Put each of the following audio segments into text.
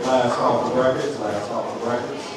Last off the brackets, last off the brackets.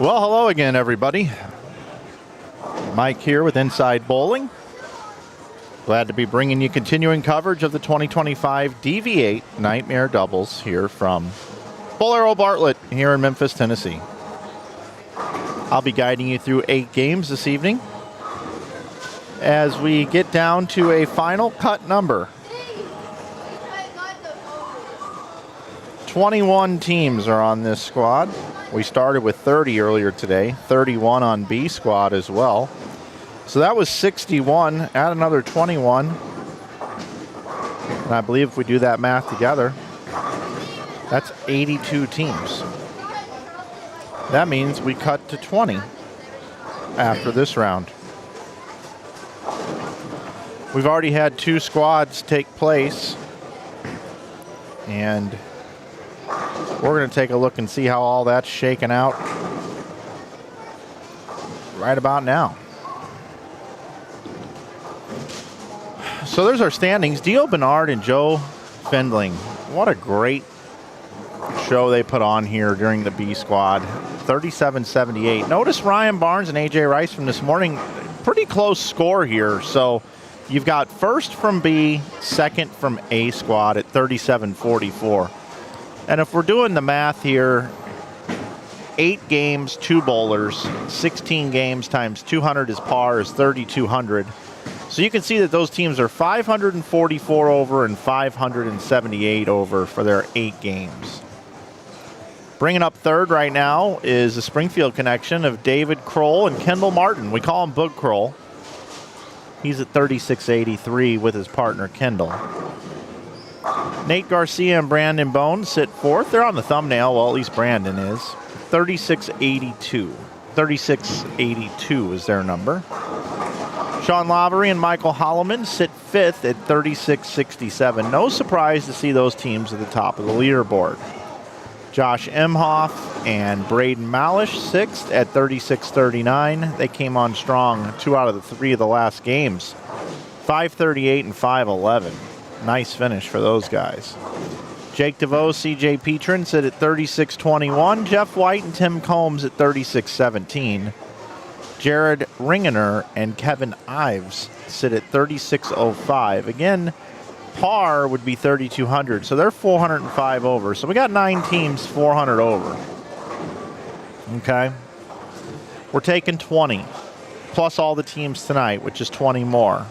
Well, hello again, everybody. Mike here with Inside Bowling. Glad to be bringing you continuing coverage of the 2025 DV8 Nightmare Doubles here from Bowlero Bartlett here in Memphis, Tennessee. I'll be guiding you through 8 games this evening as we get down to a final cut number. 21 teams are on this squad. We started with 30 earlier today, 31 on B squad as well. So that was 61, add another 21. And I believe if we do that math together, that's 82 teams. That means we cut to 20 after this round. We've already had 2 squads take place, and we're going to take a look and see how all that's shaken out right about now. So there's our standings. Dio Bernard and Joe Fendling. What a great show they put on here during the B squad. 37-78. Notice Ryan Barnes and AJ Rice from this morning. Pretty close score here. So you've got first from B, second from A squad at 37-44. And if we're doing the math here, 8 games, 2 bowlers, 16 games times 200 is par is 3,200. So you can see that those teams are 544 over and 578 over for their 8 games. Bringing up third right now is the Springfield connection of David Kroll and Kendall Martin. We call him Boog Kroll. He's at 36.83 with his partner Kendall. Nate Garcia and Brandon Bone sit fourth. They're on the thumbnail, well, at least Brandon is. 36.82. 36.82 is their number. Sean Lavery and Michael Holloman sit fifth at 36.67. No surprise to see those teams at the top of the leaderboard. Josh Emhoff and Braden Malish sixth at 36.39. They came on strong 2 out of the 3 of the last games. 5.38 and 5.11. Nice finish for those guys. Jake DeVoe, CJ Petrin sit at 36.21. Jeff White and Tim Combs at 36.17. Jared Ringener and Kevin Ives sit at 36.05. Again, par would be 3,200, so they're 405 over. So we got 9 teams 400 over. Okay. We're taking 20, plus all the teams tonight, which is 20 more.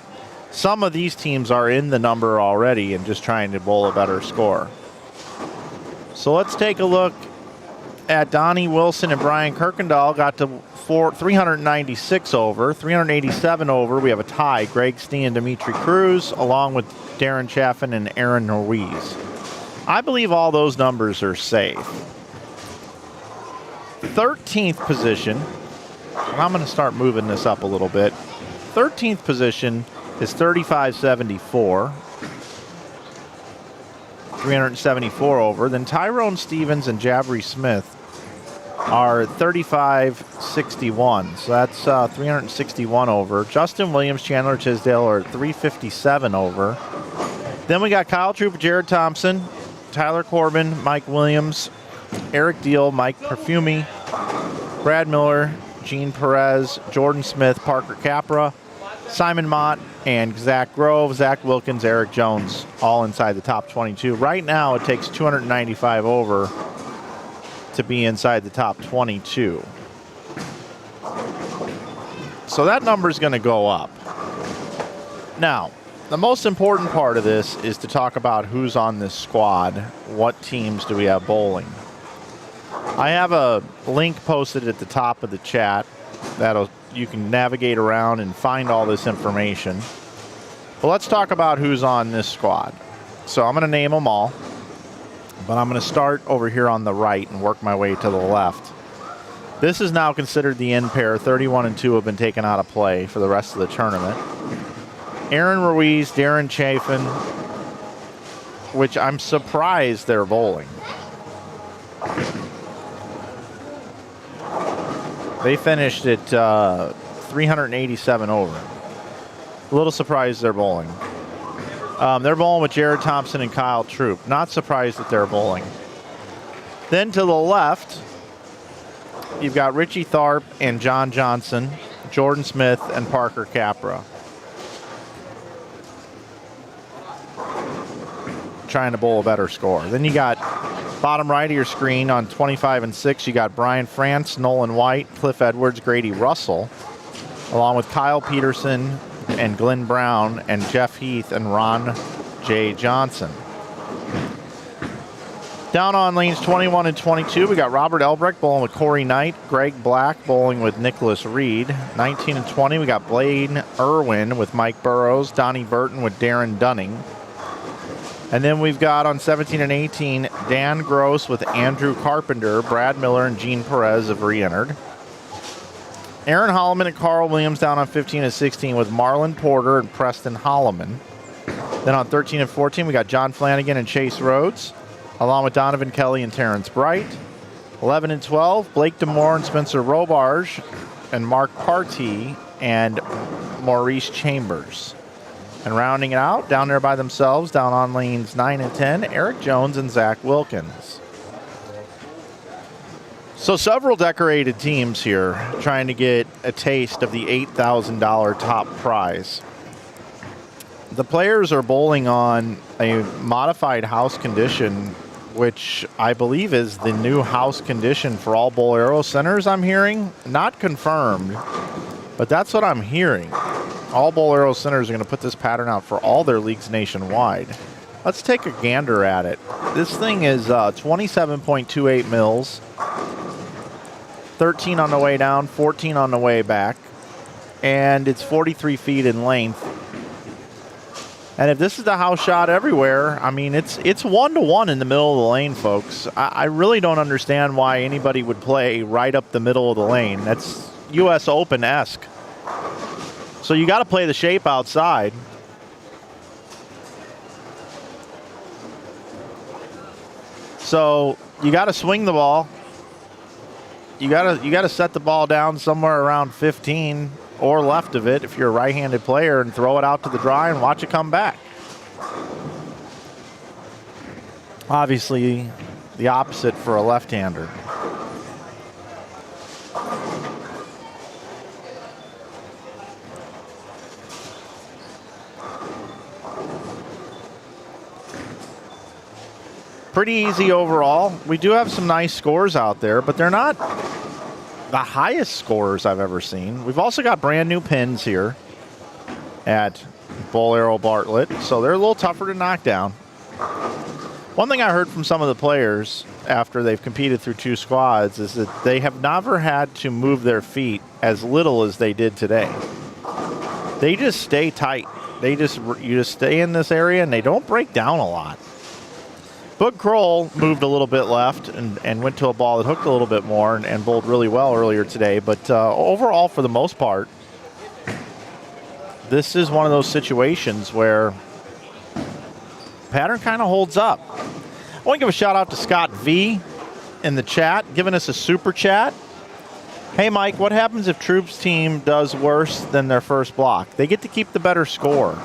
Some of these teams are in the number already and just trying to bowl a better score. So let's take a look at Donnie Wilson and Brian Kirkendall. Got to 396 over, 387 over. We have a tie, Greg Steen and Dimitri Cruz, along with Darren Chaffin and Aaron Ruiz. I believe all those numbers are safe. 13th position, and I'm going to start moving this up a little bit. 13th position is 35.74. 374 over. Then Tyrone Stevens and Jabri Smith are 35.61. So that's 361 over. Justin Williams, Chandler Tisdale are 357 over. Then we got Kyle Troup, Jared Thompson, Tyler Corbin, Mike Williams, Eric Deal, Mike Perfumi, Brad Miller, Gene Perez, Jordan Smith, Parker Capra, Simon Mott, and Zach Grove, Zach Wilkins, Eric Jones, all inside the top 22. Right now, it takes 295 over to be inside the top 22. So that number is going to go up. Now, the most important part of this is to talk about who's on this squad. What teams do we have bowling? I have a link posted at the top of the chat that'll you can navigate around and find all this information. But let's talk about who's on this squad. So I'm going to name them all, but I'm going to start over here on the right and work my way to the left. This is now considered the end pair. 31 and 2 have been taken out of play for the rest of the tournament. Aaron Ruiz, Darren Chafin, which I'm surprised they're bowling. They finished at 387 over. A little surprised they're bowling. They're bowling with Jared Thompson and Kyle Troup. Not surprised that they're bowling. Then to the left, you've got Richie Tharp and John Johnson, Jordan Smith and Parker Capra. Trying to bowl a better score. Then you got bottom right of your screen on 25 and 6, you got Brian France, Nolan White, Cliff Edwards, Grady Russell, along with Kyle Peterson and Glenn Brown and Jeff Heath and Ron J. Johnson. Down on lanes 21 and 22, we got Robert Elbrecht bowling with Corey Knight, Greg Black bowling with Nicholas Reed. 19 and 20, we got Blaine Irwin with Mike Burrows, Donnie Burton with Darren Dunning. And then we've got on 17 and 18, Dan Gross with Andrew Carpenter, Brad Miller, and Gene Perez have re-entered. Aaron Holloman and Carl Williams down on 15 and 16 with Marlon Porter and Preston Holloman. Then on 13 and 14, we got John Flanagan and Chase Rhodes, along with Donovan Kelly and Terrence Bright. 11 and 12, Blake DeMore and Spencer Robarge, and Mark Partee and Maurice Chambers. And rounding it out, down there by themselves, down on lanes 9 and 10, Eric Jones and Zach Wilkins. So several decorated teams here trying to get a taste of the $8,000 top prize. The players are bowling on a modified house condition, which I believe is the new house condition for all Bowlero centers, I'm hearing. Not confirmed, but that's what I'm hearing. All Bowlero centers are going to put this pattern out for all their leagues nationwide. Let's take a gander at it. This thing is 27.28 mils, 13 on the way down, 14 on the way back, and it's 43 feet in length. And if this is the house shot everywhere, I mean, it's 1-to-1 in the middle of the lane, folks. I really don't understand why anybody would play right up the middle of the lane. That's U.S. Open-esque. So you got to play the shape outside. So you got to swing the ball. You got to set the ball down somewhere around 15 or left of it if you're a right-handed player and throw it out to the dry and watch it come back. Obviously, the opposite for a left-hander. Pretty easy overall. We do have some nice scores out there, but they're not the highest scores I've ever seen. We've also got brand new pins here at Bowlero Bartlett, so they're a little tougher to knock down. One thing I heard from some of the players after they've competed through 2 squads is that they have never had to move their feet as little as they did today. They just stay tight. You just stay in this area and they don't break down a lot. Book Kroll moved a little bit left and went to a ball that hooked a little bit more and bowled really well earlier today. But overall, for the most part, this is one of those situations where pattern kind of holds up. I want to give a shout out to Scott V in the chat, giving us a super chat. Hey, Mike, what happens if Troops team does worse than their first block? They get to keep the better score.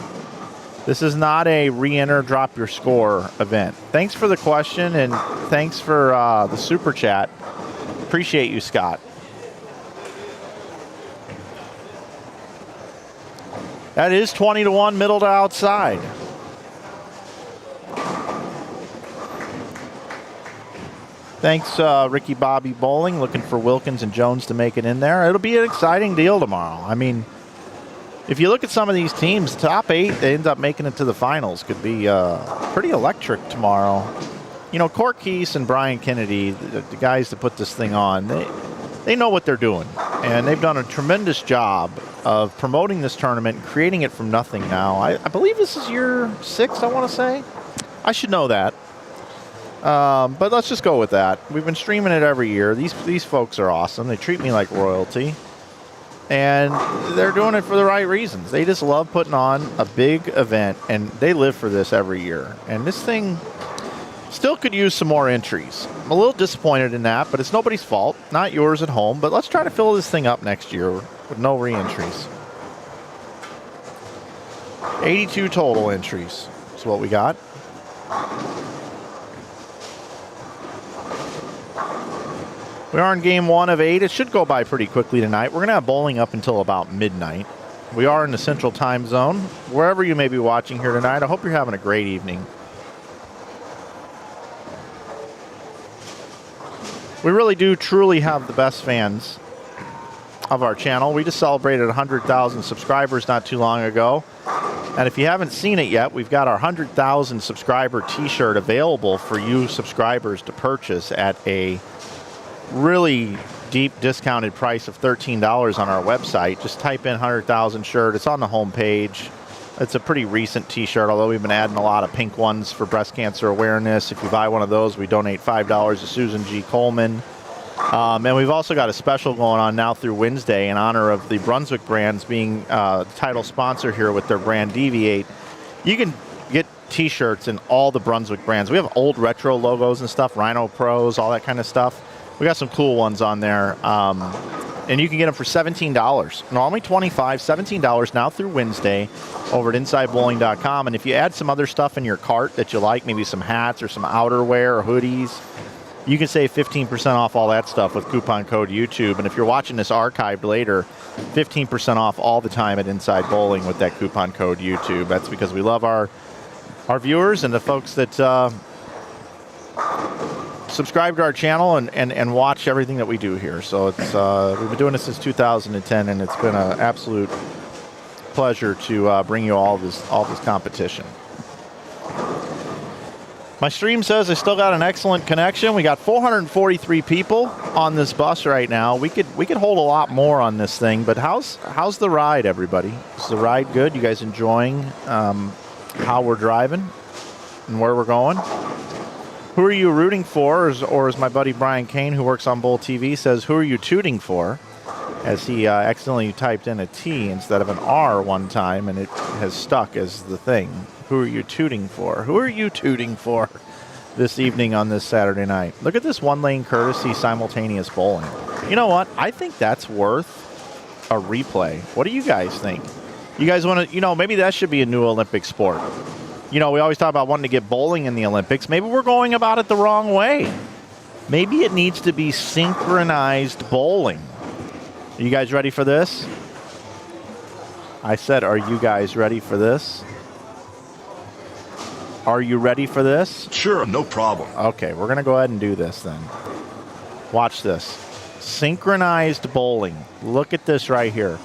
This is not a re-enter, drop your score event. Thanks for the question, and thanks for the super chat. Appreciate you, Scott. That is 20-1 middle to outside. Thanks, Ricky Bobby Bowling, looking for Wilkins and Jones to make it in there. It'll be an exciting deal tomorrow. I mean, if you look at some of these teams, top 8, they end up making it to the finals. Could be pretty electric tomorrow. You know, Court Keese and Brian Kennedy, the guys that put this thing on, they know what they're doing. And they've done a tremendous job of promoting this tournament, creating it from nothing now. I believe this is year 6, I want to say. I should know that. But let's just go with that. We've been streaming it every year. These folks are awesome. They treat me like royalty. And they're doing it for the right reasons. They just love putting on a big event, and they live for this every year. And this thing still could use some more entries. I'm a little disappointed in that, but it's nobody's fault. Not yours at home. But let's try to fill this thing up next year with no re-entries. 82 total entries is what we got. We are in game 1 of 8. It should go by pretty quickly tonight. We're going to have bowling up until about midnight. We are in the Central Time Zone. Wherever you may be watching here tonight, I hope you're having a great evening. We really do truly have the best fans of our channel. We just celebrated 100,000 subscribers not too long ago. And if you haven't seen it yet, we've got our 100,000 subscriber t-shirt available for you subscribers to purchase at a really deep discounted price of $13 on our website. Just type in 100,000 shirt. It's on the home page. It's a pretty recent t-shirt, although we've been adding a lot of pink ones for breast cancer awareness. If you buy one of those, we donate $5 to Susan G. Coleman. And we've also got a special going on now through Wednesday in honor of the Brunswick brands being the title sponsor here with their brand DV8. You can get t-shirts in all the Brunswick brands. We have old retro logos and stuff, Rhino Pros, all that kind of stuff. We got some cool ones on there, and you can get them for $17. Normally $25, $17 now through Wednesday over at InsideBowling.com. And if you add some other stuff in your cart that you like, maybe some hats or some outerwear or hoodies, you can save 15% off all that stuff with coupon code YouTube. And if you're watching this archived later, 15% off all the time at Inside Bowling with that coupon code YouTube. That's because we love our viewers and the folks that subscribe to our channel and watch everything that we do here. So it's we've been doing this since 2010, and it's been an absolute pleasure to bring you all this competition. My stream says I still got an excellent connection. We got 443 people on this bus right now. We could hold a lot more on this thing, but how's the ride, everybody? Is the ride good? You guys enjoying how we're driving and where we're going? Who are you rooting for? Or as my buddy Brian Kane, who works on Bowl TV, says, who are you tooting for? As he accidentally typed in a T instead of an R one time, and it has stuck as the thing. Who are you tooting for? Who are you tooting for this evening on this Saturday night? Look at this one-lane courtesy simultaneous bowling. You know what? I think that's worth a replay. What do you guys think? You guys want to, maybe that should be a new Olympic sport. You know, we always talk about wanting to get bowling in the Olympics. Maybe we're going about it the wrong way. Maybe it needs to be synchronized bowling. Are you guys ready for this? I said, are you guys ready for this? Are you ready for this? Sure, no problem. Okay, we're going to go ahead and do this then. Watch this. Synchronized bowling. Look at this right here.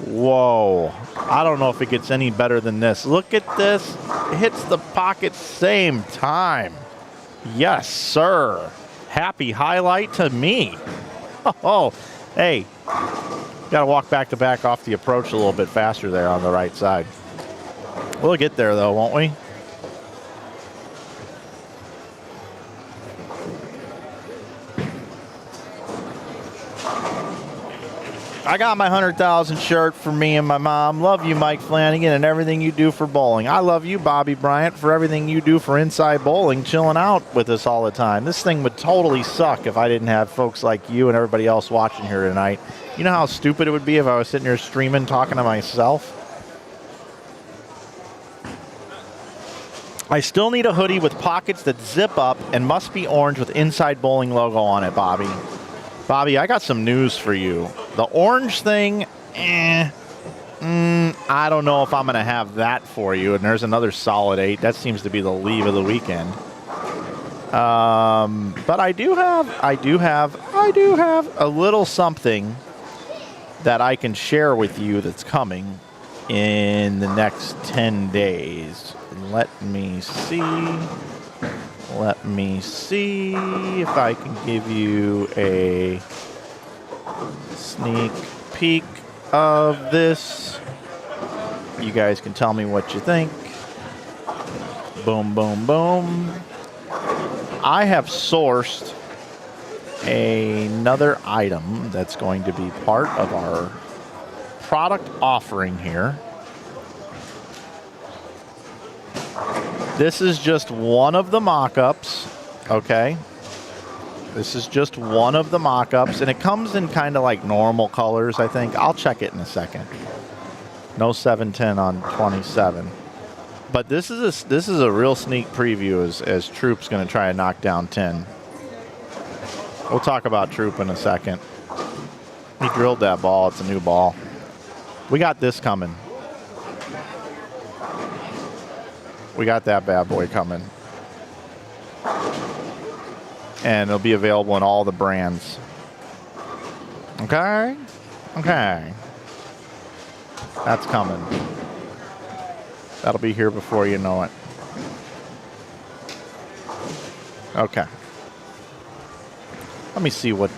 Whoa. I don't know if it gets any better than this. Look at this. It hits the pocket same time. Yes, sir. Happy highlight to me. Oh, hey. Got to walk back to back off the approach a little bit faster there on the right side. We'll get there, though, won't we? I got my 100,000 shirt for me and my mom. Love you, Mike Flanagan, and everything you do for bowling. I love you, Bobby Bryant, for everything you do for Inside Bowling, chilling out with us all the time. This thing would totally suck if I didn't have folks like you and everybody else watching here tonight. You know how stupid it would be if I was sitting here streaming, talking to myself? I still need a hoodie with pockets that zip up and must be orange with Inside Bowling logo on it, Bobby. Bobby, I got some news for you. The orange thing, I don't know if I'm going to have that for you. And there's another solid 8. That seems to be the leave of the weekend. But I do have a little something that I can share with you that's coming in the next 10 days. Let me see if I can give you a sneak peek of this. You guys can tell me what you think. Boom, boom, boom. I have sourced another item that's going to be part of our product offering here. This is just one of the mock-ups, okay? This is just one of the mock-ups, and it comes in kind of like normal colors, I think. I'll check it in a second. No 710 on 27. But this is a real sneak preview as Troop's going to try and knock down 10. We'll talk about Troop in a second. He drilled that ball. It's a new ball. We got this coming. We got that bad boy coming. And it'll be available in all the brands. Okay? Okay. That's coming. That'll be here before you know it. Okay. Let me see what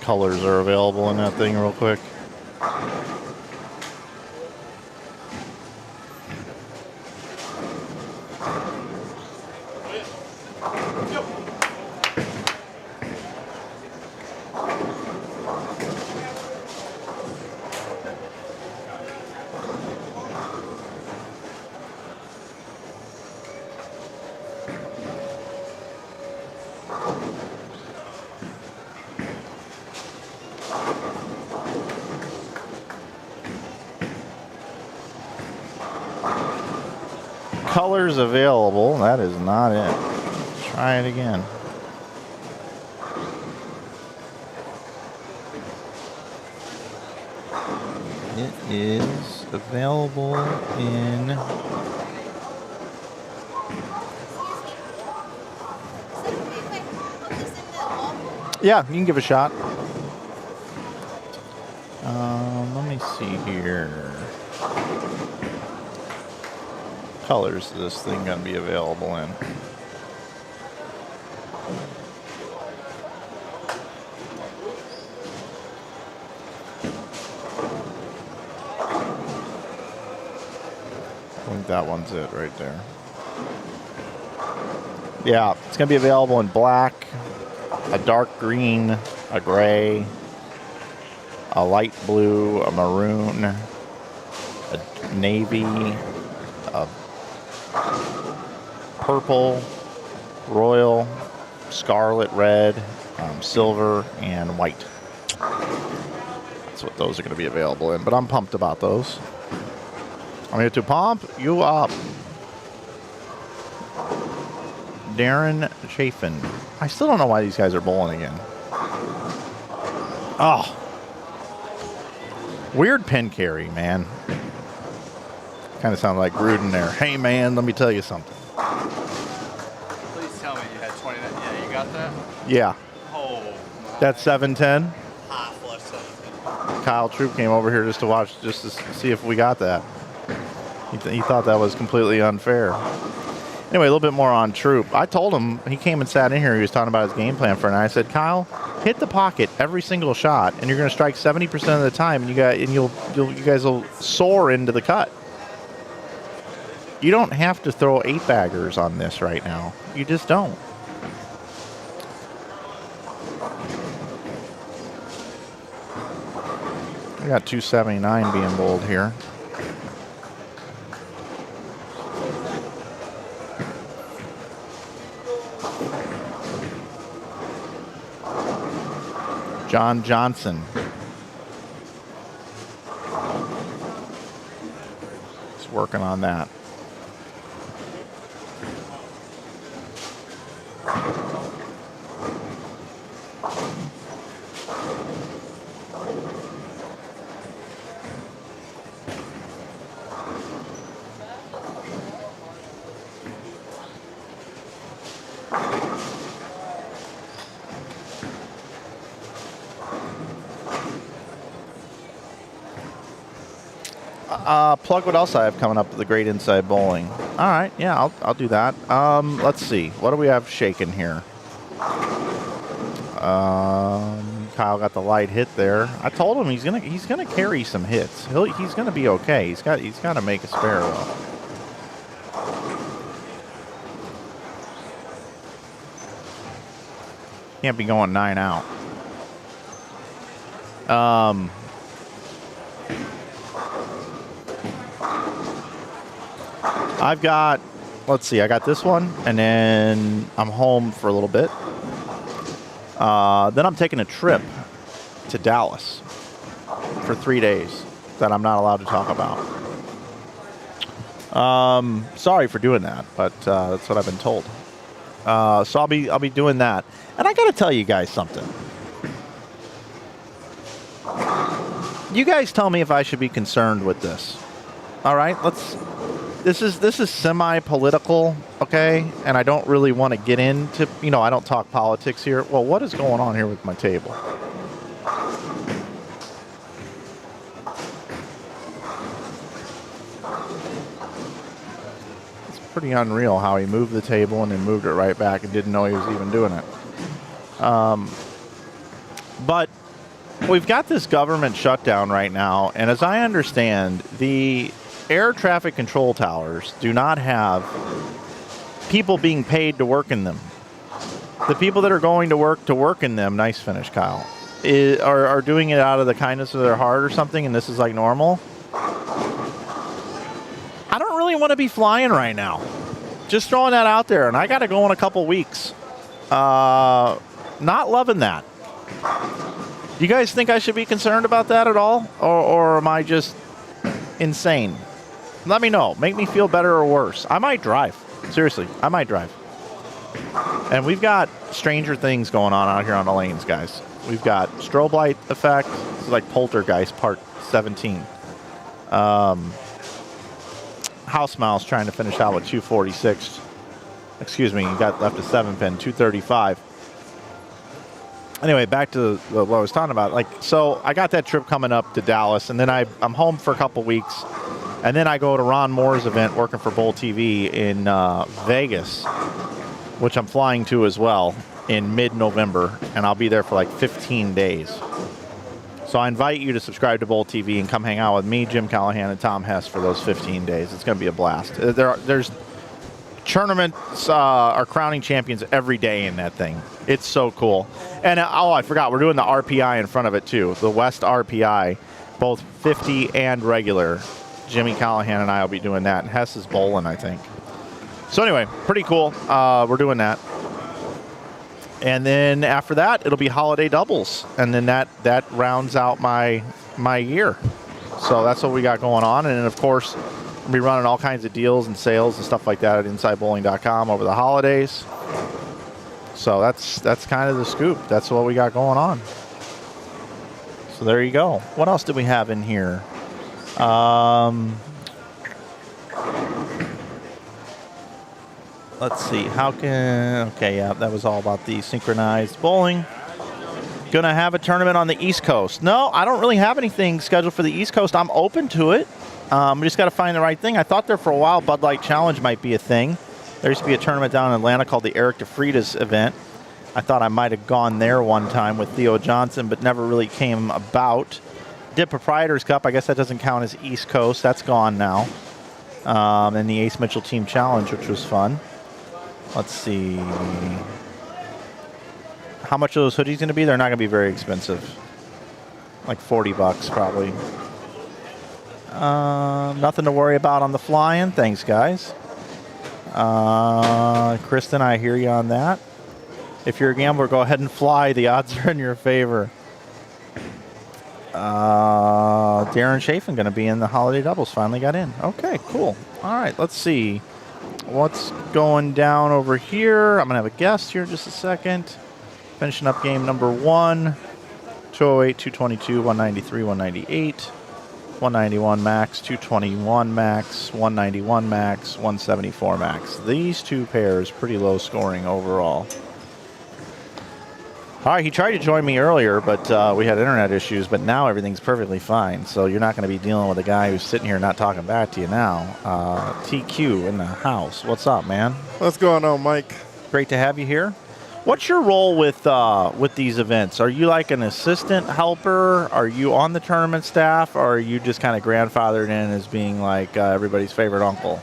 colors are available in that thing real quick. Colors available. That is not it. Try it again. It is available in yeah, you can give it a shot. Let me see here. Colors is this thing going to be available in? I think that one's it right there. Yeah, it's going to be available in black, a dark green, a gray, a light blue, a maroon, a navy, a purple, royal, scarlet, red, silver, and white. That's what those are going to be available in, but I'm pumped about those. I'm here to pump you up. Darren Chafin. I still don't know why these guys are bowling again. Oh. Weird pin carry, man. Kind of sounded like Gruden there. Hey, man, let me tell you something. Please tell me you had 29. Yeah, you got that? Yeah. Oh. That's 710. Half less 710. Kyle Troop came over here just to see if we got that. He thought that was completely unfair. Anyway, a little bit more on Troop. I told him, he came and sat in here, he was talking about his game plan for it, and I said, Kyle, hit the pocket every single shot, and you're going to strike 70% of the time, and you guys will soar into the cut. You don't have to throw 8-baggers on this right now. You just don't. We got 279 being bowled here. John Johnson. He's working on that. Plug what else I have coming up at the Great Inside Bowling. All right, yeah, I'll do that. Let's see, what do we have shaking here? Kyle got the light hit there. I told him he's gonna carry some hits. He's gonna be okay. He's got to make a spare though. Can't be going 9 out. I've got, let's see, I got this one, and then I'm home for a little bit. Then I'm taking a trip to Dallas for 3 days that I'm not allowed to talk about. Sorry for doing that, but that's what I've been told. So I'll be doing that. And I got to tell you guys something. You guys tell me if I should be concerned with this. All right, This is semi-political, okay? And I don't really want to get into, I don't talk politics here. Well, what is going on here with my table? It's pretty unreal how he moved the table and then moved it right back and didn't know he was even doing it. But we've got this government shutdown right now, and as I understand, the air traffic control towers do not have people being paid to work in them. The people that are going to work in them, nice finish, Kyle, are doing it out of the kindness of their heart or something, and this is like normal. I don't really want to be flying right now. Just throwing that out there, and I got to go in a couple weeks. Not loving that. Do you guys think I should be concerned about that at all? Or am I just insane? Let me know. Make me feel better or worse. I might drive. Seriously, I might drive. And we've got stranger things going on out here on the lanes, guys. We've got strobe light effect. It's like Poltergeist Part 17. House Mouse trying to finish out with 246. Excuse me, you got left a 7-pin, 235. Anyway, back to what I was talking about. So I got that trip coming up to Dallas, and then I'm home for a couple weeks. And then I go to Ron Moore's event working for Bowl TV in Vegas, which I'm flying to as well in mid-November, and I'll be there for like 15 days. So I invite you to subscribe to Bowl TV and come hang out with me, Jim Callahan, and Tom Hess for those 15 days. It's going to be a blast. There's tournaments are crowning champions every day in that thing. It's so cool. And I forgot, we're doing the RPI in front of it too, the West RPI, both 50 and regular. Jimmy Callahan and I will be doing that. And Hess is bowling, I think. So anyway, pretty cool. We're doing that. And then after that, it'll be holiday doubles. And then that rounds out my year. So that's what we got going on. And then, of course, we'll be running all kinds of deals and sales and stuff like that at InsideBowling.com over the holidays. So that's kind of the scoop. That's what we got going on. So there you go. What else did we have in here? Let's see. Okay, yeah, that was all about the synchronized bowling. Gonna have a tournament on the East Coast. No, I don't really have anything scheduled for the East Coast. I'm open to it. We just got to find the right thing. I thought there for a while Bud Light Challenge might be a thing. There used to be a tournament down in Atlanta called the Eric DeFritas event. I thought I might have gone there one time with Theo Johnson, but never really came about. Did Proprietors Cup. I guess that doesn't count as East Coast. That's gone now. And the Ace Mitchell Team Challenge, which was fun. Let's see. How much are those hoodies going to be? They're not going to be very expensive. Like $40 probably. Nothing to worry about on the fly-in. Thanks, guys. Kristen, I hear you on that. If you're a gambler, go ahead and fly. The odds are in your favor. Darren Chafin going to be in the holiday doubles. Finally got in. Okay, cool. All right, let's see. What's going down over here? I'm going to have a guest here in just a second. Finishing up game number 1. 208, 222, 193, 198. 191 max, 221 max, 191 max, 174 max. These two pairs pretty low scoring overall. All right, he tried to join me earlier, but we had internet issues, but now everything's perfectly fine. So you're not going to be dealing with a guy who's sitting here not talking back to you now. TQ in the house. What's up, man? What's going on, Mike? Great to have you here. What's your role with these events? Are you like an assistant helper? Are you on the tournament staff? Or are you just kind of grandfathered in as being like everybody's favorite uncle?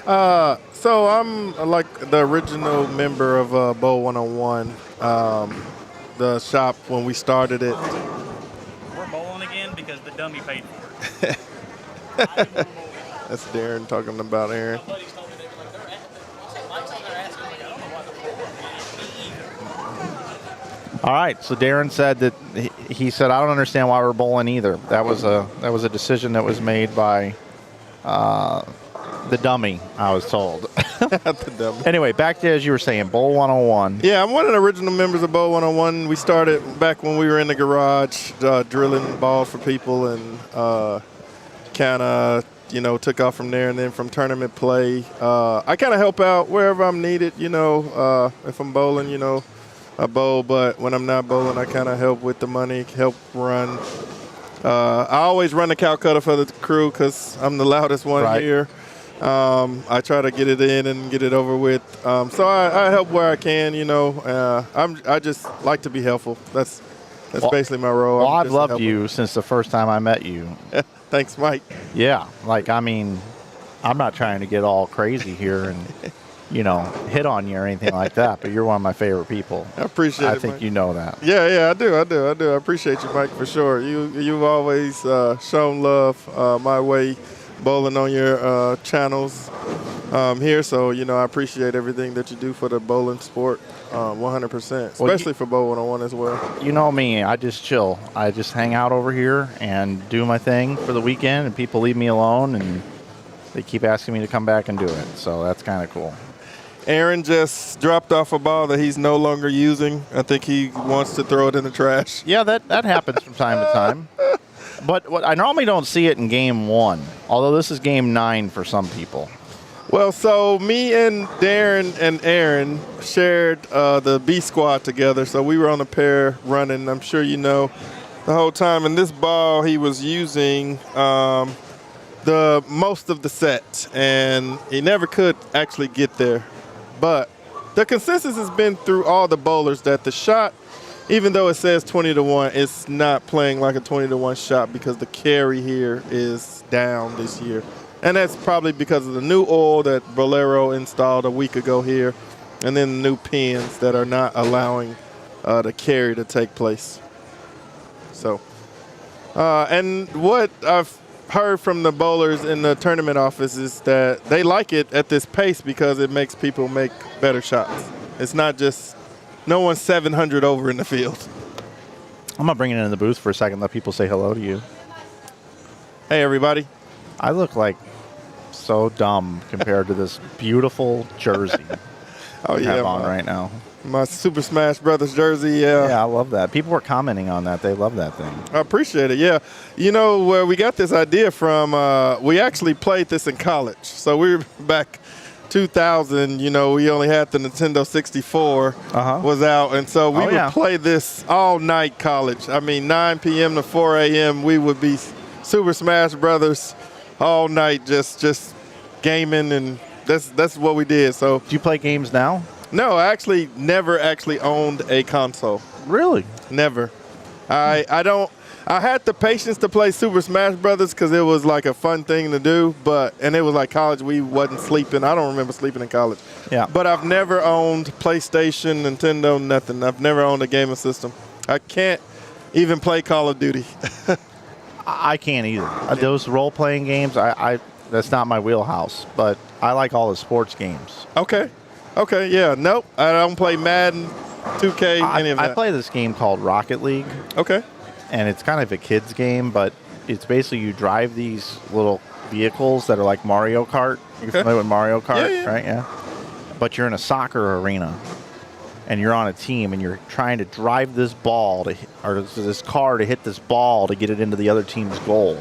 So I'm like the original member of Bowl 101, the shop when we started it. We're bowling again because the dummy paid for it. That's Darren talking about Aaron. All right, so Darren said that he said, I don't understand why we're bowling either. That was a decision that was made by the dummy, I was told. The dummy. Anyway, back to as you were saying, Bowl 101. Yeah, I'm one of the original members of Bowl 101. We started back when we were in the garage drilling balls for people, and kind of took off from there. And then from tournament play, I kind of help out wherever I'm needed. If I'm bowling, I bowl, but when I'm not bowling, I kind of help with the money, help run. I always run the Calcutta for the crew because I'm the loudest one here. I try to get it in and get it over with. So I help where I can, I just like to be helpful. That's basically my role. Well, I've loved you since the first time I met you. Thanks, Mike. Yeah, I'm not trying to get all crazy here and hit on you or anything like that, but you're one of my favorite people. I appreciate it, I think Mike. you know that. Yeah, I do. I appreciate you, Mike, for sure. You've always shown love my way, bowling on your channels here. So, I appreciate everything that you do for the bowling sport 100%, especially for Bowl 101 as well. You know me, I just chill. I just hang out over here and do my thing for the weekend, and people leave me alone, and they keep asking me to come back and do it. So that's kind of cool. Aaron just dropped off a ball that he's no longer using. I think he wants to throw it in the trash. Yeah, that happens from time to time. But I normally don't see it in game 1, although this is game 9 for some people. Well, so me and Darren and Aaron shared the B squad together, so we were on a pair running. I'm sure you know the whole time. And this ball he was using the most of the set, and he never could actually get there. But the consensus has been through all the bowlers that the shot, even though it says 20-1, it's not playing like a 20-1 shot because the carry here is down this year. And that's probably because of the new oil that Bowlero installed a week ago here, and then the new pins that are not allowing the carry to take place. So, and what I've heard from the bowlers in the tournament office is that they like it at this pace because it makes people make better shots. It's not just no one's 700 over in the field. I'm going to bring it in the booth for a second, let people say hello to you. Hey, everybody. I look like so dumb compared to this beautiful jersey. Oh, yeah. have on right now. My Super Smash Brothers jersey, Yeah, I love that. People were commenting on that. They love that thing. I appreciate it, yeah. You know, where we got this idea from, we actually played this in college. So we were back 2000, you know, we only had the Nintendo 64 was out. And so we would play this all night college. I mean, 9 p.m. to 4 a.m., we would be Super Smash Brothers all night just gaming, and that's what we did. So do you play games now? No, I actually never actually owned a console. Really? Never. I had the patience to play Super Smash Brothers because it was like a fun thing to do, and it was like college. We wasn't sleeping. I don't remember sleeping in college. Yeah. But I've never owned PlayStation, Nintendo, nothing. I've never owned a gaming system. I can't even play Call of Duty. I can't either. Those role-playing games, that's not my wheelhouse. But I like all the sports games. Okay, yeah. Nope, I don't play Madden, 2K, any of that. I play this game called Rocket League. Okay. And it's kind of a kid's game, but it's basically you drive these little vehicles that are like Mario Kart. You're familiar with Mario Kart, right? Yeah. But you're in a soccer arena, and you're on a team, and you're trying to drive this ball this car to hit this ball to get it into the other team's goal.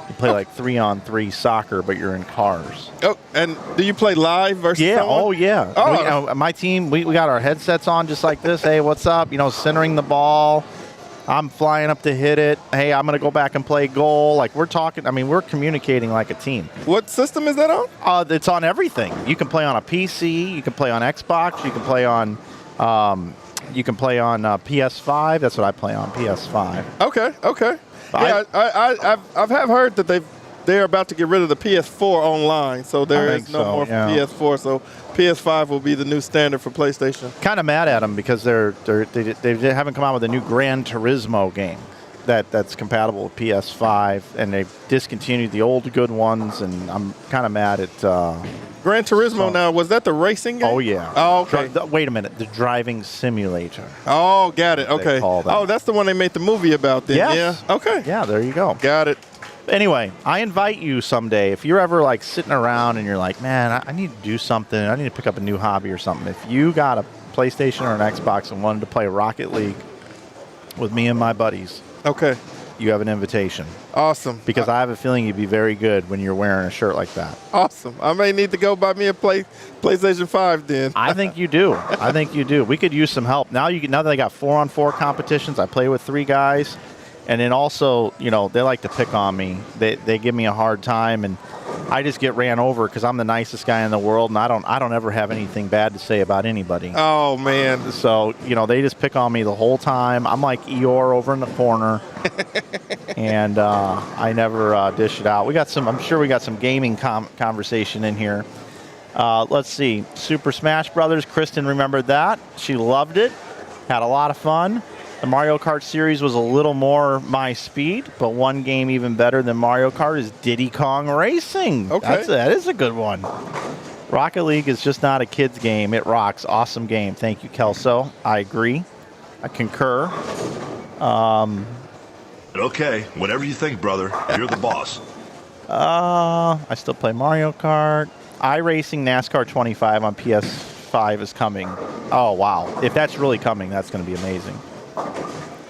You play like 3-on-3 soccer, but you're in cars. Oh, and do you play live versus someone? Oh, yeah. Oh. My team, we got our headsets on just like this. Hey, what's up? You know, centering the ball. I'm flying up to hit it. Hey, I'm going to go back and play goal. Like, we're talking, we're communicating like a team. What system is that on? It's on everything. You can play on a PC. You can play on Xbox. You can play on PS5. That's what I play on, PS5. Okay. Yeah, I've heard that they're about to get rid of the PS4 online, so there is no more PS4. So PS5 will be the new standard for PlayStation. Kind of mad at them because they haven't come out with a new Gran Turismo game that's compatible with PS5, and they've discontinued the old good ones, and I'm kind of mad at Gran Turismo. Now, was that the racing game? Oh, yeah. Oh, okay. Wait a minute. The driving simulator. Oh, got it. Okay. Oh, that's the one they made the movie about then. Yes. Yeah. Okay. Yeah, there you go. Got it. Anyway, I invite you someday, if you're ever like sitting around and you're like, man, I need to do something. I need to pick up a new hobby or something. If you got a PlayStation or an Xbox and wanted to play Rocket League with me and my buddies, okay, you have an invitation. Awesome. Because I have a feeling you'd be very good when you're wearing a shirt like that. Awesome. I may need to go buy me a PlayStation 5 then. I think you do. We could use some help. Now that they got 4-on-4 competitions, I play with 3 guys. And then also, you know, they like to pick on me. They give me a hard time, and I just get ran over because I'm the nicest guy in the world, and I don't ever have anything bad to say about anybody. Oh, man. So, you know, they just pick on me the whole time. I'm like Eeyore over in the corner, and I never dish it out. I'm sure we got some gaming conversation in here. Let's see. Super Smash Brothers. Kristen remembered that. She loved it. Had a lot of fun. The Mario Kart series was a little more my speed, but one game even better than Mario Kart is Diddy Kong Racing. Okay. That is a good one. Rocket League is just not a kid's game. It rocks. Awesome game. Thank you, Kelso. I agree. I concur. Okay, whatever you think, brother. You're the boss. I still play Mario Kart. iRacing NASCAR 25 on PS5 is coming. Oh, wow. If that's really coming, that's going to be amazing.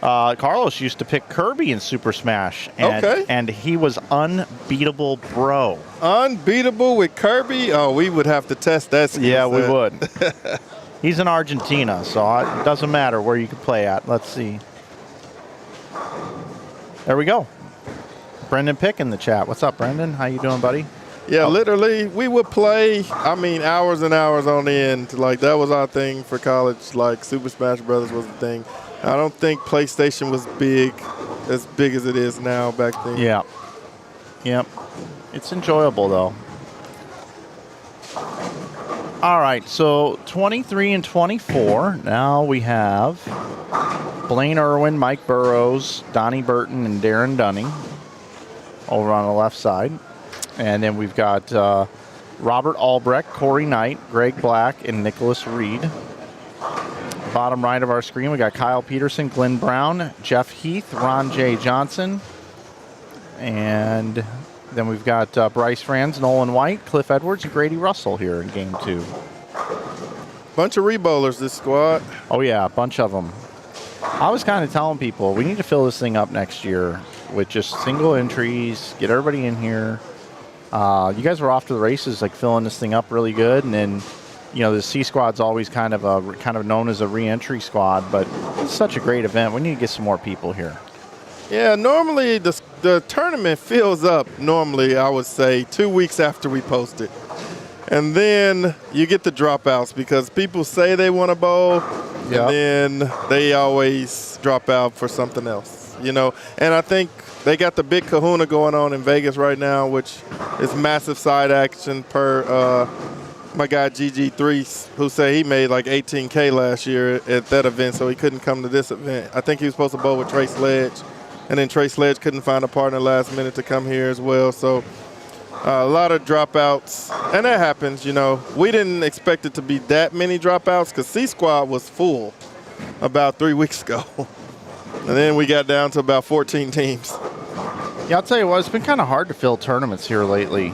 Carlos used to pick Kirby in Super Smash, and he was unbeatable, bro. Unbeatable with Kirby? Oh, we would have to test that. Yeah, we would. He's in Argentina, so it doesn't matter where you can play at. Let's see. There we go. Brendan Pick in the chat. What's up, Brendan? How you doing, buddy? Yeah, literally, we would play, hours and hours on end. Like, that was our thing for college. Like, Super Smash Brothers was the thing. I don't think PlayStation was as big as it is now back then. Yeah. Yep. It's enjoyable, though. All right, so 23 and 24. Now we have Blaine Irwin, Mike Burrows, Donnie Burton, and Darren Dunning over on the left side. And then we've got Robert Albrecht, Corey Knight, Greg Black, and Nicholas Reed. Bottom right of our screen, we got Kyle Peterson, Glenn Brown, Jeff Heath, Ron J. Johnson. And then we've got Bryce Franz, Nolan White, Cliff Edwards, and Grady Russell here in Game 2. Bunch of re-bowlers, this squad. Oh, yeah, a bunch of them. I was kind of telling people we need to fill this thing up next year with just single entries, get everybody in here. You guys were off to the races, like filling this thing up really good, and then, you know, the C squad's always kind of known as a re-entry squad, but it's such a great event. We need to get some more people here. Yeah, normally the tournament fills up. Normally, I would say 2 weeks after we post it, and then you get the dropouts because people say they want to bowl, Yep. and then they always drop out for something else. You know, and I think they got the big kahuna going on in Vegas right now, which is massive side action per my guy GG3, who said he made like 18K last year at that event, so he couldn't come to this event. I think he was supposed to bowl with Trey Sledge, and then Trey Sledge couldn't find a partner last minute to come here as well. So a lot of dropouts, and that happens, you know. We didn't expect it to be that many dropouts because C Squad was full about 3 weeks ago. And then we got down to about 14 teams. Yeah, I'll tell you what, it's been kind of hard to fill tournaments here lately.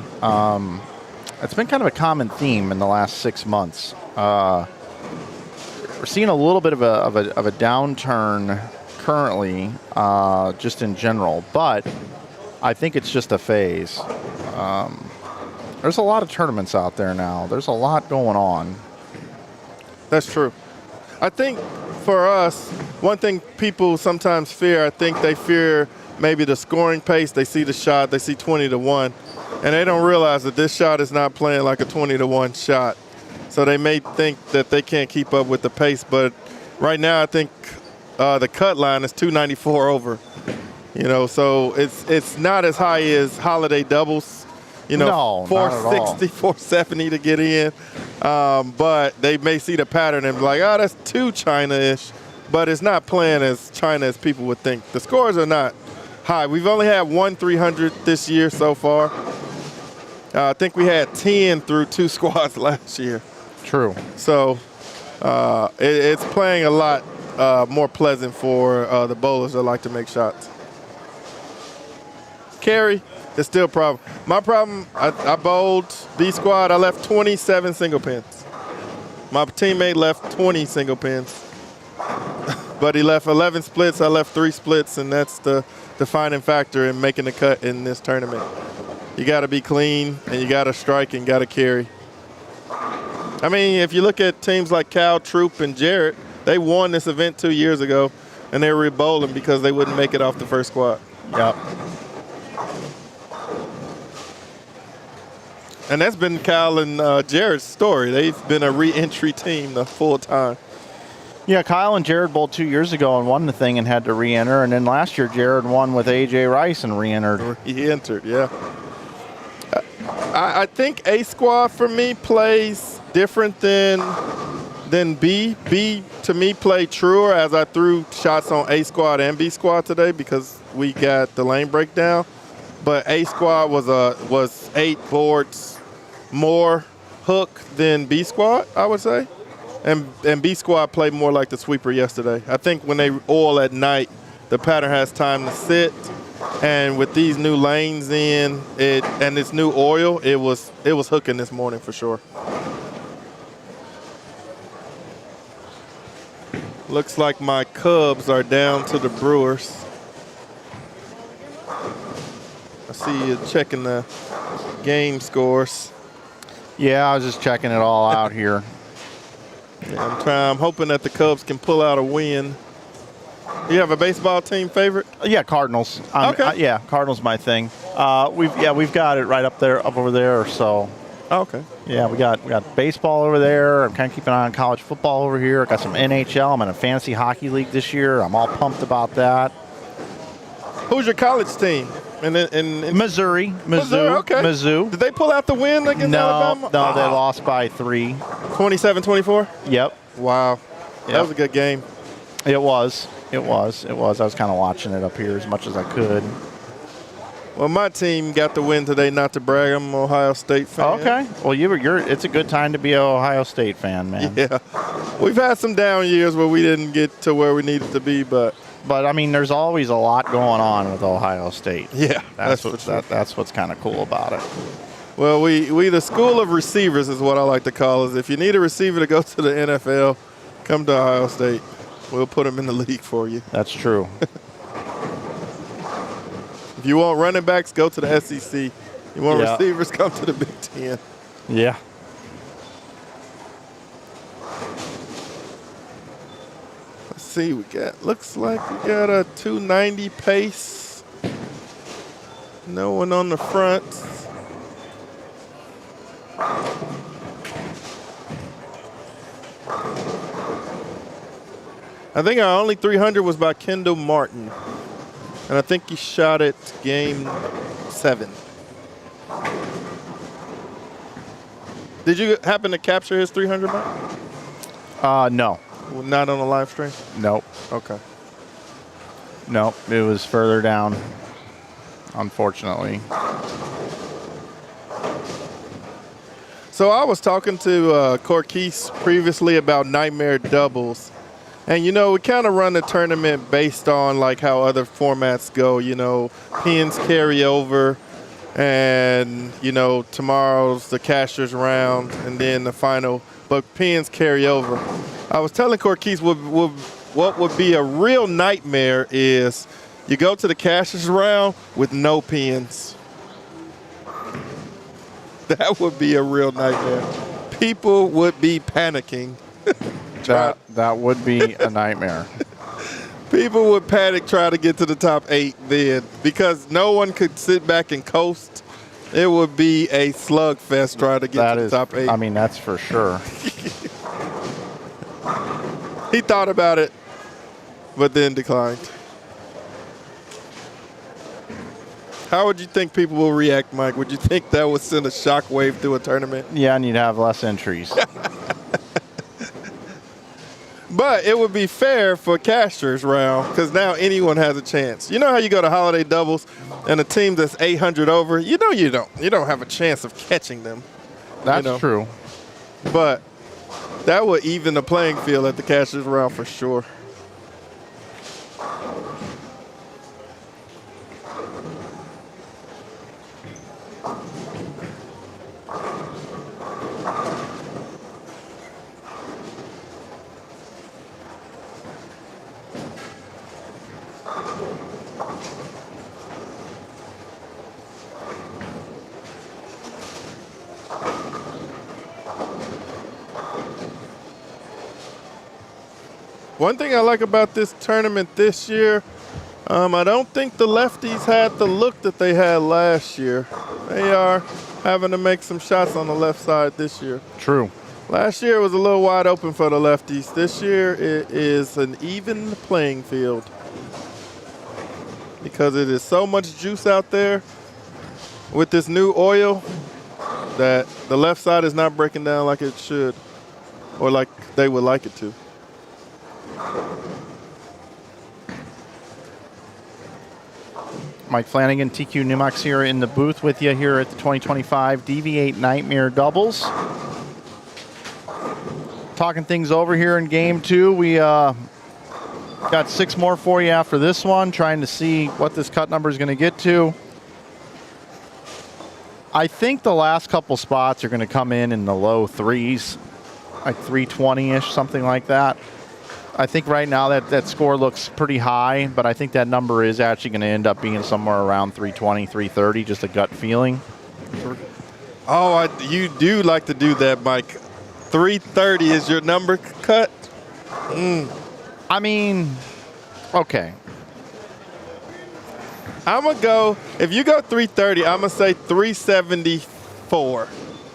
It's been kind of a common theme in the last 6 months. We're seeing a little bit of a downturn currently, just in general, but I think it's just a phase. There's a lot of tournaments out there now. There's a lot going on. That's true. I think for us, one thing people sometimes fear, I think they fear maybe the scoring pace. They see the shot, they see 20-1, and they don't realize that this shot is not playing like a 20-1 shot. So they may think that they can't keep up with the pace, but right now I think the cut line is 294 over. You know, so it's not as high as holiday doubles. You know, No, not at all. 460, 470 to get in. But they may see the pattern and be like, oh, that's too China-ish. But it's not playing as China as people would think. The scores are not high. We've only had 1 300 this year so far. I think we had 10 through 2 squads last year. True. So it's playing a lot more pleasant for the bowlers that like to make shots. Carry is still a problem. My problem, I bowled B squad. I left 27 single pins. My teammate left 20 single pins. But he left 11 splits. I left 3 splits, and that's the defining factor in making the cut in this tournament. You got to be clean, and you got to strike and got to carry. I mean, if you look at teams like Cal, Troop, and Jarrett, they won this event 2 years ago, and they were re-bowling because they wouldn't make it off the first squad. Yep. And that's been Cal and Jarrett's story. They've been a re-entry team the full time. Yeah, Kyle and Jared bowled 2 years ago and won the thing and had to re-enter. And then last year, Jared won with A.J. Rice and re-entered. He entered, yeah. I think A squad for me plays different than B. B to me played truer as I threw shots on A squad and B squad today because we got the lane breakdown. But A squad was 8 boards more hook than B squad, I would say. And B squad played more like the sweeper yesterday. I think when they oil at night, the pattern has time to sit. And with these new lanes in and this new oil, it was hooking this morning for sure. Looks like my Cubs are down to the Brewers. I see you checking the game scores. Yeah, I was just checking it all out here. Yeah, I'm hoping that the Cubs can pull out a win. You have a baseball team favorite? Yeah, Cardinals. Okay. Yeah, Cardinals my thing. We've got it right up over there. So Okay. yeah, we got baseball over there. I'm kind of keeping an eye on college football over here. I got some NHL. I'm in a fantasy hockey league this year. I'm all pumped about that. Who's your college team? In Missouri. Okay. Mizzou. Did they pull out the win against Alabama? No, they lost by 3. 27-24? Yep. Wow. Yep. That was a good game. It was. I was kind of watching it up here as much as I could. Well, my team got the win today, not to brag. I'm an Ohio State fan. Okay. Well, it's a good time to be an Ohio State fan, man. Yeah. We've had some down years where we didn't get to where we needed to be, but I mean, there's always a lot going on with Ohio State. yeah, That's what's kind of cool about it. Well, we the school of receivers is what I like to call it. If you need a receiver to go to the NFL, come to Ohio State. We'll put them in the league for you. That's true. If you want running backs, go to the SEC. You want Yeah. receivers, come to the Big Ten. Yeah. Let's see, looks like we got a 290 pace. No one on the front. I think our only 300 was by Kendall Martin. And I think he shot it game 7. Did you happen to capture his 300 mark? No. Not on the live stream? Nope. Okay. Nope. It was further down, unfortunately. So I was talking to Quis previously about nightmare doubles. And, you know, we kind of run the tournament based on, like, how other formats go. You know, pins carry over. And, you know, tomorrow's the cashier's round. And then the final. But pins carry over. I was telling Quis what would be a real nightmare is you go to the cashier's round with no pins. That would be a real nightmare. People would be panicking. That would be a nightmare. People would panic trying to get to the top 8 then because no one could sit back and coast. It would be a slugfest trying to get to the top 8. I mean, that's for sure. He thought about it, but then declined. How would you think people will react, Mike? Would you think that would send a shockwave through a tournament? Yeah, and you'd have less entries. But it would be fair for cashier's round because now anyone has a chance. You know how you go to holiday doubles and a team that's 800 over, you know you don't have a chance of catching them. That's true. But that would even the playing field at the cashier's round for sure. One thing I like about this tournament this year, I don't think the lefties had the look that they had last year. They are having to make some shots on the left side this year. True. Last year it was a little wide open for the lefties. This year it is an even playing field because it is so much juice out there with this new oil that the left side is not breaking down like it should or like they would like it to. Mike Flanagan, TQ Numox here in the booth with you here at the 2025 DV8 Nightmare Doubles. Talking things over here in game 2. We got 6 more for you after this one, trying to see what this cut number is going to get to. I think the last couple spots are going to come in the low 3s, like 320-ish, something like that. I think right now that score looks pretty high, but I think that number is actually going to end up being somewhere around 320, 330, just a gut feeling. Oh, you do like to do that, Mike. 330 is your number cut? I mean, okay. I'm going to go, if you go 330, I'm going to say 374.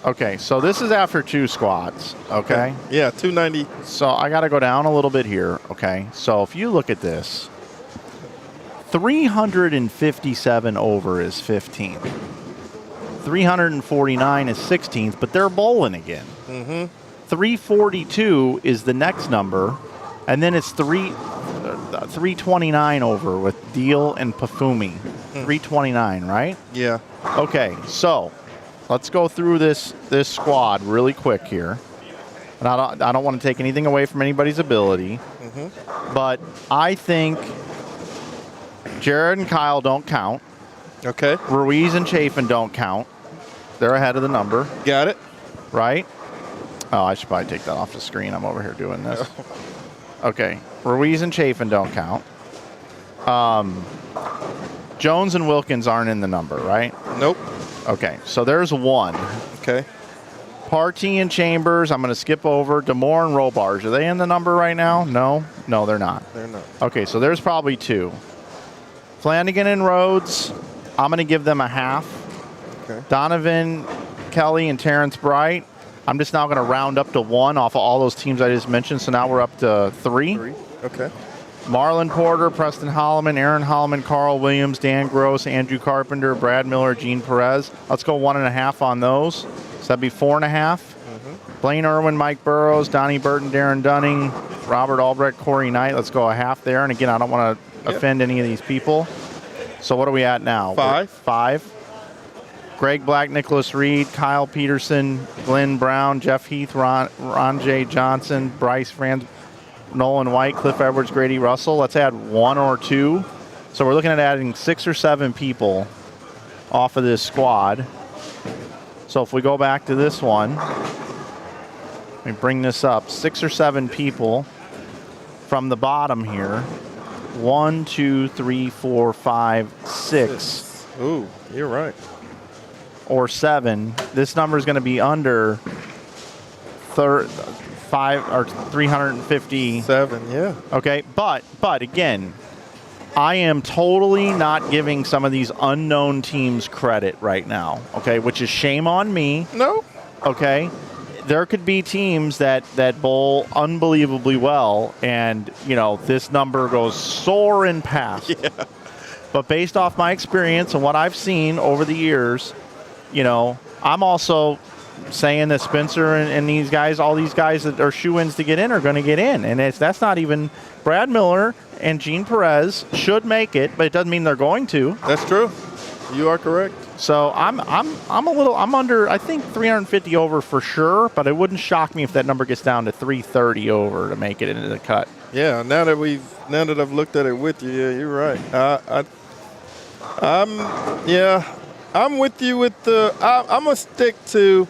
Okay, so this is after 2 squads, okay? Yeah, 290. So I got to go down a little bit here, okay? So if you look at this, 357 over is 15th. 349 is 16th, but they're bowling again. 342 is the next number, and then it's 329 over with Deal and Pafumi. 329, right? Yeah. Okay, so let's go through this squad really quick here. And I don't want to take anything away from anybody's ability, but I think Jared and Kyle don't count. Okay. Ruiz and Chafin don't count. They're ahead of the number, Got it. right? Oh, I should probably take that off the screen. I'm over here doing this. Okay. Ruiz and Chafin don't count. Jones and Wilkins aren't in the number, right? Nope. Okay. So there's one. Okay. Partey and Chambers, I'm going to skip over. DeMore and Robarge, are they in the number right now? No? No, they're not. They're not. Okay, so there's probably two. Flanagan and Rhodes, I'm going to give them a half. Okay. Donovan, Kelly, and Terrence Bright, I'm just now going to round up to 1 off of all those teams I just mentioned, so now we're up to 3. 3. Okay. Marlon Porter, Preston Holloman, Aaron Holloman, Carl Williams, Dan Gross, Andrew Carpenter, Brad Miller, Gene Perez. Let's go 1.5 on those. So that'd be 4.5. Blaine Irwin, Mike Burrows, Donnie Burton, Darren Dunning, Robert Albrecht, Corey Knight. Let's go a half there. And again, I don't want to offend any of these people. So what are we at now? 5. 5. Greg Black, Nicholas Reed, Kyle Peterson, Glenn Brown, Jeff Heath, Ron J. Johnson, Bryce Franz, Nolan White, Cliff Edwards, Grady Russell. Let's add 1 or 2. So we're looking at adding 6 or 7 people off of this squad. So if we go back to this one, let me bring this up. 6 or 7 people from the bottom here. 1, 2, 3, 4, 5, 6. Ooh, you're right. Or 7. This number is going to be under 5 or 350. 7, yeah. Okay, but again, I am totally not giving some of these unknown teams credit right now, okay, which is shame on me. No. Okay, there could be teams that bowl unbelievably well, and this number goes soaring past. Yeah. But based off my experience and what I've seen over the years, I'm also saying that Spencer and these guys, all these guys that are shoo-ins to get in, are going to get in, and that's not even Brad Miller and Gene Perez should make it, but it doesn't mean they're going to. That's true. You are correct. So I'm under, I think 350 over for sure, but it wouldn't shock me if that number gets down to 330 over to make it into the cut. Yeah. Now that I've looked at it with you, yeah, you're right. I'm with you with the. I'm gonna stick to.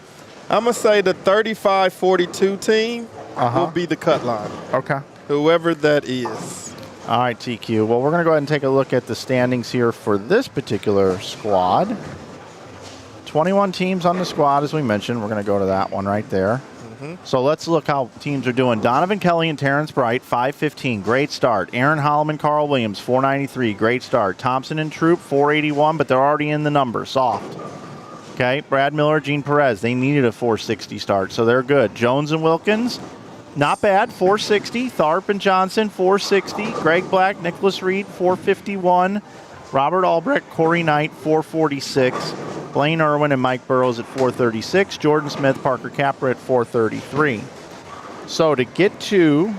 I'm gonna say the 35-42 team will be the cut line. Okay. Whoever that is. All right, TQ. Well, we're going to go ahead and take a look at the standings here for this particular squad. 21 teams on the squad, as we mentioned. We're going to go to that one right there. So let's look how teams are doing. Donovan Kelly and Terrence Bright, 515. Great start. Aaron Holloman, Carl Williams, 493. Great start. Thompson and Troop, 481, but they're already in the number. Soft. Okay. Brad Miller, Gene Perez. They needed a 460 start, so they're good. Jones and Wilkins. Not bad, 460. Tharp and Johnson, 460. Greg Black, Nicholas Reed, 451. Robert Albrecht, Corey Knight, 446. Blaine Irwin and Mike Burrows at 436. Jordan Smith, Parker Capra at 433. So to get to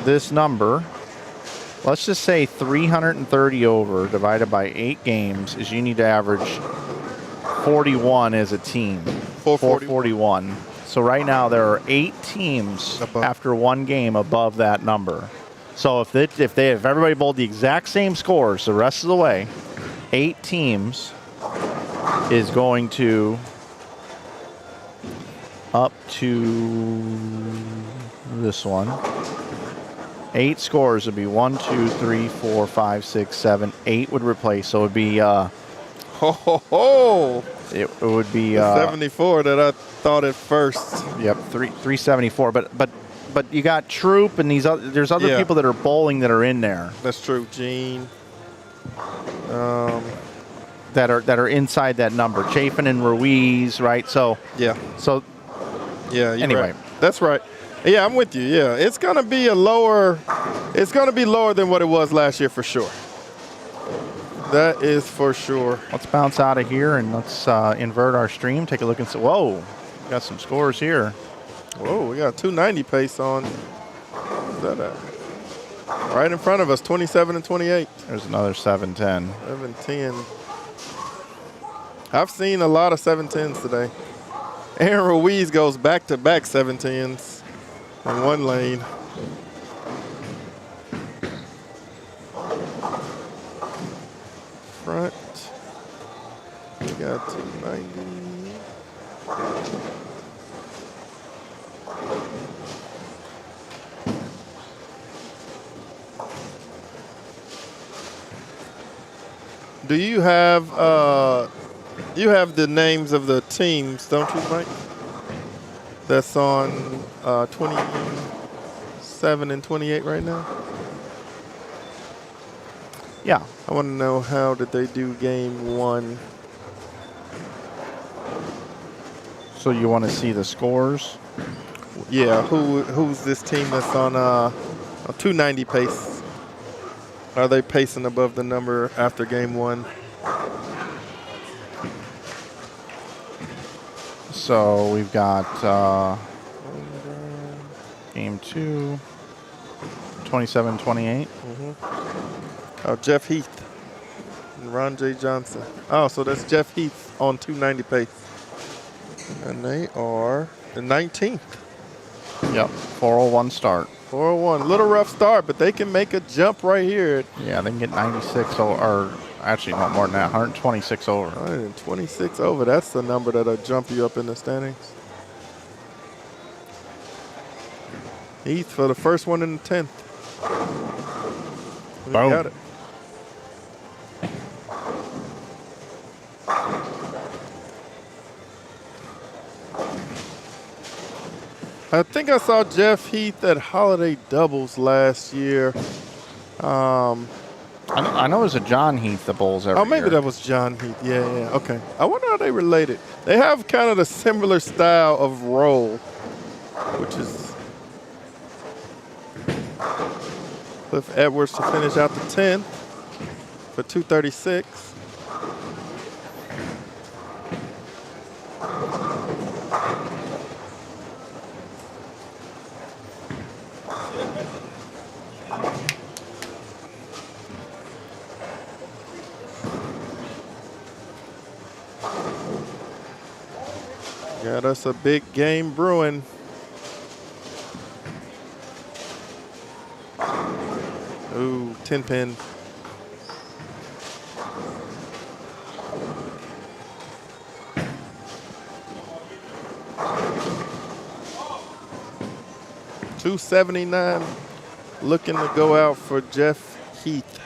this number, let's just say 330 over divided by 8 games is you need to average 41 as a team. 441. So right now there are 8 teams after 1 game above that number. So if everybody bowled the exact same scores the rest of the way, 8 teams is going to up to this one. 8 scores would be 1, 2, 3, 4, 5, 6, 7, 8 would replace. So it would be it would be 74 that I thought at first. Yep, 374. But you got Troop and there's other people that are bowling that are in there. That's true, Gene. That are inside that number. Chafin and Ruiz, right? So yeah. So yeah. Anyway, right. That's right. Yeah, I'm with you. Yeah, it's gonna be lower than what it was last year for sure. That is for sure. Let's bounce out of here and let's invert our stream. Take a look and see. Whoa, we got some scores here. Whoa, we got 290 pace on. What's that at? Right in front of us, 27 and 28. There's another 710. 710. I've seen a lot of 710s today. Aaron Ruiz goes back-to-back 710s in one lane. Front. We got 290. Do you have the names of the teams, don't you, Mike? That's on 27 and 28 right now. Yeah. I want to know how did they do game 1. So you want to see the scores? Yeah, who's this team that's on a 290 pace? Are they pacing above the number after game 1? So we've got game 2, 27-28. Oh, Jeff Heath and Ron J. Johnson. Oh, so that's Jeff Heath on 290 pace. And they are the 19th. Yep, 401 start. 401. Little rough start, but they can make a jump right here. Yeah, they can get 96 or actually not more than that, 126 over. 126 over. That's the number that'll jump you up in the standings. Heath for the first one in the 10th. We Boom. got it. I think I saw Jeff Heath at Holiday Doubles last year. I know there's a John Heath that bowls every Oh, maybe year. that was John Heath. Yeah. Okay. I wonder how they related. They have kind of the similar style of roll, which is Cliff Edwards to finish out the 10th for 236. Got us a big game brewing. Ooh, 10 pin. $279. Looking to go out for Jeff Heath.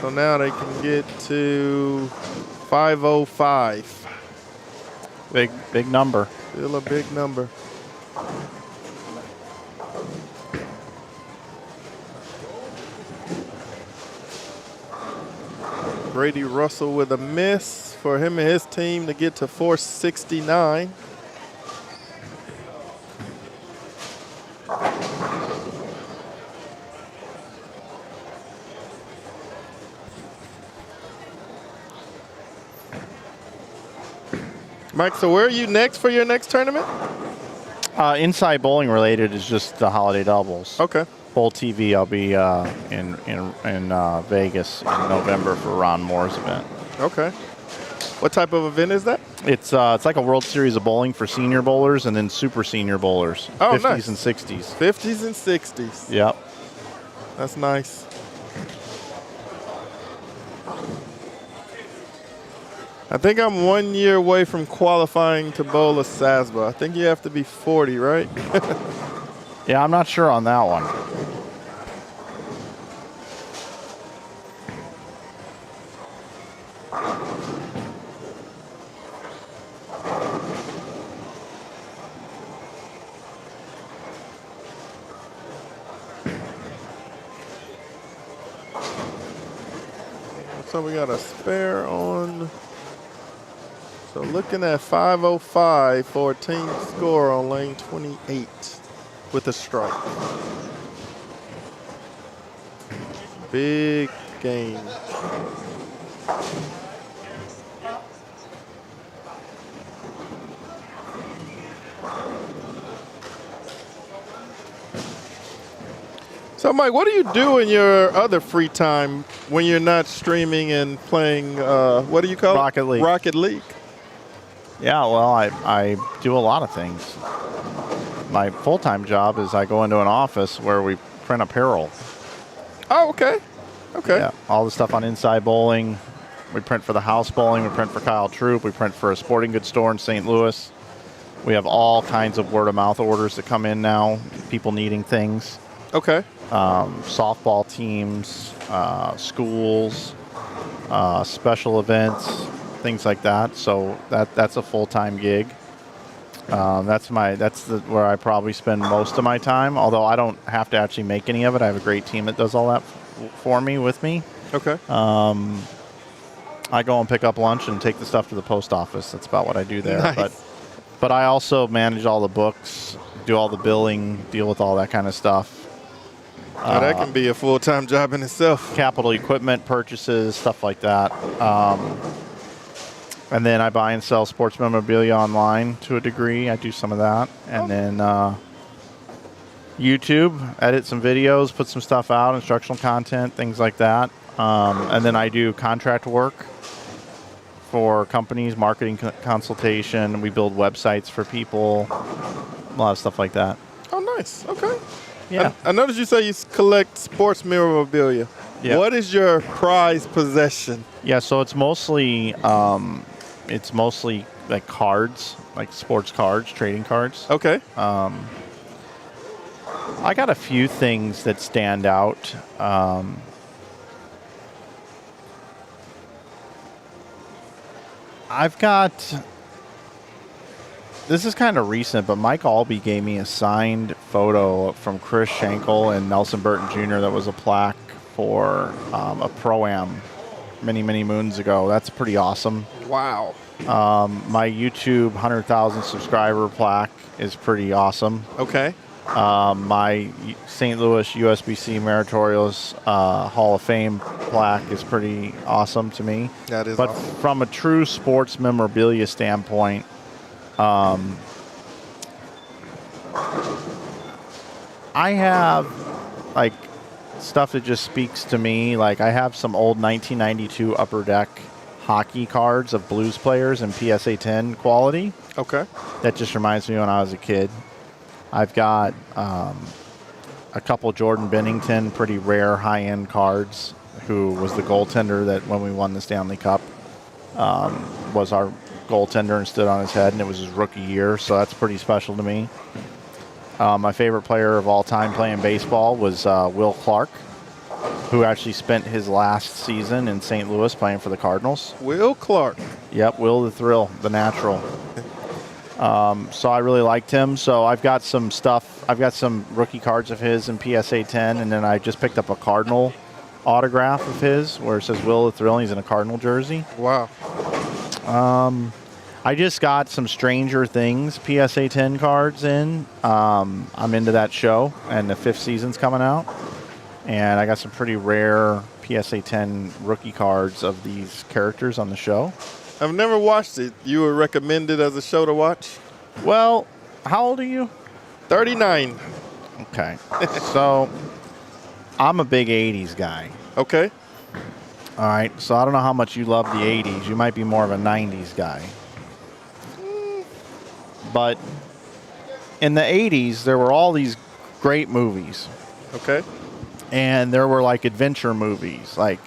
So now they can get to 505. Big number. Still a big number. Brady Russell with a miss for him and his team to get to 469. Mike, so where are you next for your next tournament? Inside bowling related is just the holiday doubles. Okay. Bowl TV, I'll be in Vegas in November for Ron Moore's event. Okay. What type of event is that? It's like a World Series of bowling for senior bowlers and then super senior bowlers. Oh, 50s nice. and 60s. 50s and 60s. Yep. That's nice. I think I'm 1 year away from qualifying to bowl a SASBA. I think you have to be 40, right? Yeah, I'm not sure on that one. So we got a spare on. So looking at 505 for a team score on lane 28 with a strike. Big game. So, Mike, what do you do in your other free time when you're not streaming and playing, what do you call Rocket it? League. Rocket League. Yeah, well, I do a lot of things. My full-time job is I go into an office where we print apparel. Oh, okay. Okay. Yeah, all the stuff on Inside Bowling. We print for the House Bowling. We print for Kyle Troop. We print for a sporting goods store in St. Louis. We have all kinds of word-of-mouth orders that come in now, people needing things. Okay. Softball teams, schools, special events, things like that. So that's a full-time gig. That's where I probably spend most of my time, although I don't have to actually make any of it. I have a great team that does all that for me, with me. Okay. I go and pick up lunch and take the stuff to the post office. That's about what I do there. Nice. But I also manage all the books, do all the billing, deal with all that kind of stuff. Now that can be a full-time job in itself. Capital equipment purchases, stuff like that. And then I buy and sell sports memorabilia online to a degree. I do some of that. And then YouTube, edit some videos, put some stuff out, instructional content, things like that. And then I do contract work for companies, marketing consultation. We build websites for people, a lot of stuff like that. Oh, nice. Okay. Yeah. I noticed you say you collect sports memorabilia. Yeah. What is your prized possession? Yeah, so it's mostly like cards, like sports cards, trading cards. Okay. I got a few things that stand out. I've got, this is kind of recent, but Mike Albee gave me a signed photo from Chris Schenkel and Nelson Burton Jr. that was a plaque for a Pro-Am many, many moons ago. That's pretty awesome. Wow. My YouTube 100,000 subscriber plaque is pretty awesome. Okay. My St. Louis USBC Meritorious Hall of Fame plaque is pretty awesome to me. That is But awesome. from a true sports memorabilia standpoint, I have like stuff that just speaks to me. Like I have some old 1992 Upper Deck hockey cards of Blues players in PSA 10 quality. Okay. That just reminds me when I was a kid. I've got a couple Jordan Bennington, pretty rare high-end cards, who was the goaltender that when we won the Stanley Cup was our goaltender and stood on his head, and it was his rookie year, so that's pretty special to me. My favorite player of all time playing baseball was Will Clark, who actually spent his last season in St. Louis playing for the Cardinals. Will Clark. Yep, Will the Thrill, the natural. So I really liked him. So I've got some stuff. I've got some rookie cards of his in PSA 10, and then I just picked up a Cardinal autograph of his where it says Will the Thrill. He's in a Cardinal jersey. Wow. I just got some Stranger Things PSA 10 cards in. I'm into that show, and the 5th season's coming out. And I got some pretty rare PSA 10 rookie cards of these characters on the show. I've never watched it. You would recommend it as a show to watch? Well, how old are you? 39. Okay. So I'm a big 80s guy. Okay. All right. So I don't know how much you love the 80s. You might be more of a 90s guy. But in the 80s, there were all these great movies. Okay. And there were like adventure movies, like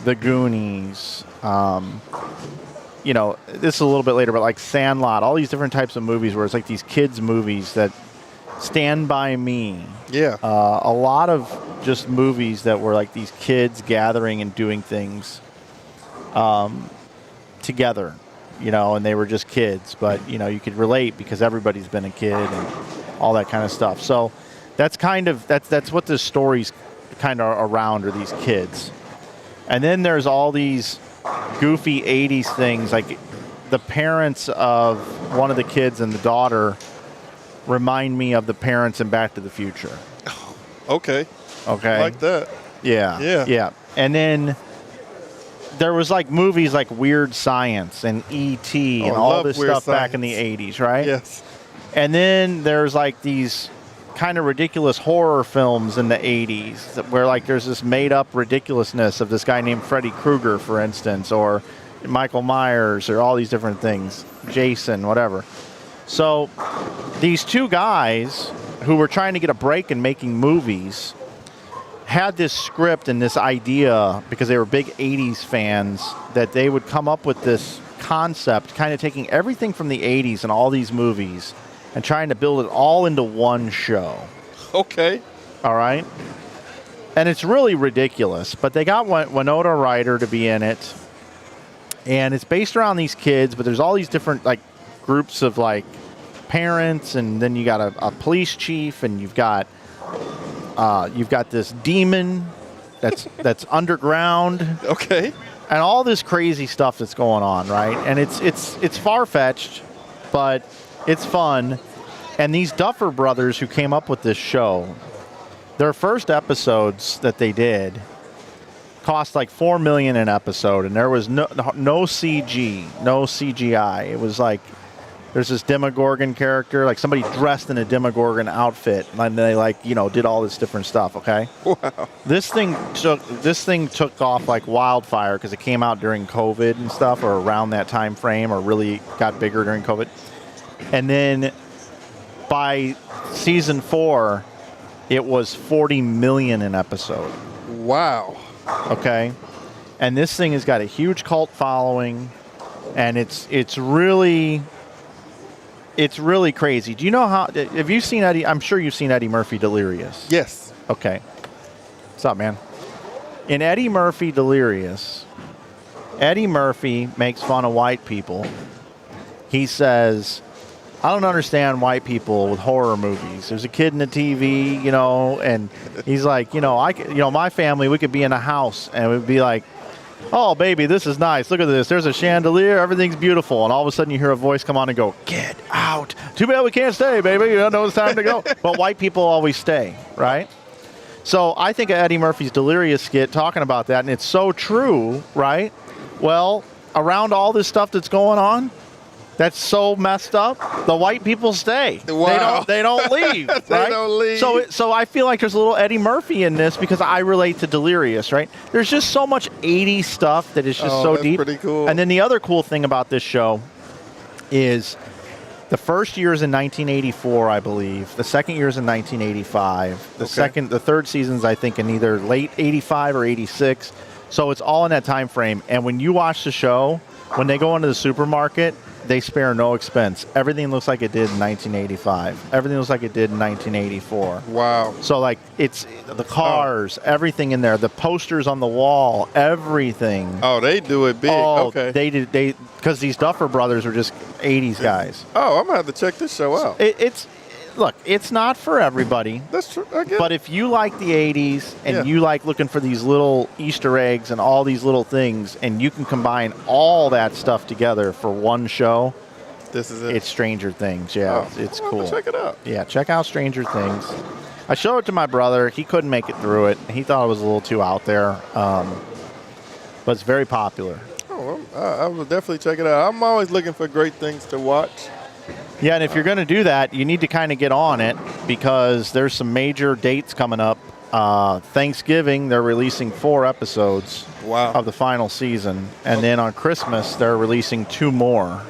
The Goonies. You know, this is a little bit later, but like Sandlot, all these different types of movies where it's like these kids' movies that Stand By Me. Yeah. A lot of just movies that were like these kids gathering and doing things together, you know, and they were just kids. But, you know, you could relate because everybody's been a kid and all that kind of stuff. So that's kind of, that's what this story's kind of around, are these kids. And then there's all these goofy 80s things, like the parents of one of the kids and the daughter remind me of the parents in Back to the Future. Okay. Okay. I like that. Yeah. Yeah. Yeah. And then there was like movies like Weird Science and E.T. and I all love this Weird stuff back in the Science. 80s, right? Yes. And then there's like these kind of ridiculous horror films in the 80s where like there's this made up ridiculousness of this guy named Freddy Krueger, for instance, or Michael Myers, or all these different things, Jason, whatever. So these two guys who were trying to get a break in making movies had this script and this idea because they were big 80s fans that they would come up with this concept, kind of taking everything from the 80s and all these movies and trying to build it all into one show. Okay. All right? And it's really ridiculous, but they got Winona Ryder to be in it. And it's based around these kids, but there's all these different like groups of like parents, and then you got a police chief, and you've got this demon that's underground. Okay. And all this crazy stuff that's going on, right? And it's far-fetched, but it's fun. And these Duffer brothers who came up with this show, their first episodes that they did cost like $4 million an episode, and there was no CG, no CGI. It was like there's this Demogorgon character, like somebody dressed in a Demogorgon outfit, and they did all this different stuff. Okay. Wow. This thing took off like wildfire because it came out during COVID and stuff, or around that time frame, or really got bigger during COVID. And then by season 4, it was $40 million an episode. Wow. Okay. And this thing has got a huge cult following, and it's really crazy. Do you know have you seen Eddie? I'm sure you've seen Eddie Murphy Delirious. Yes. Okay. What's up, man? In Eddie Murphy Delirious, Eddie Murphy makes fun of white people. He says, I don't understand white people with horror movies. There's a kid in the TV, and he's like, my family, we could be in a house and we'd be like, oh, baby, this is nice. Look at this. There's a chandelier. Everything's beautiful. And all of a sudden you hear a voice come on and go, get out. Too bad we can't stay, baby. You don't know it's time to go. But white people always stay, right? So I think of Eddie Murphy's Delirious skit talking about that, and it's so true, right? Well, around all this stuff that's going on, that's so messed up, the white people stay. Wow. They don't leave. They right? don't leave. So I feel like there's a little Eddie Murphy in this because I relate to Delirious, right? There's just so much 80s stuff that is just so that's deep. pretty cool. And then the other cool thing about this show is the first year is in 1984, I believe. The second year is in 1985. The third season's, I think, in either late 85 or 86. So it's all in that time frame. And when you watch the show, when they go into the supermarket, they spare no expense. Everything looks like it did in 1985. Everything looks like it did in 1984. Wow. So, like, it's the cars, everything in there, the posters on the wall, everything. Oh, they do it big. Okay. They because these Duffer brothers are just 80s guys. Oh, I'm going to have to check this show out. Look, it's not for everybody. That's true. I get But if you like the 80s and you like looking for these little Easter eggs and all these little things, and you can combine all that stuff together for one show, this is it. it's Stranger Things. Yeah, it's cool. Check it out. Yeah, check out Stranger Things. I showed it to my brother. He couldn't make it through it. He thought it was a little too out there, but it's very popular. Oh, I will definitely check it out. I'm always looking for great things to watch. Yeah, and if you're going to do that, you need to kind of get on it because there's some major dates coming up. Thanksgiving, they're releasing 4 episodes of the final season. And then on Christmas, they're releasing 2 more.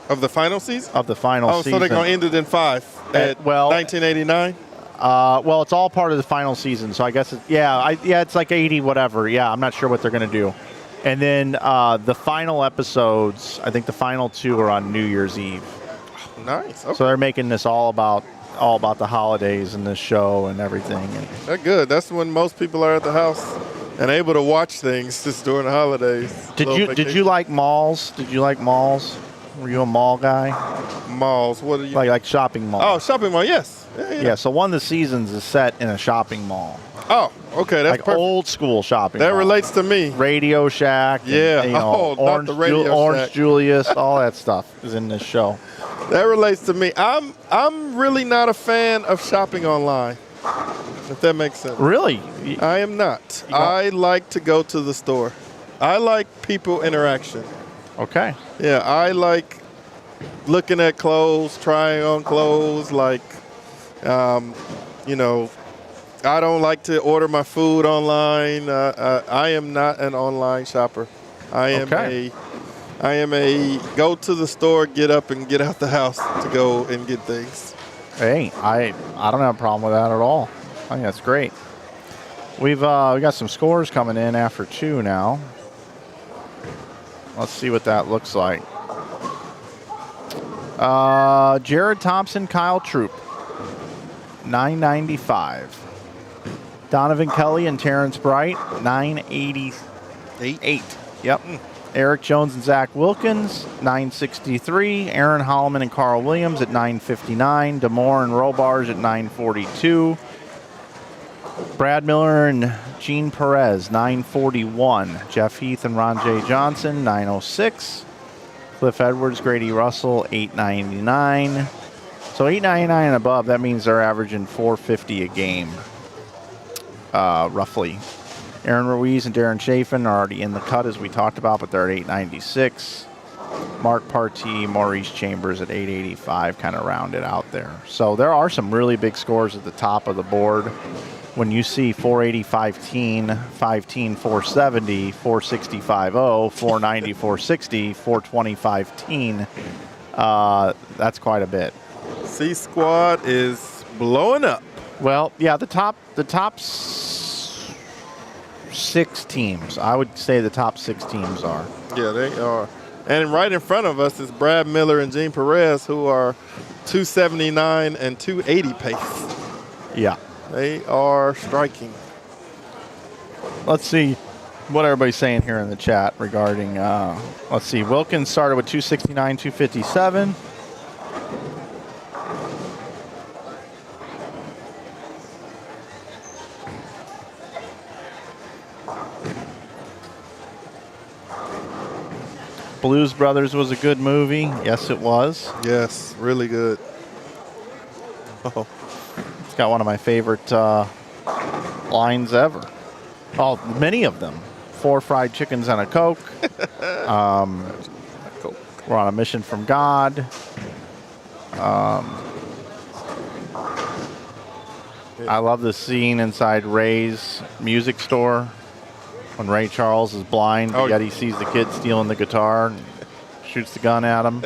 Of the final season? Of the final season. Oh, so they're going to end it in 5 at 1989? Well, it's all part of the final season. So I guess, it's like 80 whatever. Yeah, I'm not sure what they're going to do. And then the final episodes, I think the final 2 are on New Year's Eve. Nice. Okay. So they're making this all about the holidays and this show and everything. And that's good. That's when most people are at the house and able to watch things just during the holidays. Did you like malls? Did you like malls? Were you a mall guy? Malls. What are you? Like shopping malls. Oh, shopping mall. Yes. Yeah. So one of the seasons is set in a shopping mall. Oh, okay. That's like perfect. Old school shopping. That mall. relates to me. Radio Shack. Yeah. And, not the Radio Orange Shack. Julius. All that stuff is in this show. That relates to me. I'm really not a fan of shopping online, if that makes sense. Really? I am not. I like to go to the store. I like people interaction. Okay. Yeah, I like looking at clothes, trying on clothes. Like, I don't like to order my food online. I am not an online shopper. I am a go to the store, get up, and get out the house to go and get things. Hey, I don't have a problem with that at all. I think that's great. we got some scores coming in after 2 now. Let's see what that looks like. Jared Thompson, Kyle Troop, 995. Donovan Kelly and Terrence Bright, 988. Yep. Eric Jones and Zach Wilkins, 963. Aaron Holloman and Carl Williams at 959. Damore and Robars at 942. Brad Miller and Gene Perez, 941. Jeff Heath and Ron J. Johnson, 906. Cliff Edwards, Grady Russell, 899. So 899 and above, that means they're averaging 450 a game, roughly. Aaron Ruiz and Darren Chafin are already in the cut, as we talked about, but they're at 896. Mark Partee, Maurice Chambers at 885, kind of rounded out there. So there are some really big scores at the top of the board. When you see 480, 5-teen, 5-teen, 470, 460, 5-0, 490, 460, 420, 5-teen, that's quite a bit. C Squad is blowing up. Well, yeah, the top 6 teams. I would say the top 6 teams are. Yeah, they are. And right in front of us is Brad Miller and Gene Perez, who are 279 and 280 pace. Yeah. They are striking. Let's see what everybody's saying here in the chat regarding, let's see, Wilkins started with 269, 257. Blues Brothers was a good movie. Yes, it was. Yes, really good. Oh. It's got one of my favorite lines ever. Oh, many of them. 4 fried chickens and a Coke. We're on a mission from God. I love the scene inside Ray's music store when Ray Charles is blind, yet he sees the kid stealing the guitar and shoots the gun at him.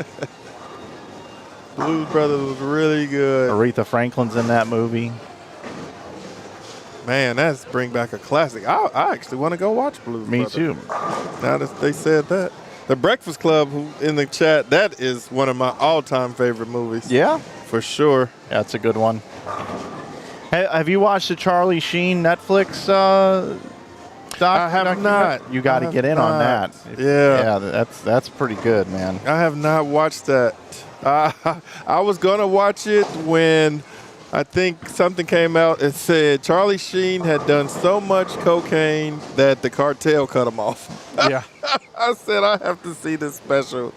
Blues Brothers was really good. Aretha Franklin's in that movie. Man, that's bring back a classic. I actually want to go watch Blues Brothers. Me too. Now that they said that. The Breakfast Club, who in the chat, that is one of my all-time favorite movies. Yeah? For sure. Yeah, that's a good one. Hey, have you watched the Charlie Sheen Netflix doc? I have not. You got to get in on that. Yeah. Yeah, that's pretty good, man. I have not watched that. I was going to watch it when I think something came out and said Charlie Sheen had done so much cocaine that the cartel cut him off. Yeah. I said, I have to see this special.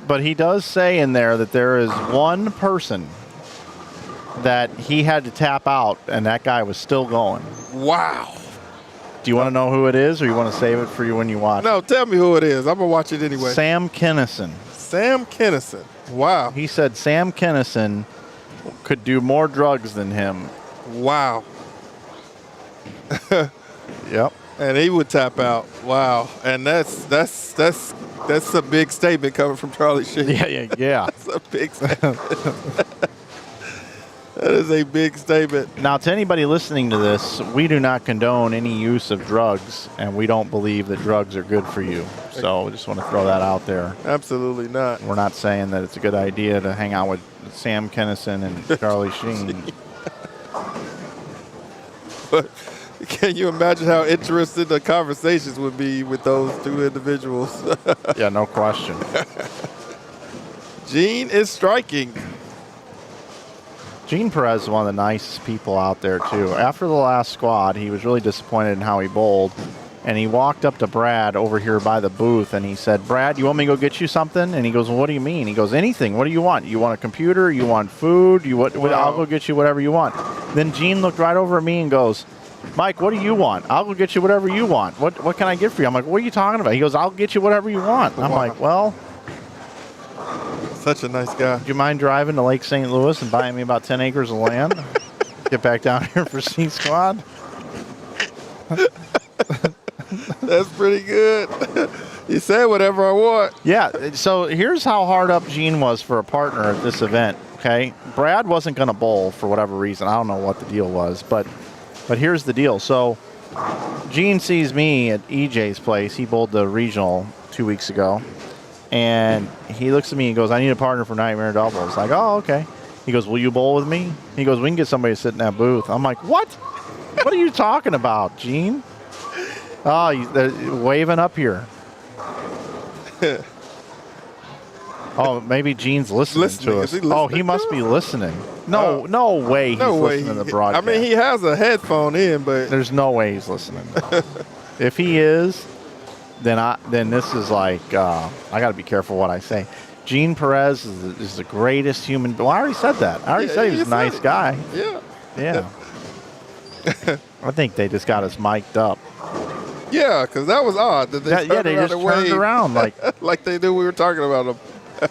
But he does say in there that there is one person that he had to tap out, and that guy was still going. Wow. Do you want to know who it is, or you want to save it for you when you watch? No, tell me who it is. I'm going to watch it anyway. Sam Kinison. Sam Kinison. Wow. He said Sam Kinison could do more drugs than him. Wow. Yep. And he would tap out. Wow. And that's a big statement coming from Charlie Sheen. Yeah. That's a big statement. That is a big statement. Now, to anybody listening to this, we do not condone any use of drugs, and we don't believe that drugs are good for you. So I just want to throw that out there. Absolutely not. We're not saying that it's a good idea to hang out with Sam Kinison and Charlie Sheen. But can you imagine how interesting the conversations would be with those two individuals? Yeah, no question. Gene is striking. Gene Perez is one of the nicest people out there, too. After the last squad, he was really disappointed in how he bowled. And he walked up to Brad over here by the booth, and he said, Brad, you want me to go get you something? And he goes, well, what do you mean? He goes, anything. What do you want? You want a computer? You want food? I'll go get you whatever you want. Then Gene looked right over at me and goes, Mike, what do you want? I'll go get you whatever you want. What can I get for you? I'm like, what are you talking about? He goes, I'll get you whatever you want. I'm like, well. Such a nice guy. Do you mind driving to Lake St. Louis and buying me about 10 acres of land? Get back down here for C Squad? That's pretty good. He said whatever I want. Yeah, so here's how hard up Gene was for a partner at this event, okay? Brad wasn't going to bowl for whatever reason. I don't know what the deal was, but here's the deal. So Gene sees me at EJ's place. He bowled the regional 2 weeks ago. And he looks at me and goes, I need a partner for Nightmare Doubles. Like, oh, okay. He goes, will you bowl with me? He goes, we can get somebody to sit in that booth. I'm like, what? What are you talking about, Gene? Oh, they're waving up here. Oh, maybe Gene's listening to us. Oh, he must be listening. No, no way he's listening to the broadcast. I mean, he has a headphone in, but there's no way he's listening. If he is, then this is like I got to be careful what I say. Gene Perez is the greatest human. Well, I already said that. I already said he was a nice guy. Yeah. Yeah. I think they just got us mic'd up. Yeah, because that was odd. That they they just turned around like like they knew we were talking about them.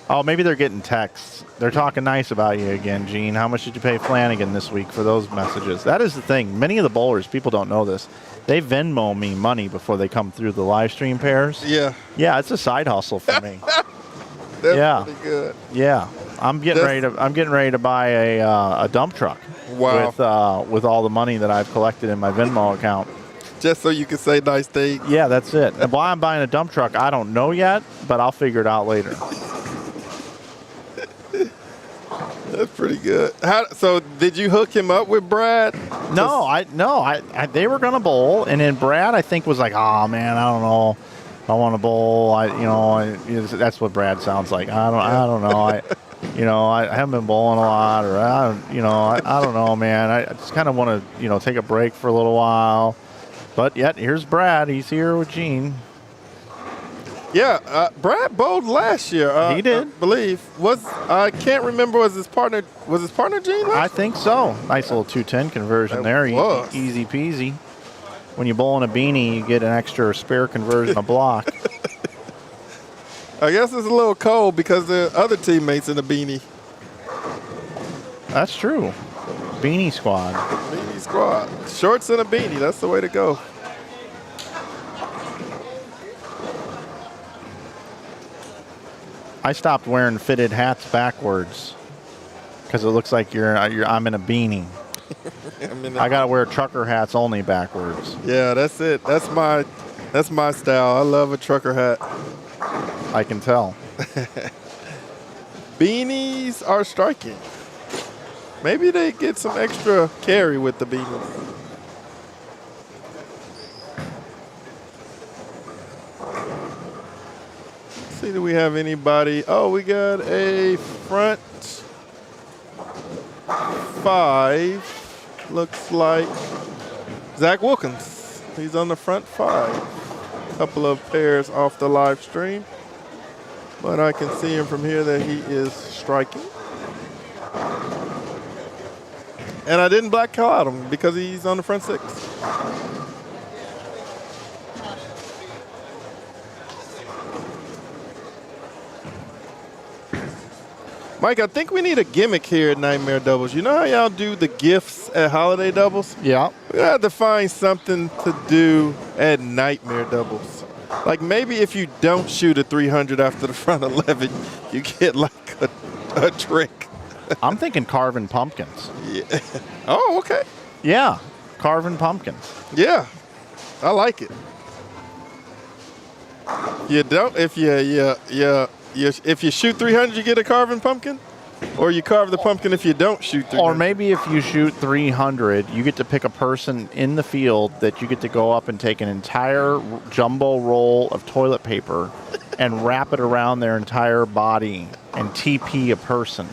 Oh, maybe they're getting texts. They're talking nice about you again, Gene. How much did you pay Flanagan this week for those messages? That is the thing. Many of the bowlers, people don't know this. They Venmo me money before they come through the live stream pairs. Yeah. Yeah, it's a side hustle for me. That's pretty good. Yeah. I'm getting ready to buy a dump truck. Wow. With all the money that I've collected in my Venmo account. Just so you can say nice things. Yeah, that's it. And why I'm buying a dump truck, I don't know yet, but I'll figure it out later. That's pretty good. So did you hook him up with Brad? No, they were gonna bowl, and then Brad I think was like, oh man, I don't know, I want to bowl. That's what Brad sounds like. I don't know. I haven't been bowling a lot, or I don't know, man. I just kind of want to take a break for a little while. But yet here's Brad. He's here with Gene. Yeah, Brad bowled last year. He did, I believe. I can't remember. Was his partner Gene? I think so. Nice little 210 conversion there. Easy peasy. When you bowl in a beanie, you get an extra spare conversion a block. I guess it's a little cold because the other teammates in the beanie. That's true. Beanie squad. Beanie squad. Shorts and a beanie. That's the way to go. I stopped wearing fitted hats backwards because it looks like I'm in a beanie. I gotta wear trucker hats only backwards. Yeah, that's it. That's my style. I love a trucker hat. I can tell. Beanies are striking. Maybe they get some extra carry with the beanies. See, do we have anybody? Oh, we got a front five. Looks like Zach Wilkins. He's on the front five. Couple of pairs off the live stream. But I can see him from here that he is striking. And I didn't black call out him because he's on the front six. Mike, I think we need a gimmick here at Nightmare Doubles. You know how y'all do the gifts at Holiday Doubles? Yeah. We have to find something to do at Nightmare Doubles. Like maybe if you don't shoot a 300 after the front 11, you get like a trick. I'm thinking carving pumpkins. Yeah. Oh, okay. Yeah, carving pumpkins. Yeah, I like it. You don't if you shoot 300, you get a carving pumpkin, or you carve the pumpkin if you don't shoot 300. Or maybe if you shoot 300, you get to pick a person in the field that you get to go up and take an entire jumbo roll of toilet paper and wrap it around their entire body and TP a person.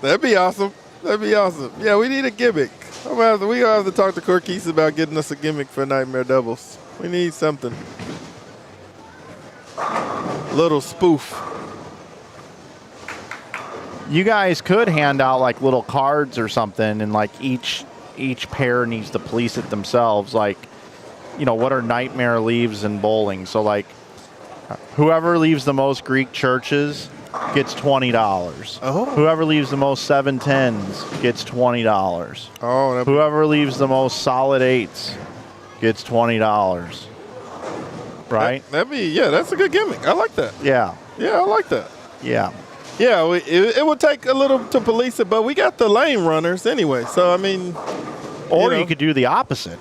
That'd be awesome. That'd be awesome. Yeah, we need a gimmick. We gonna have to talk to Quis about getting us a gimmick for Nightmare Doubles. We need something. Little spoof. You guys could hand out like little cards or something, and like each pair needs to police it themselves. Like, what are Nightmare leaves in bowling? So like, whoever leaves the most Greek churches gets $20. Oh. Whoever leaves the most 710s gets $20. Oh. Whoever leaves the most solid 8s gets $20. Right? That's a good gimmick. I like that. Yeah. Yeah, I like that. Yeah. Yeah, it would take a little to police it, but we got the lane runners anyway. So, I mean. Or you could do the opposite.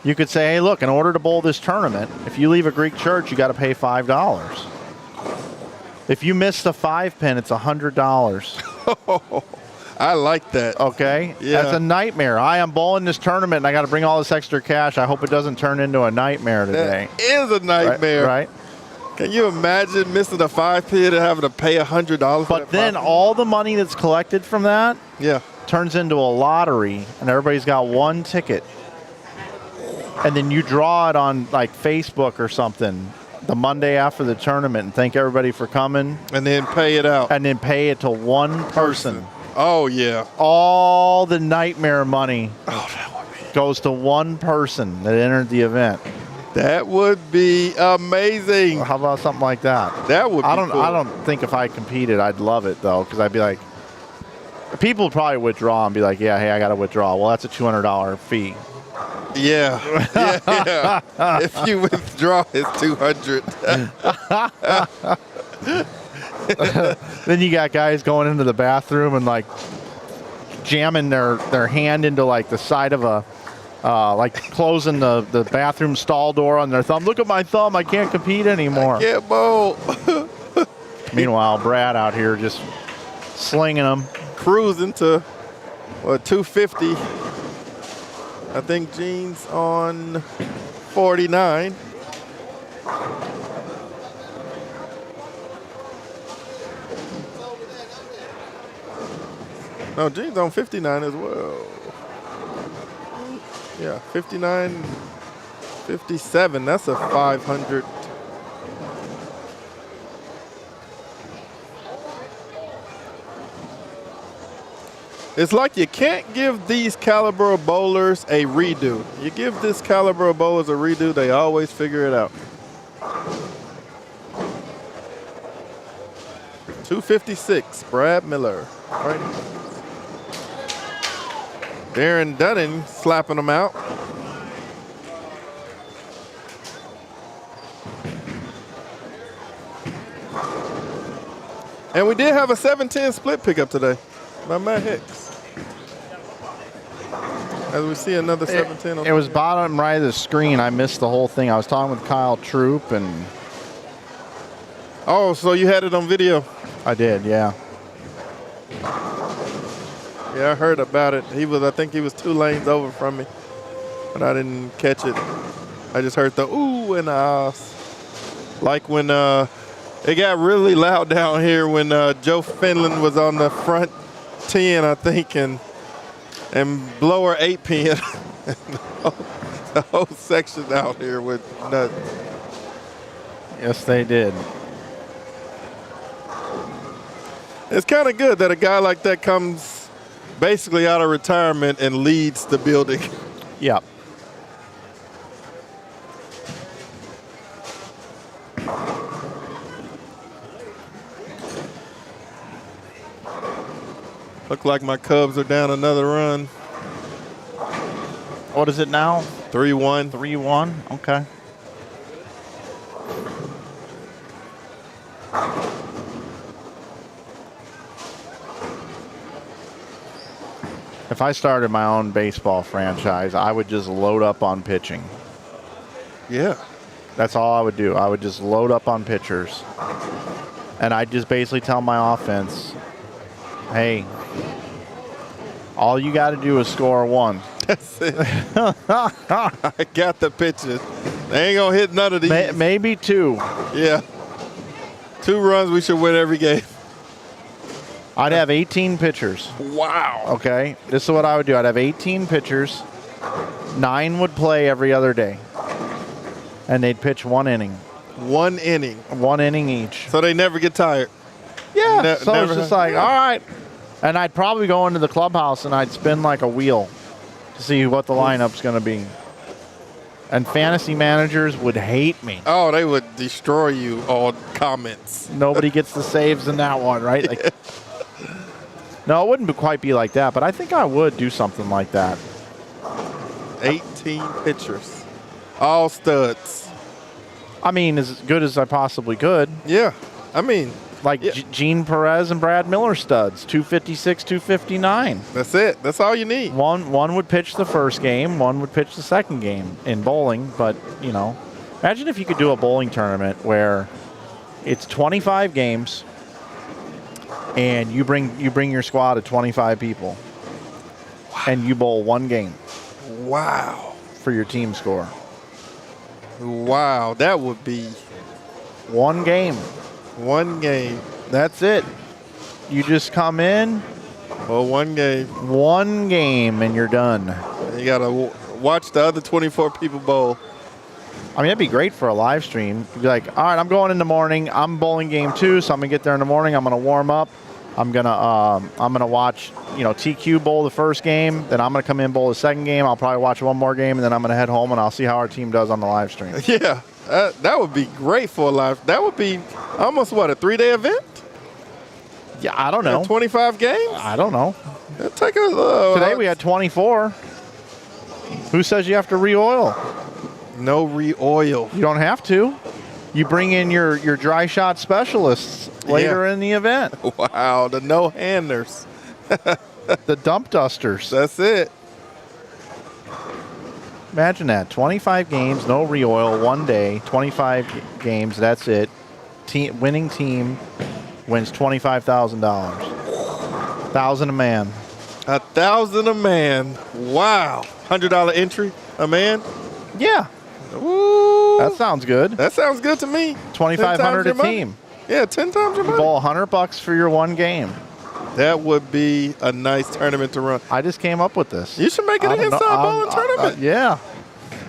You could say, hey, look, in order to bowl this tournament, if you leave a Greek church, you got to pay $5. If you miss the 5-pin, it's $100. I like that. Okay? Yeah. That's a nightmare. I'm bowling this tournament, and I got to bring all this extra cash. I hope it doesn't turn into a nightmare today. That is a nightmare. Right? Can you imagine missing a 5-pin and having to pay $100? But then all the money that's collected from that turns into a lottery, and everybody's got one ticket. And then you draw it on like Facebook or something the Monday after the tournament and thank everybody for coming. And then pay it out. And then pay it to one person. Oh, yeah. All the nightmare money goes to one person that entered the event. That would be amazing. How about something like that? That would be cool. I don't think if I competed, I'd love it, though, because I'd be like, people would probably withdraw and be like, yeah, hey, I got to withdraw. Well, that's a $200 fee. Yeah. If you withdraw, it's $200. Then you got guys going into the bathroom and like jamming their hand into like the side of a like closing the bathroom stall door on their thumb. Look at my thumb, I can't compete anymore. Can't bowl. Meanwhile, Brad out here just slinging them. Cruising to 250. I think Gene's on 49. No, Gene's on 59 as well. Yeah, 59, 57. That's a 500. It's like you can't give these caliber of bowlers a redo. You give this caliber of bowlers a redo, they always figure it out. 256, Brad Miller. Right. Darren Dunning slapping them out. And we did have a 7-10 split pickup today by Matt Hicks. As we see another 7-10 on It was bottom right of the screen. I missed the whole thing. I was talking with Kyle Troop, and oh, so you had it on video? I did, yeah. Yeah, I heard about it. I think he was 2 lanes over from me, but I didn't catch it. I just heard the ooh and the ahs. Like when it got really loud down here when Joe Finland was on the front 10, I think, and blower 8-pin. The whole section out here with nuts. Yes, they did. It's kind of good that a guy like that comes basically out of retirement and leads the building. Yep. Look like my Cubs are down another run. What is it now? 3-1. 3-1? Okay. If I started my own baseball franchise, I would just load up on pitching. Yeah. That's all I would do. I would just load up on pitchers. And I'd just basically tell my offense, hey, all you got to do is score 1. That's it. I got the pitches. They ain't going to hit none of these. Maybe 2. Yeah. 2 runs, we should win every game. I'd have 18 pitchers. Wow. Okay? This is what I would do. I'd have 18 pitchers. 9 would play every other day. And they'd pitch 1 inning. 1 inning. 1 inning each. So they never get tired. Yeah. So it's just like, all right. And I'd probably go into the clubhouse and I'd spin like a wheel to see what the lineup's going to be. And fantasy managers would hate me. Oh, they would destroy you on comments. Nobody gets the saves in that one, right? Like, no, it wouldn't quite be like that, but I think I would do something like that. 18 pitchers. All studs. I mean, as good as I possibly could. Yeah. I mean, Like Gene Perez and Brad Miller studs, 256, 259. That's it. That's all you need. One would pitch the first game, one would pitch the second game in bowling. But, you know, imagine if you could do a bowling tournament where it's 25 games and you bring your squad of 25 people and you bowl one game. Wow. For your team score. Wow, that would be one game. One game. That's it. You just come in. Well, one game. One game and you're done. And you got to watch the other 24 people bowl. I mean, that'd be great for a live stream. You'd be like, all right, I'm going in the morning. I'm bowling game 2, so I'm going to get there in the morning. I'm going to warm up. I'm gonna watch, you know, TQ bowl the first game. Then I'm gonna come in bowl the second game. I'll probably watch one more game, and then I'm gonna head home and I'll see how our team does on the live stream. Yeah, that would be great for a live. That would be almost what, a 3-day event? Yeah, I don't know. 25 games? I don't know. Take a Today we had 24. Who says you have to re-oil? No re-oil. You don't have to. You bring in your dry shot specialists later in the event. Wow, the no-handers. The dump dusters. That's it. Imagine that. 25 games, no re-oil, one day, 25 games, that's it. Winning team wins $25,000. $1,000 a man. $1,000 a man. Wow. $100 entry a man? Yeah. Ooh. That sounds good. That sounds good to me. $2,500 a team. Yeah, 10 times your money. Bowl $100 for your one game. That would be a nice tournament to run. I just came up with this. You should make it an inside bowling tournament. Yeah.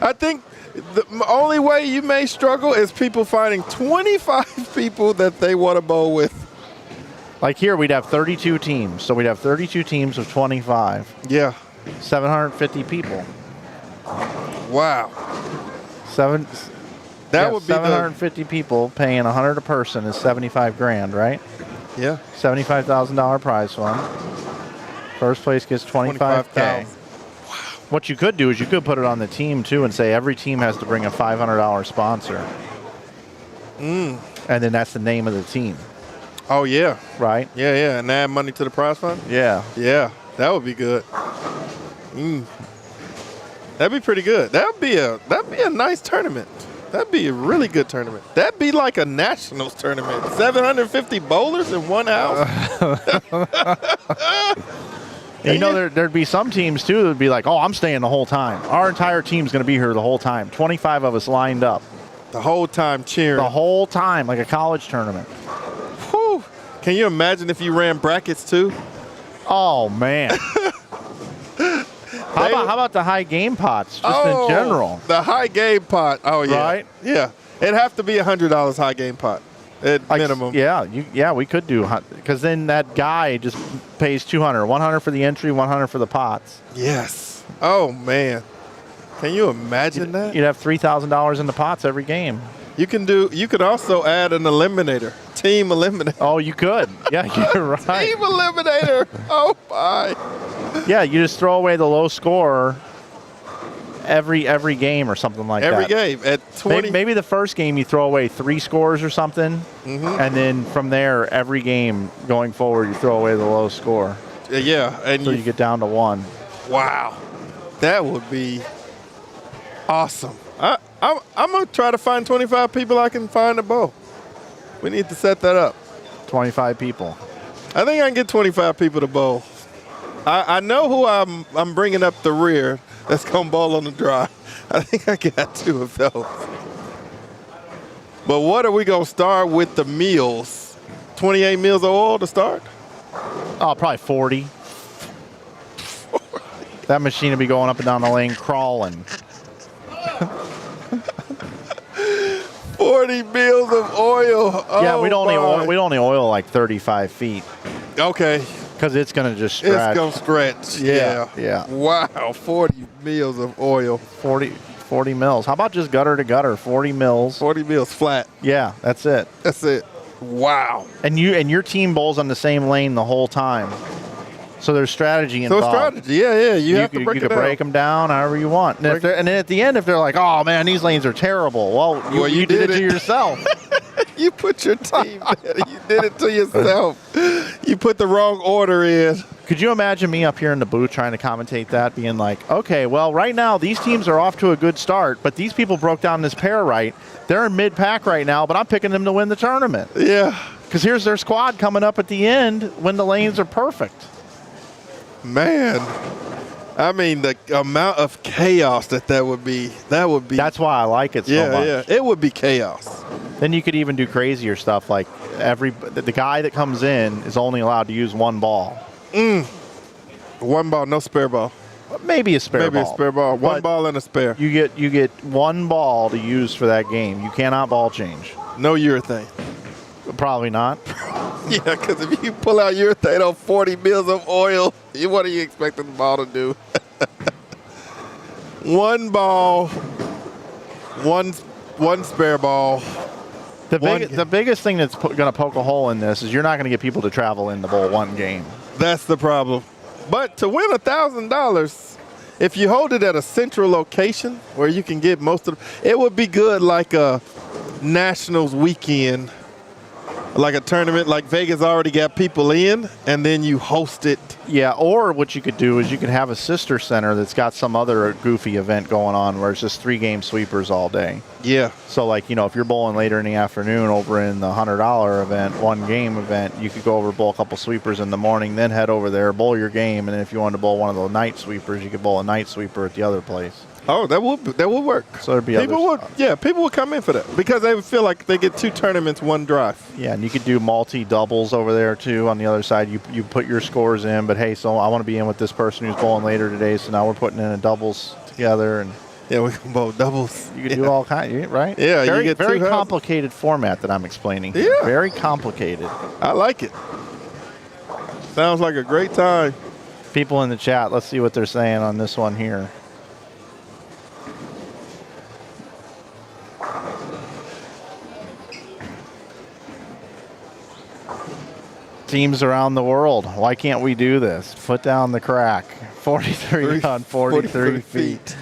I think the only way you may struggle is people finding 25 people that they want to bowl with. Like here, we'd have 32 teams. So we'd have 32 teams of 25. Yeah. 750 people. Wow. That would be 750 people paying $100 a person is $75,000, right? Yeah. $75,000 prize fund. First place gets $25K. Wow. What you could do is you could put it on the team too and say every team has to bring a $500 sponsor. And then that's the name of the team. Oh yeah. Right? Yeah, yeah. And add money to the prize fund? Yeah. Yeah. That would be good. That'd be pretty good. That'd be a nice tournament. That'd be a really good tournament. That'd be like a nationals tournament. 750 bowlers in one house. You know, there'd be some teams too that would be like, oh, I'm staying the whole time. Our entire team's going to be here the whole time. 25 of us lined up. The whole time cheering. The whole time, like a college tournament. Whew. Can you imagine if you ran brackets too? Oh, man. How about the high game pots, just in general? The high game pot. Oh, yeah. Right? Yeah. It'd have to be $100 high game pot at minimum. Yeah, we could do, because then that guy just pays $200. $100 for the entry, $100 for the pots. Yes. Oh, man. Can you imagine that? You'd have $3,000 in the pots every game. You could also add an eliminator. Team eliminator. Oh, you could. Yeah, you're right. Team eliminator. Oh, my. Yeah, you just throw away the low score every game or something like that. Every game at 20. Maybe the first game you throw away 3 scores or something, and then from there, every game going forward, you throw away the low score. Yeah. And so you get down to 1. Wow. That would be awesome. I'm going to try to find 25 people I can find a bowl. We need to set that up. 25 people. I think I can get 25 people to bowl. I know who I'm bringing up the rear that's going to bowl on the dry. I think I got 2 of those. But what are we going to start with the meals? 28 meals of oil to start? Oh, probably 40. That machine will be going up and down the lane crawling. 40 meals of oil. Yeah, we'd only oil like 35 feet. Okay. Because it's going to just stretch. It's going to stretch. Yeah. Wow, 40 meals of oil. 40 mils. How about just gutter to gutter? 40 mils. 40 mils flat. Yeah, that's it. That's it. Wow. And your team bowls on the same lane the whole time. So there's strategy involved. So strategy, yeah. You have to break it down. You can break them down however you want. And then at the end, if they're like, oh, man, these lanes are terrible. Well, you did it to yourself. You put your team there. You did it to yourself. You put the wrong order in. Could you imagine me up here in the booth trying to commentate that, being like, okay, well, right now these teams are off to a good start, but these people broke down this pair right. They're in mid-pack right now, but I'm picking them to win the tournament. Yeah. Because here's their squad coming up at the end when the lanes are perfect. Man. I mean, the amount of chaos that would be. That's why I like it so much. Yeah, it would be chaos. Then you could even do crazier stuff like the guy that comes in is only allowed to use one ball. One ball, no spare ball. Maybe a spare ball. Maybe a spare ball. One But ball and a spare. You get one ball to use for that game. You cannot ball change. No urethane. Probably not. Yeah, because if you pull out urethane on 40 mils of oil, what are you expecting the ball to do? One ball, one spare ball. The biggest thing that's going to poke a hole in this is you're not going to get people to travel in the bowl one game. That's the problem. But to win $1,000, if you hold it at a central location where you can get most of it, would be good like a Nationals weekend, like a tournament, like Vegas already got people in, and then you host it. Yeah, or what you could do is you could have a sister center that's got some other goofy event going on where it's just 3-game sweepers all day. Yeah. So, like, if you're bowling later in the afternoon over in the $100 event, 1-game event, you could go over bowl a couple sweepers in the morning, then head over there, bowl your game, and then if you wanted to bowl one of the night sweepers, you could bowl a night sweeper at the other place. Oh, that would work. So there'd be people would come in for that because they would feel like they get 2 tournaments, 1 drive. Yeah, and you could do multi-doubles over there too. On the other side, you put your scores in, but hey, so I want to be in with this person who's bowling later today, so now we're putting in a doubles together, and yeah, we can bowl doubles. you could do all kinds, right? Yeah, very, you get very 2 complicated format that I'm explaining. Yeah, very complicated. I like it. Sounds like a great time. People in the chat, let's see what they're saying on this one here. Teams around the world, why can't we do this? Put down the crack. 43 on 43 feet.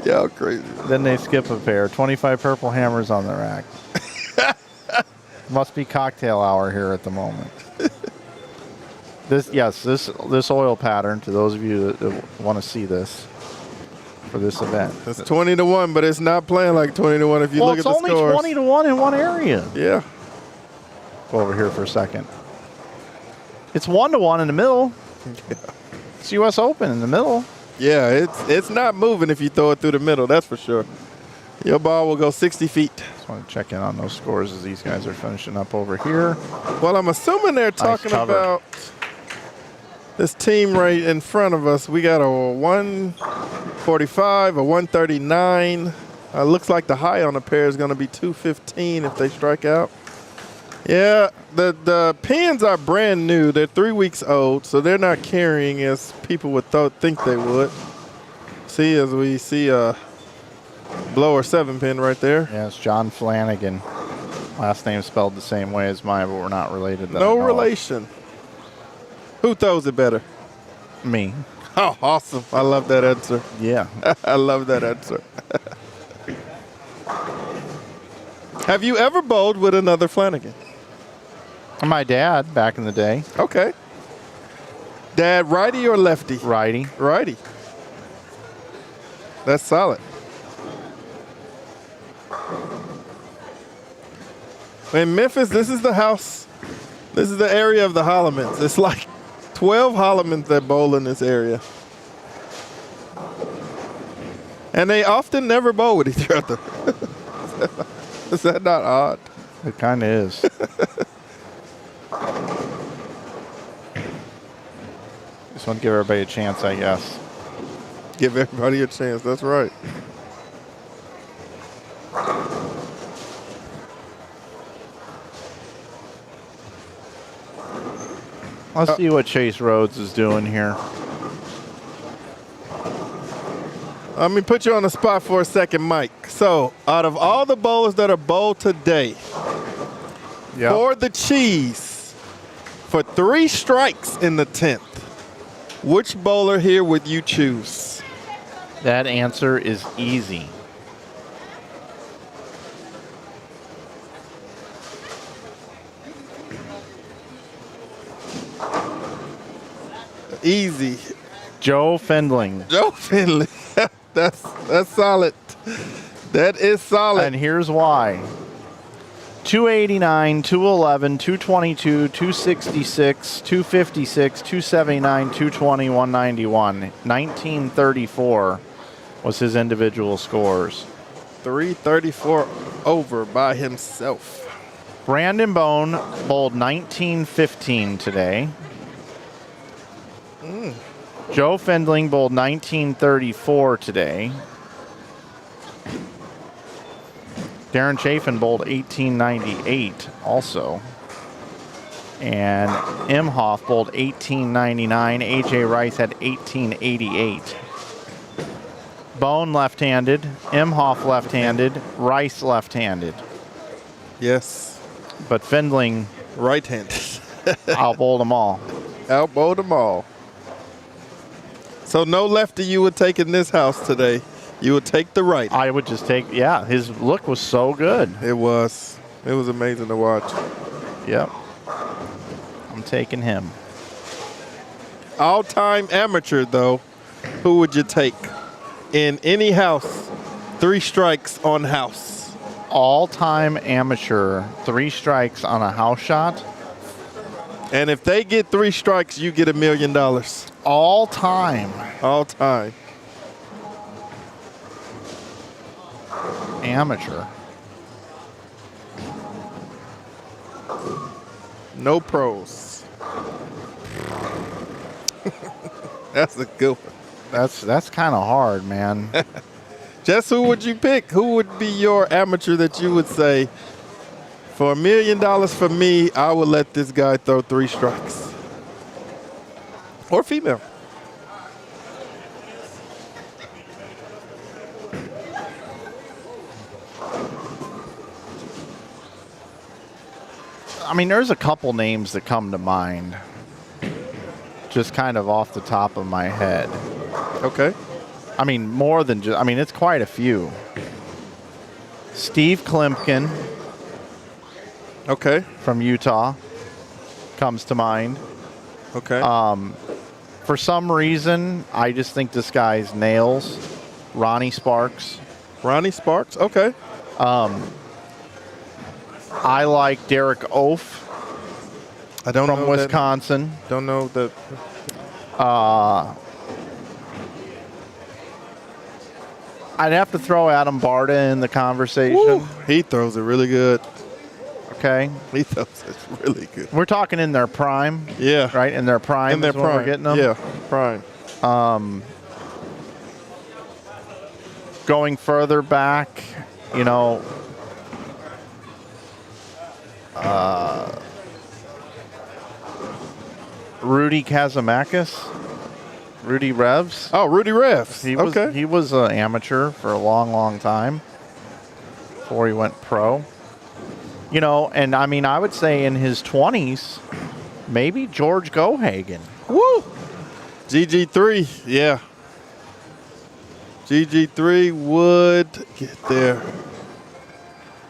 Yeah, crazy. Then they skip a pair. 25 purple hammers on the rack. Must be cocktail hour here at the moment. This oil pattern, to those of you that want to see this for this event. It's 20-1, but it's not playing like 20-1 if you look at the scores. It's only 20-1 in one area. Yeah. Go over here for a second. It's 1-1 in the middle. Yeah. It's U.S. Open in the middle. Yeah, it's not moving if you throw it through the middle, that's for sure. Your ball will go 60 feet. Just want to check in on those scores as these guys are finishing up over here. Well, I'm assuming they're talking about this team right in front of us. We got a 145, a 139. Looks like the high on the pair is going to be 215 if they strike out. Yeah, the pins are brand new. They're 3 weeks old, so they're not carrying as people would think they would. See, as we see a blower 7-pin right there. Yeah, it's John Flanagan. Last name spelled the same way as mine, but we're not related. No relation. Who throws it better? Me. Oh, awesome. I love that answer. Yeah. I love that answer. Have you ever bowled with another Flanagan? My dad, back in the day. Okay. Dad, righty or lefty? Righty. Righty. That's solid. In Memphis, this is the house. This is the area of the Hollamans. It's like 12 Hollamans that bowl in this area. And they often never bowl with each other. Is that not odd? It kind of is. Just want to give everybody a chance, I guess. Give everybody a chance. That's right. Let's see what Chase Rhodes is doing here. Let me put you on the spot for a second, Mike. So, out of all the bowlers that are bowled today, for the cheese, for 3 strikes in the 10th, which bowler here would you choose? That answer is easy. Easy. Joe Fendling. Joe Finley. That's solid. That is solid. And here's why. 289, 211, 222, 266, 256, 279, 220, 191. 1934 was his individual scores. 334 over by himself. Brandon Bone bowled 1915 today. Joe Fendling bowled 1934 today. Darren Chafin bowled 1898 also. And Imhoff bowled 1899. AJ Rice had 1888. Bone left-handed, Imhoff left-handed, Rice left-handed. Yes. But Fendling Right-handed. outbowled them all. Outbowled them all. So no lefty you would take in this house today. You would take the right. I would just take, yeah, his look was so good. It was. It was amazing to watch. Yep. I'm taking him. All-time amateur, though, who would you take? In any house, 3 strikes on house. All-time amateur, 3 strikes on a house shot. And if they get 3 strikes, you get $1 million. All-time All-time. amateur. No pros. That's a good one. That's kind of hard, man. Jess, who would you pick? Who would be your amateur that you would say, for $1 million for me, I would let this guy throw 3 strikes? Or female. I mean, there's a couple names that come to mind, just kind of off the top of my head. Okay. I mean, more than just, I mean, it's quite a few. Steve Klimpkin Okay. from Utah comes to mind. Okay. For some reason, I just think this guy's nails. Ronnie Sparks. Ronnie Sparks. Okay. I like Derek Oaf I don't from know Wisconsin. That, don't know that. I'd have to throw Adam Barta in the conversation. Woo, he throws it really good. Okay. He throws it really good. We're talking in their prime. Yeah. Right? In their prime. In their is when prime. We're getting them. Yeah, prime. Going further back, you know, Rudy Kazamakis, Rudy Revs. Oh, Rudy Revs. He was an amateur for a long, long time before he went pro. You know, and I mean, I would say in his 20s, maybe George Gohagen. Woo! GG3, yeah. GG3 would get there.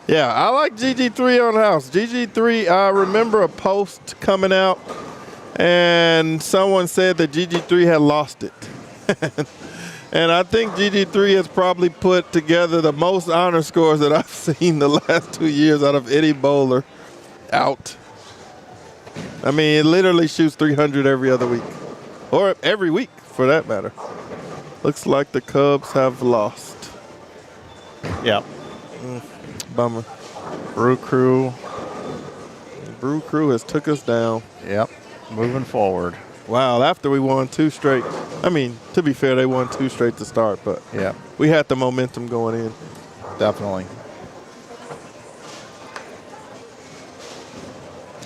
Yeah, I like GG3 on the house. GG3, I remember a post coming out, and someone said that GG3 had lost it. And I think GG3 has probably put together the most honor scores that I've seen the last 2 years out of any bowler out. I mean, it literally shoots 300 every other week. Or every week, for that matter. Looks like the Cubs have lost. Yep. Bummer. Brew Crew. The Brew Crew has took us down. Yep. Moving forward. Wow, after we won 2 straight. I mean, to be fair, they won 2 straight to start, but Yep. we had the momentum going in. Definitely.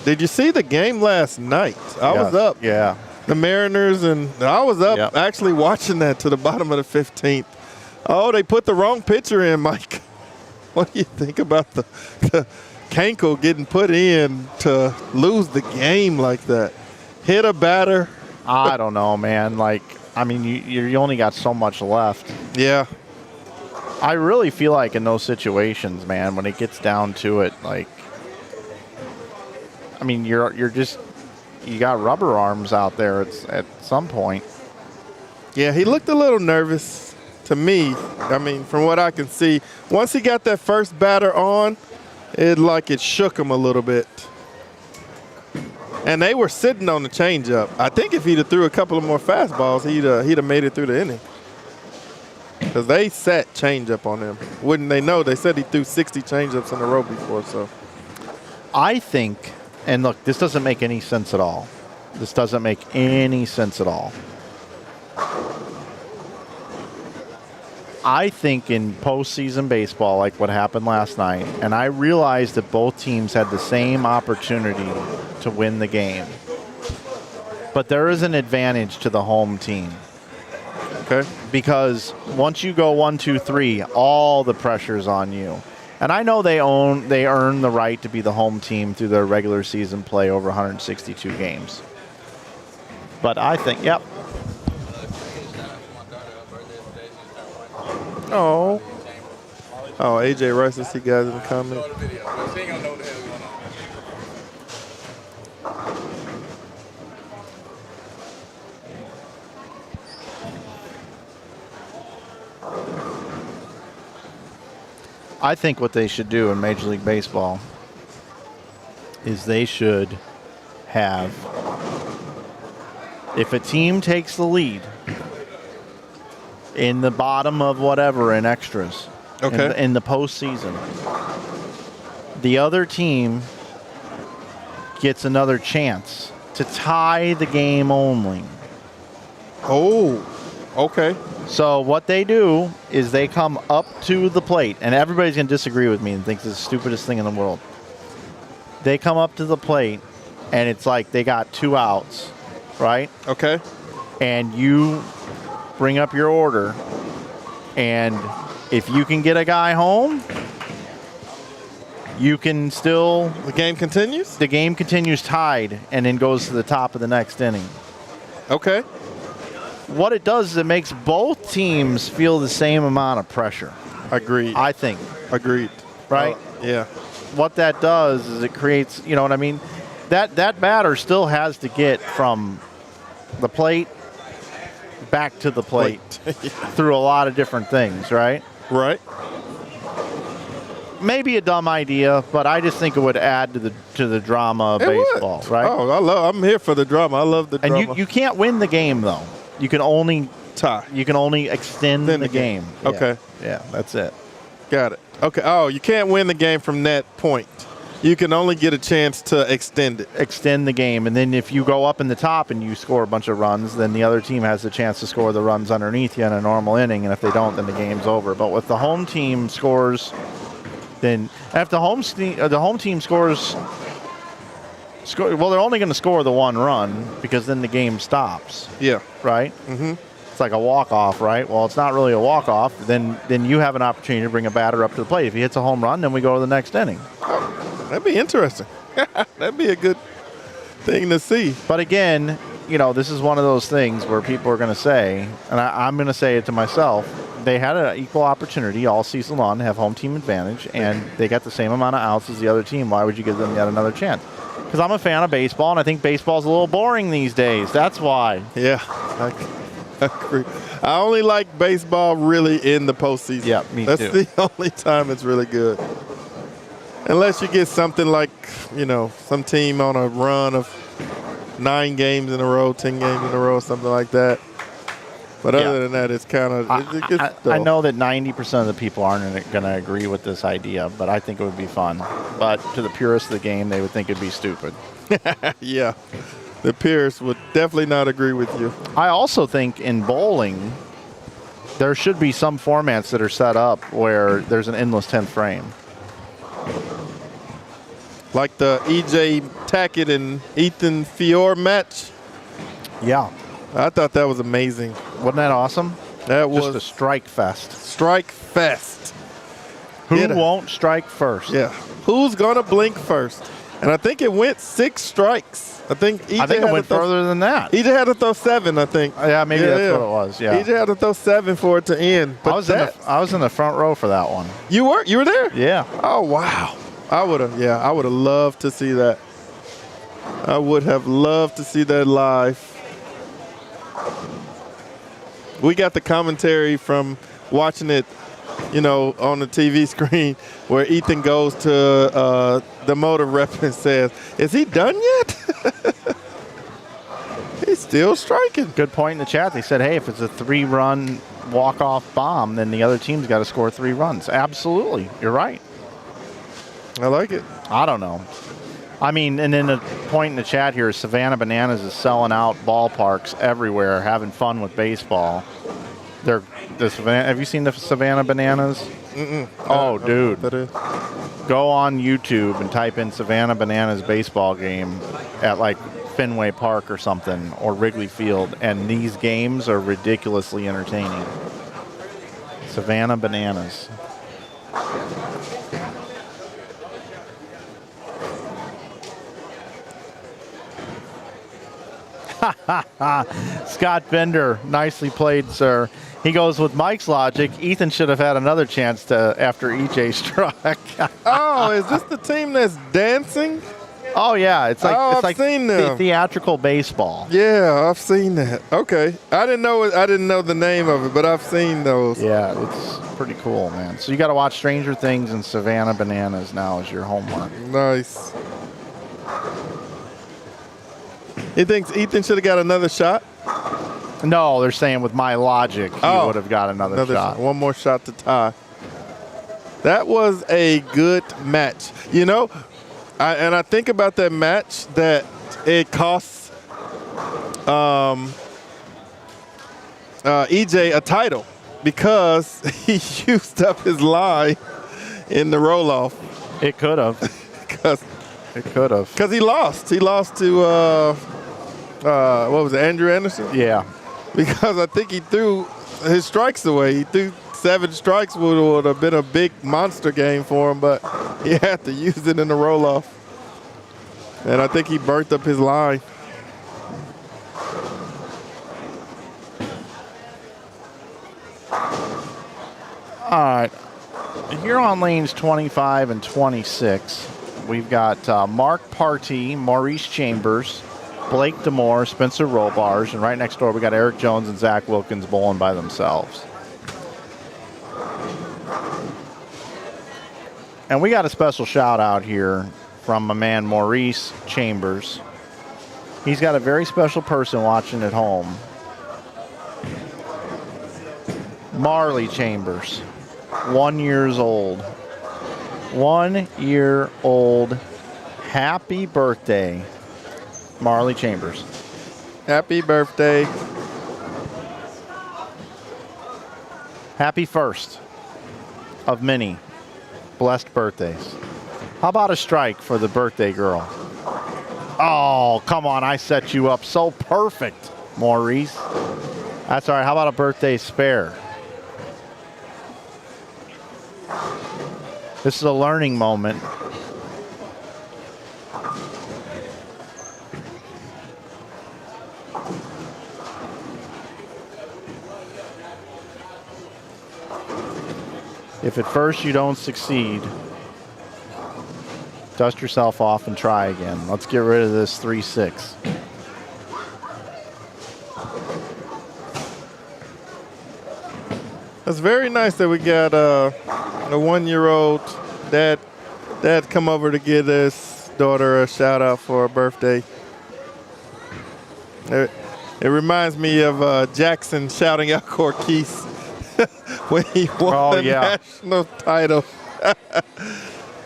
Did you see the game last night? I was up. Yeah. The Mariners, and I was up actually watching that to the bottom of the 15th. Oh, they put the wrong pitcher in, Mike. What do you think about the Kanko getting put in to lose the game like that? Hit a batter. I don't know, man. Like, I mean, you only got so much left. Yeah. I really feel like in those situations, man, when it gets down to it, like, I mean, you're just, you got rubber arms out there at some point. Yeah, he looked a little nervous to me. I mean, from what I can see, once he got that first batter on, it shook him a little bit. And they were sitting on the changeup. I think if he'd have threw a couple of more fastballs, he'd have made it through the inning. Because they set changeup on him. Wouldn't they know? They said he threw 60 changeups in a row before. So I think, and look, this doesn't make any sense at all. This doesn't make any sense at all. I think in postseason baseball, like what happened last night, and I realized that both teams had the same opportunity to win the game. But there is an advantage to the home team. okay, Because once you go 1, 2, 3, all the pressure's on you. And I know they earn the right to be the home team through their regular season play over 162 games. But I think, yep. Oh, AJ Rice, I see guys in the comments. I think what they should do in Major League Baseball is they should have, if a team takes the lead in the bottom of whatever in extras, Okay. in the postseason, the other team gets another chance to tie the game only. Oh, okay. So what they do is they come up to the plate, and everybody's going to disagree with me and think this is the stupidest thing in the world. They come up to the plate, and it's like they got 2 outs, right? Okay. And you bring up your order, and if you can get a guy home, you can still... The game continues? The game continues tied and then goes to the top of the next inning. Okay. What it does is it makes both teams feel the same amount of pressure, Agreed. I think, Agreed. right? Yeah. What that does is it creates, you know what I mean? That batter still has to get from the plate back to the plate through a lot of different things, right? Right. Maybe a dumb idea, but I just think it would add to the drama of baseball, right? Oh, I'm here for the drama. I love the drama. And you can't win the game though. You can only tie. You can only extend the game. Yeah. Okay. Yeah, that's it. Got it. Okay. Oh, you can't win the game from that point. You can only get a chance to extend it. Extend the game, and then if you go up in the top and you score a bunch of runs, then the other team has the chance to score the runs underneath you in a normal inning, and if they don't, then the game's over. But if the home team scores, then if the home team scores, well, they're only going to score the 1 run because then the game stops. Yeah. Right? Mm-hmm. It's like a walk-off, right? Well, it's not really a walk-off. Then you have an opportunity to bring a batter up to the plate. If he hits a home run, then we go to the next inning. That'd be interesting. That'd be a good thing to see. But again, this is one of those things where people are going to say, and I'm going to say it to myself, they had an equal opportunity all season long to have home team advantage, and they got the same amount of outs as the other team. Why would you give them yet another chance? Because I'm a fan of baseball, and I think baseball's a little boring these days. That's why. Yeah, I agree. I only like baseball really in the postseason. Yeah, me That's too. the only time it's really good. Unless you get something like, some team on a run of 9 games in a row, 10 games in a row, something like that. But other than that, it's kind of I know that 90% of the people aren't going to agree with this idea, but I think it would be fun. But to the purists of the game, they would think it'd be stupid. Yeah. The purists would definitely not agree with you. I also think in bowling, there should be some formats that are set up where there's an endless 10th frame. Like the E.J. Tackett and Ethan Fiore match. Yeah. I thought that was amazing. Wasn't that awesome? That Just was a strike fest. strike fest. Who won't strike first? Yeah. Who's going to blink first? And I think it went 6 strikes. I think it went further than that. EJ had to throw 7, I think. Yeah, maybe that's what it was. Yeah. EJ had to throw 7 for it to end. But I was in the front row for that one. You were there? Yeah. Oh, wow. I would have loved to see that. I would have loved to see that live. We got the commentary from watching it, you know, on the TV screen where Ethan goes to the motor rep and says, "Is he done yet?" He's still striking. Good point in the chat. They said, hey, if it's a 3-run walk-off bomb, then the other team's got to score 3 runs. Absolutely. You're right. I like it. I don't know. I mean, and then the point in the chat here is Savannah Bananas is selling out ballparks everywhere, having fun with baseball. Have you seen the Savannah Bananas? Mm-mm. Oh, dude. That is. Go on YouTube and type in Savannah Bananas baseball game at like Fenway Park or something, or Wrigley Field, and these games are ridiculously entertaining. Savannah Bananas. Scott Bender, nicely played, sir. He goes with Mike's logic. Ethan should have had another chance to after EJ struck. Oh, is this the team that's dancing? Oh yeah, it's like I've seen them. Theatrical baseball. Yeah, I've seen that. Okay, I didn't know the name of it, but I've seen those. Yeah, it's pretty cool, man. So you got to watch Stranger Things and Savannah Bananas now as your homework. Nice. He thinks Ethan should have got another shot? No, they're saying with my logic, he would have got another shot. One more shot to tie. That was a good match. You know, I think about that match that it costs EJ a title because he used up his line in the roll-off. It could have. It could have. Because he lost. He lost to, what was it, Andrew Anderson? Yeah. Because I think he threw his strikes away. He threw 7 strikes, would have been a big monster game for him, but he had to use it in the roll-off. And I think he burnt up his line. All right. Here on lanes 25 and 26, we've got Mark Partee, Maurice Chambers, Blake DeMore, Spencer Rollbars, and right next door we got Eric Jones and Zach Wilkins bowling by themselves. And we got a special shout out here from my man Maurice Chambers. He's got a very special person watching at home. Marley Chambers, 1 year old. 1 year old. Happy birthday, Marley Chambers. Happy birthday. Happy first of many blessed birthdays. How about a strike for the birthday girl? Oh, come on. I set you up so perfect, Maurice. That's all right. How about a birthday spare? This is a learning moment. If at first you don't succeed, dust yourself off and try again. Let's get rid of this 3-6. It's very nice that we got a 1 year old dad come over to give his daughter a shout out for her birthday. It reminds me of Jackson shouting out Quis when he won the national title.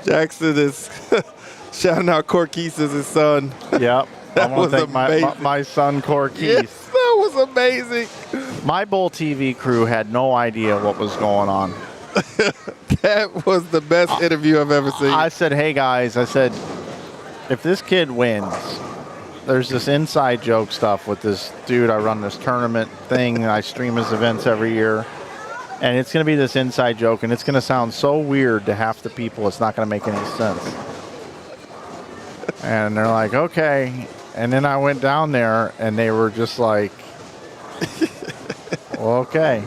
Jackson is shouting out Quis as his son. Yep. That I want was to thank my son Quis. Yes, that was amazing. My Bull TV crew had no idea what was going on. That was the best interview I've ever seen. I said, hey guys, if this kid wins, there's this inside joke stuff with this dude. I run this tournament thing. I stream his events every year. And it's going to be this inside joke, and it's going to sound so weird to half the people, it's not going to make any sense. And they're like, okay. And then I went down there, and they were just like, well, okay.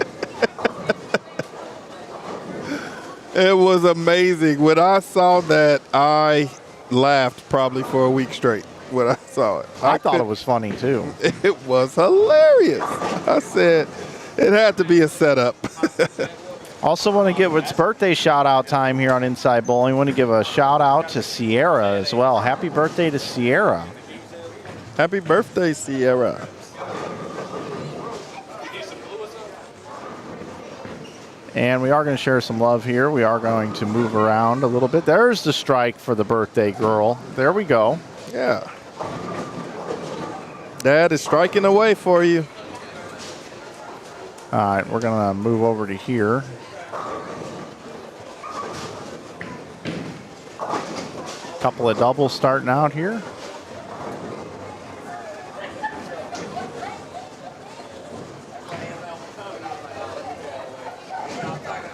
It was amazing. When I saw that, I laughed probably for a week straight. when I saw it. I thought it was funny too. It was hilarious. I said it had to be a setup. Also want to give it's birthday shout out time here on Inside Bowling. Want to give a shout out to Sierra as well. Happy birthday to Sierra. Happy birthday, Sierra. And we are going to share some love here. We are going to move around a little bit. There's the strike for the birthday girl. There we go. Yeah. Dad is striking away for you. All right, we're going to move over to here. Couple of doubles starting out here.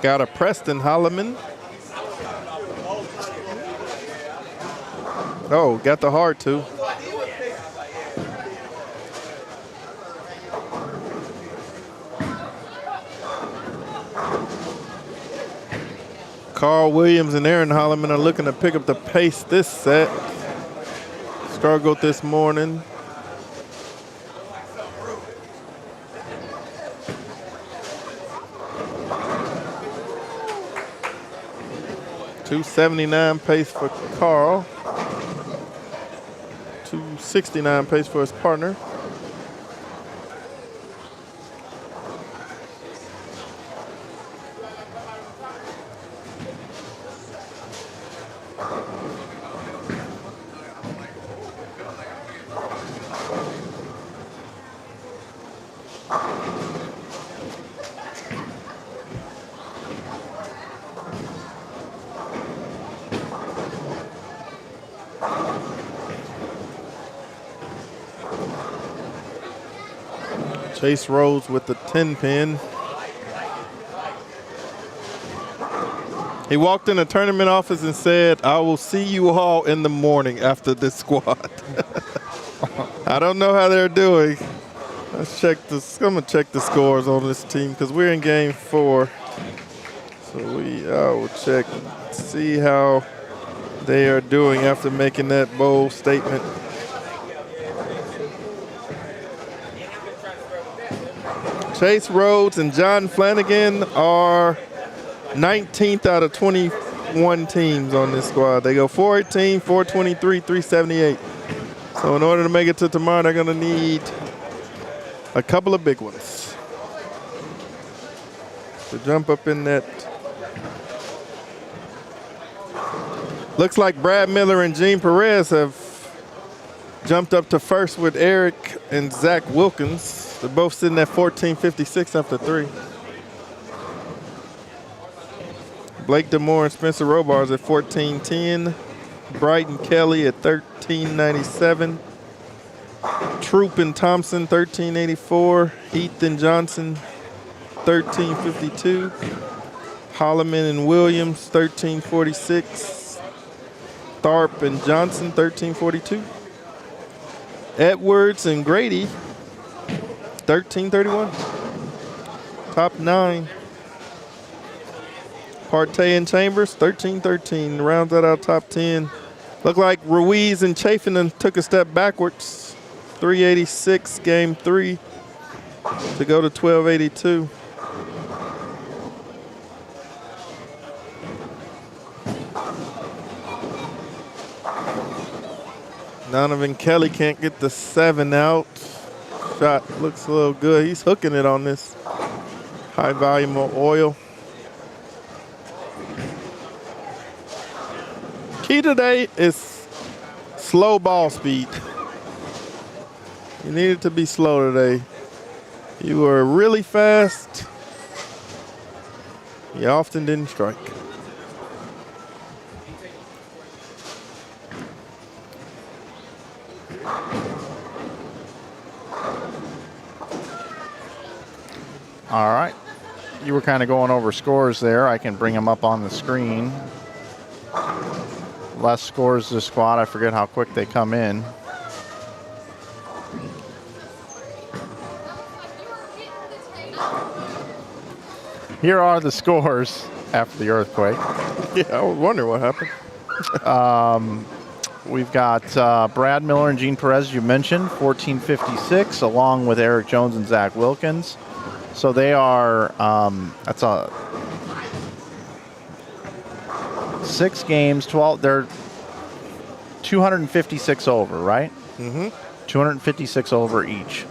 Got a Preston Holloman. Oh, got the hard two. Carl Williams and Aaron Holloman are looking to pick up the pace this set. Struggled this morning. .279 pace for Carl. .269 pace for his partner. Chase Rose with the 10 pin. He walked in the tournament office and said, "I will see you all in the morning after this squad." I don't know how they're doing. Let's check this. I'm gonna check the scores on this team because we're in game 4. So I will check, see how they are doing after making that bold statement. Chase Rhodes and John Flanagan are 19th out of 21 teams on this squad. They go 418, 423, 378. So in order to make it to tomorrow, they're going to need a couple of big ones to jump up in that. Looks like Brad Miller and Gene Perez have jumped up to first with Eric and Zach Wilkins. They're both sitting at 14.56 after 3. Blake DeMore and Spencer Robards at 14.10. Brighton Kelly at 13.97. Troop and Thompson 13.84. Heath and Johnson 13.52. Holloman and Williams 13.46. Tharp and Johnson 13.42. Edwards and Grady 13.31. Top 9. Partey and Chambers 13.13. Rounds that out top 10. Look like Ruiz and Chafin took a step backwards. 386 game 3 to go to 1282. Donovan Kelly can't get the 7 out. Shot looks a little good. He's hooking it on this high volume of oil. Key today is slow ball speed. You needed to be slow today. You were really fast. You often didn't strike. All right. You were kind of going over scores there. I can bring them up on the screen. Less scores this squad. I forget how quick they come in. Here are the scores after the earthquake. Yeah, I was wondering what happened. We've got Brad Miller and Gene Perez, you mentioned, 1456, along with Eric Jones and Zach Wilkins. So they are, that's a 6 games, 12, they're 256 over, right? Mm-hmm. 256 over each.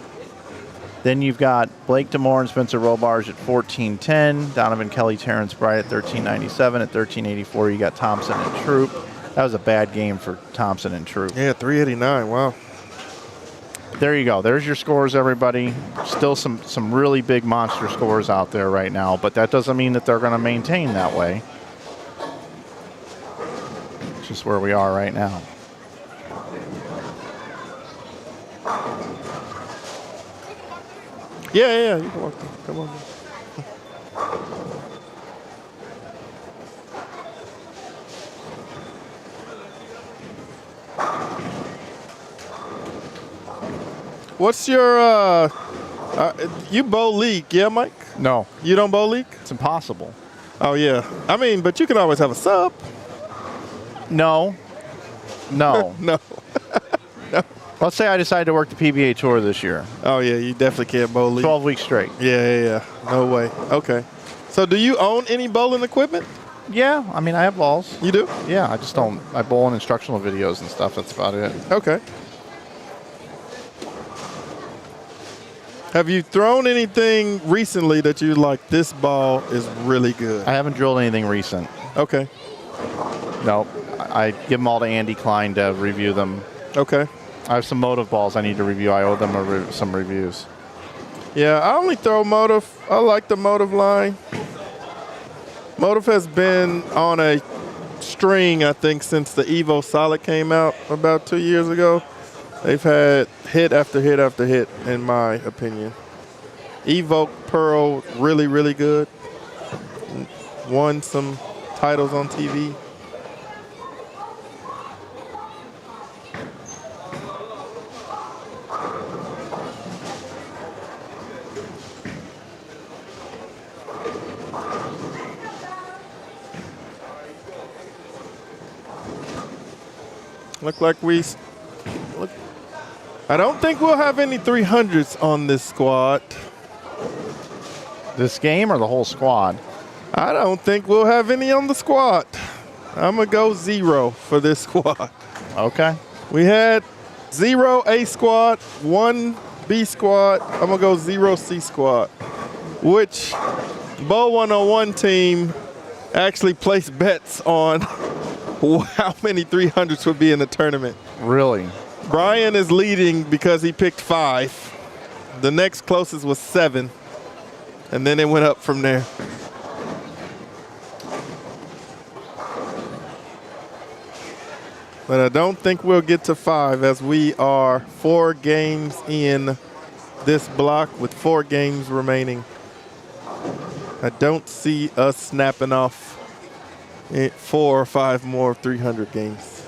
Then you've got Blake Demore and Spencer Robarge at 1410, Donovan Kelly, Terrence Bright at 1397, at 1384 you got Thompson and Troop. That was a bad game for Thompson and Troop. Yeah, 389. Wow. There you go. There's your scores, everybody. Still some really big monster scores out there right now, but that doesn't mean that they're going to maintain that way. It's just where we are right now. Yeah, you can walk through. Come on. What's your, you bowl league, yeah, Mike? No, You don't bowl league? it's impossible. Oh, yeah. I mean, but you can always have a sub. No. No. Let's say I decide to work the PBA Tour this year. Oh, yeah, you definitely can't bowl league. 12 weeks straight. Yeah. No way. Okay. So do you own any bowling equipment? Yeah, I mean, I have balls. You do? Yeah, I just don't. I bowl in instructional videos and stuff. That's about it. Okay. Have you thrown anything recently that you like, this ball is really good? I haven't drilled anything recent. Okay. No, I give them all to Andy Klein to review them. Okay. I have some Motive balls I need to review. I owe them some reviews. Yeah, I only throw Motive. I like the Motive line. Motive has been on a string, I think, since the Evo Solid came out about 2 years ago. They've had hit after hit after hit, in my opinion. Evoke Pearl, really, really good. Won some titles on TV. Look like I don't think we'll have any 300s on this squad. This game or the whole squad? I don't think we'll have any on the squad. I'm going to go 0 for this squad. Okay. We had 0 A squad, 1 B squad. I'm going to go 0 C squad, which Bowl 101 team actually placed bets on how many 300s would be in the tournament. Really? Brian is leading because he picked 5. The next closest was 7. And then it went up from there. But I don't think we'll get to 5 as we are 4 games in this block with 4 games remaining. I don't see us snapping off 4 or 5 more 300 games.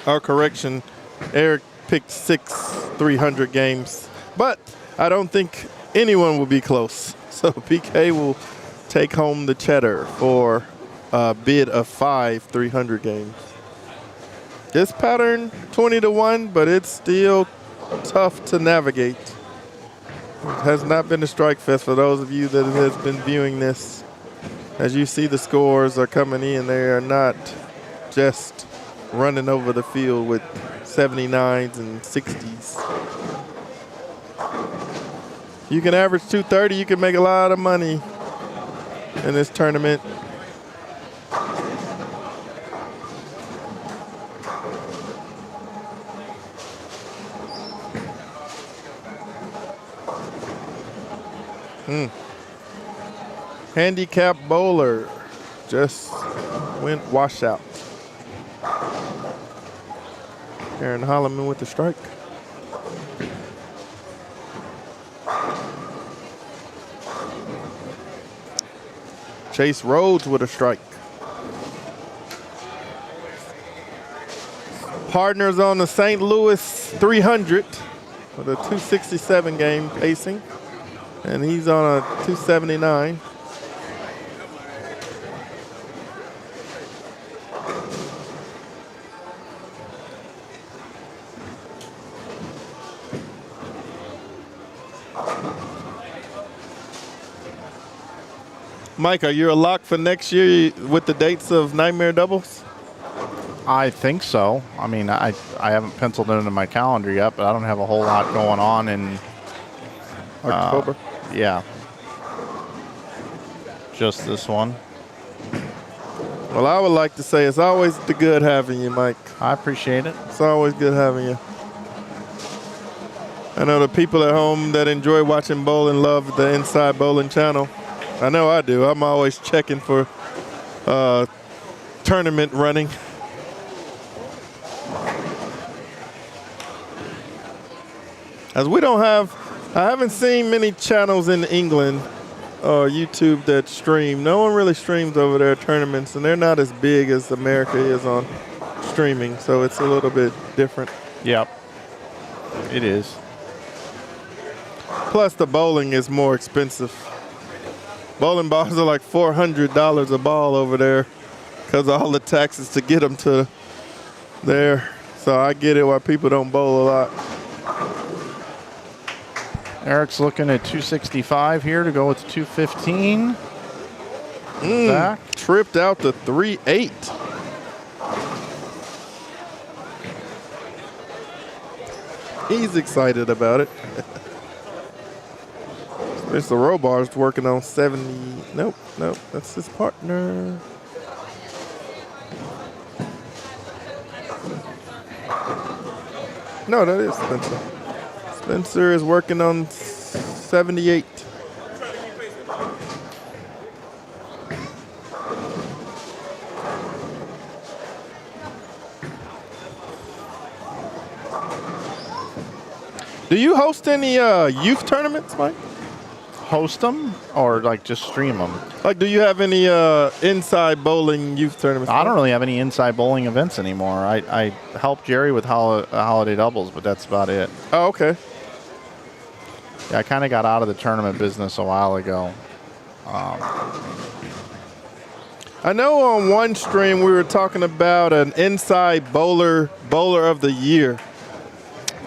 Our correction, Eric picked 6 300 games, but I don't think anyone will be close. So PK will take home the cheddar for a bid of 5 300 games. This pattern 20-1, but it's still tough to navigate. It has not been a strike fest for those of you that has been viewing this. As you see, the scores are coming in. They are not just running over the field with 79s and 60s. You can average 230, you can make a lot of money in this tournament. Handicap bowler just went washout. Aaron Holloman with the strike. Chase Rhodes with a strike. Partners on the St. Louis 300 with a 267 game pacing. And he's on a 279. Mike, are you a lock for next year with the dates of Nightmare Doubles? I think so. I mean, I haven't penciled it into my calendar yet, but I don't have a whole lot going on in October. Yeah. Just this one. Well, I would like to say it's always the good having you, Mike. I appreciate it. It's always good having you. I know the people at home that enjoy watching bowling love the Inside Bowling channel. I know I do. I'm always checking for tournament running. As we don't have, I haven't seen many channels in England or YouTube that stream. No one really streams over their tournaments, and they're not as big as America is on streaming, so it's a little bit different. Yep. It is. Plus, the bowling is more expensive. Bowling balls are like $400 a ball over there because of all the taxes to get them to there. So I get it why people don't bowl a lot. Eric's looking at 265 here to go with 215. Back. Tripped out to 3-8. He's excited about it. Mr. Robar's working on 70. Nope, that's his partner. No, that is Spencer. Spencer is working on 78. Do you host any youth tournaments, Mike? Host them or like just stream them? Like, do you have any inside bowling youth tournaments? I don't really have any inside bowling events anymore. I help Jerry with holiday doubles, but that's about it. Oh, okay. Yeah, I kind of got out of the tournament business a while ago. I know on one stream we were talking about an inside bowler of the year.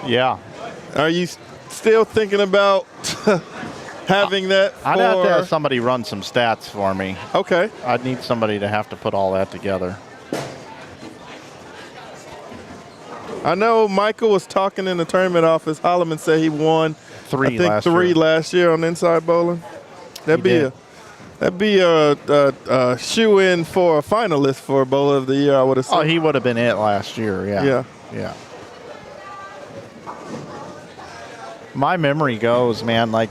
Yeah. Are you still thinking about having that? I'd have to have somebody run some stats for me. Okay. I'd need somebody to have to put all that together. I know Michael was talking in the tournament office. Holloman said he won three last year on inside bowling. That'd be a shoe-in for a finalist for bowler of the year, I would have said. Oh, he would have been it last year. Yeah. Yeah. My memory goes, man, like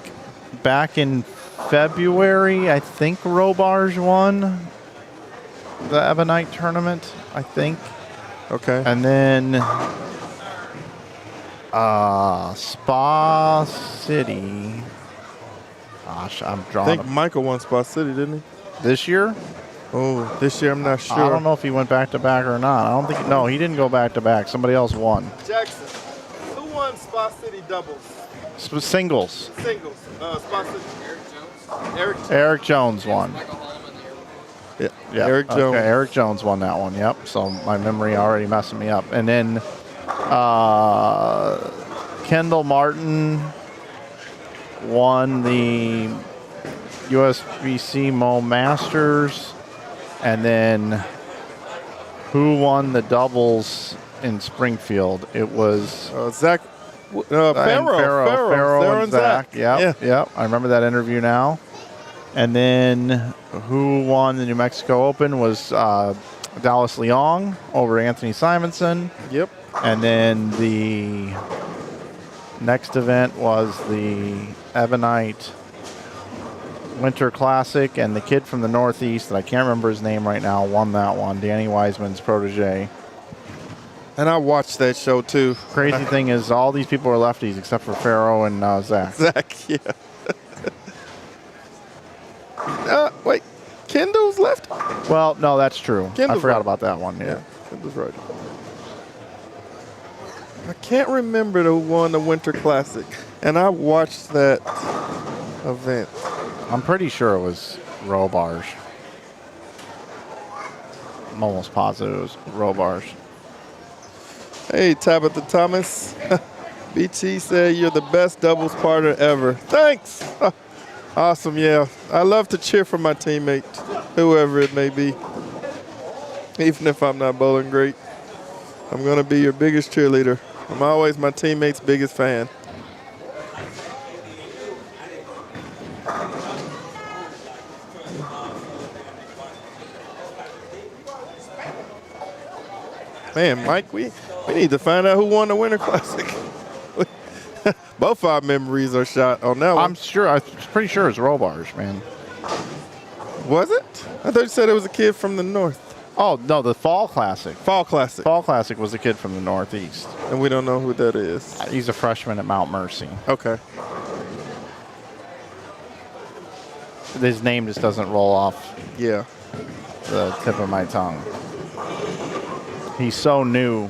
back in February, I think Robarge won the Ebonite tournament, I think. Okay. And then Spa City. Gosh, I'm drawing. I think Michael won Spa City, didn't he? This year? Oh, this year I'm not sure. I don't know if he went back to back or not. I don't think. No, he didn't go back to back. Somebody else won. Jackson, who won Spa City doubles? Singles. Singles. Spa City. Eric Jones. Eric Jones won. Yeah. Eric Jones. Okay, Eric Jones won that one. Yep. So my memory already messing me up. And then Kendall Martin won the USBC Mo Masters. And then who won the doubles in Springfield? It was Zach. Farrell and Zach. Yep. I remember that interview now. And then who won the New Mexico Open was Dallas Leong over Anthony Simonson. Yep. And then the next event was the Ebonite Winter Classic, and the kid from the Northeast, that I can't remember his name right now, won that one, Danny Wiseman's protege. And I watched that show too. Crazy thing is, all these people are lefties except for Pharaoh and Zach. Zach, yeah. Wait, Kendall's left? Well, no, that's true. Kendall's I forgot right. about that one. Yeah, Kendall's right. I can't remember who won the Winter Classic, and I watched that event. I'm pretty sure it was Robarge. I'm almost positive it was Robarge. Hey, Tabitha Thomas. BT said you're the best doubles partner ever. Thanks. Awesome, yeah. I love to cheer for my teammate, whoever it may be. Even if I'm not bowling great, I'm going to be your biggest cheerleader. I'm always my teammate's biggest fan. Man, Mike, we need to find out who won the Winter Classic. Both our memories are shot on that one. I'm pretty sure it's Robarge, man. Was it? I thought you said it was a kid from the north. Oh, no, the Fall Classic. Fall Classic. Fall Classic was a kid from the Northeast. And we don't know who that is. He's a freshman at Mount Mercy. Okay. His name just doesn't roll off Yeah. the tip of my tongue. He's so new.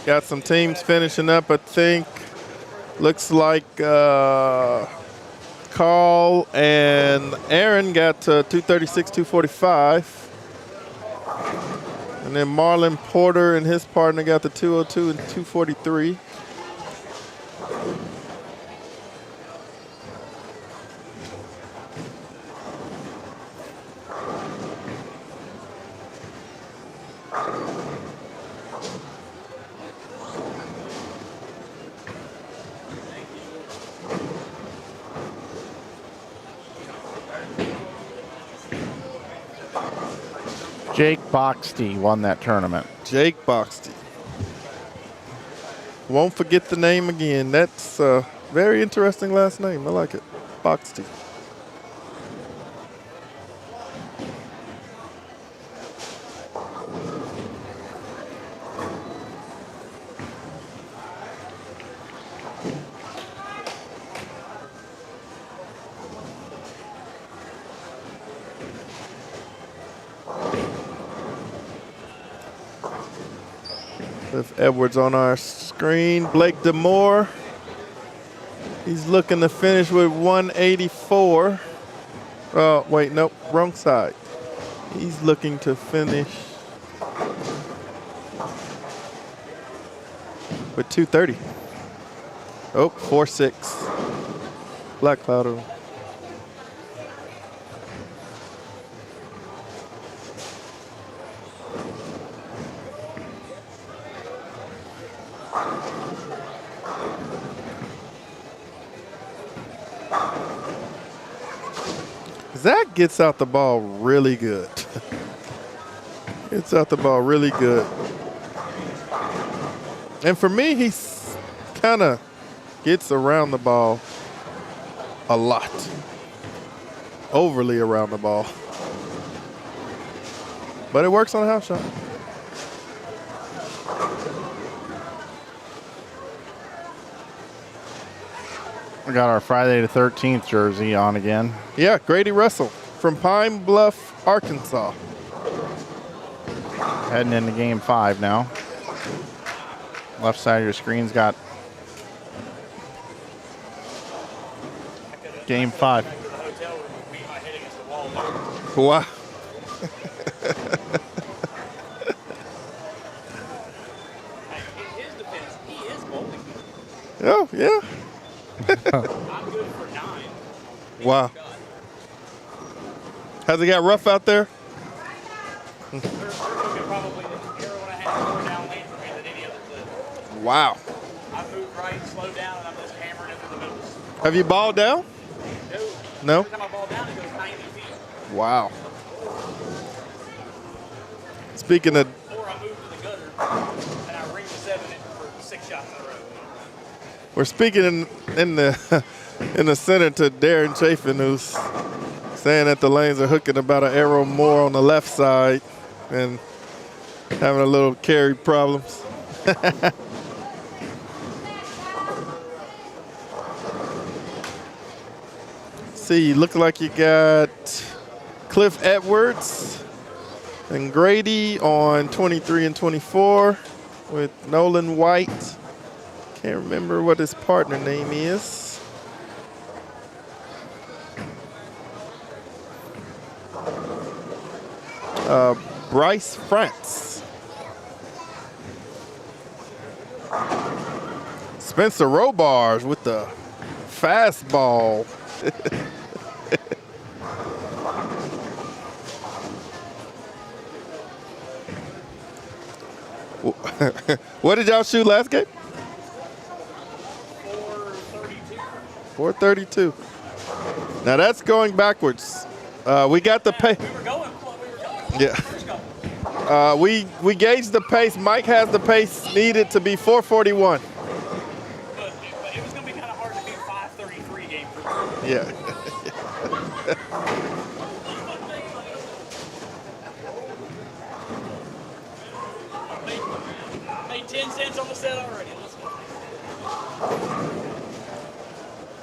Got some teams finishing up, I think. Looks like Carl and Aaron got 236, 245. And then Marlon Porter and his partner got the 202 and 243. Jake Boxty won that tournament. Jake Boxty. Won't forget the name again. That's a very interesting last name. I like it. Boxty. Cliff Edwards on our screen. Blake DeMore. He's looking to finish with 184. Oh, wait, nope, wrong side. He's looking to finish with 230. Oh, 4-6. Black Cloud. Zach gets out the ball really good. Gets out the ball really good. And for me, he's kind of gets around the ball a lot. Overly around the ball. But it works on a house shot. We got our Friday the 13th jersey on again. Yeah, Grady Russell from Pine Bluff, Arkansas. Heading into game 5 now. Left side of your screen's got game 5. Wow. Oh, yeah. I'm good for 9. Wow. Has it got rough out there? They're looking probably the arrow and a half more down lane for me than any other clip. Wow. I move right, slow down, and I'm just hammering it through the middle. Have you balled down? No? Every time I ball down, it goes 90 feet. Wow. Speaking of, Or I move to the gutter, and I ring the 7 for 6 shots in a row. we're speaking in the in the center to Darren Chafin, who's saying that the lanes are hooking about an arrow more on the left side and having a little carry problems. See, look like you got Cliff Edwards and Grady on 23 and 24 with Nolan White. Can't remember what his partner name is. Bryce France. Spencer Robars with the fastball. What did y'all shoot last game? 432. Now that's going backwards. We got the pace. Yeah. We gauged the pace. Mike has the pace needed to be 441. But it was going to be kind of hard to beat 533 game for me. Yeah. Made 10 cents on the set already. Let's go.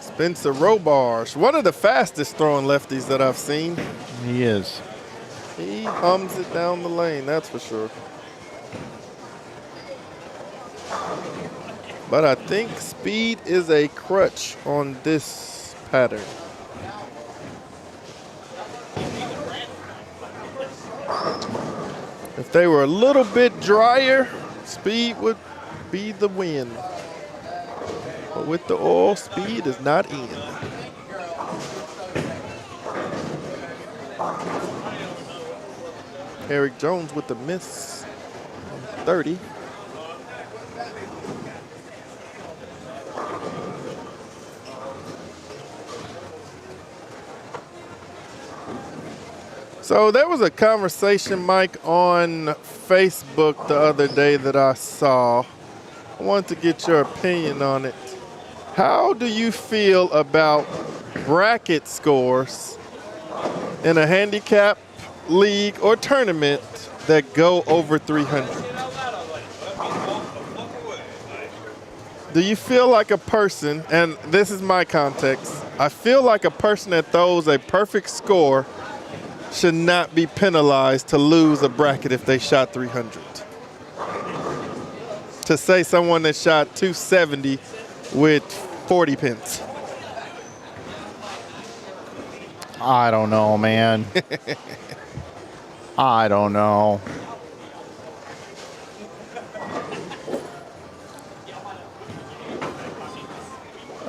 Spencer Robars, one of the fastest throwing lefties that I've seen. He is. He hums it down the lane, that's for sure. But I think speed is a crutch on this pattern. If they were a little bit drier, speed would be the win. But with the oil, speed is not in. Eric Jones with the miss on 30. So there was a conversation, Mike, on Facebook the other day that I saw. I wanted to get your opinion on it. How do you feel about bracket scores in a handicap league or tournament that go over 300? Do you feel like a person, and this is my context, I feel like a person that throws a perfect score should not be penalized to lose a bracket if they shot 300. To say someone that shot 270 with 40 pins. I don't know, man. I don't know.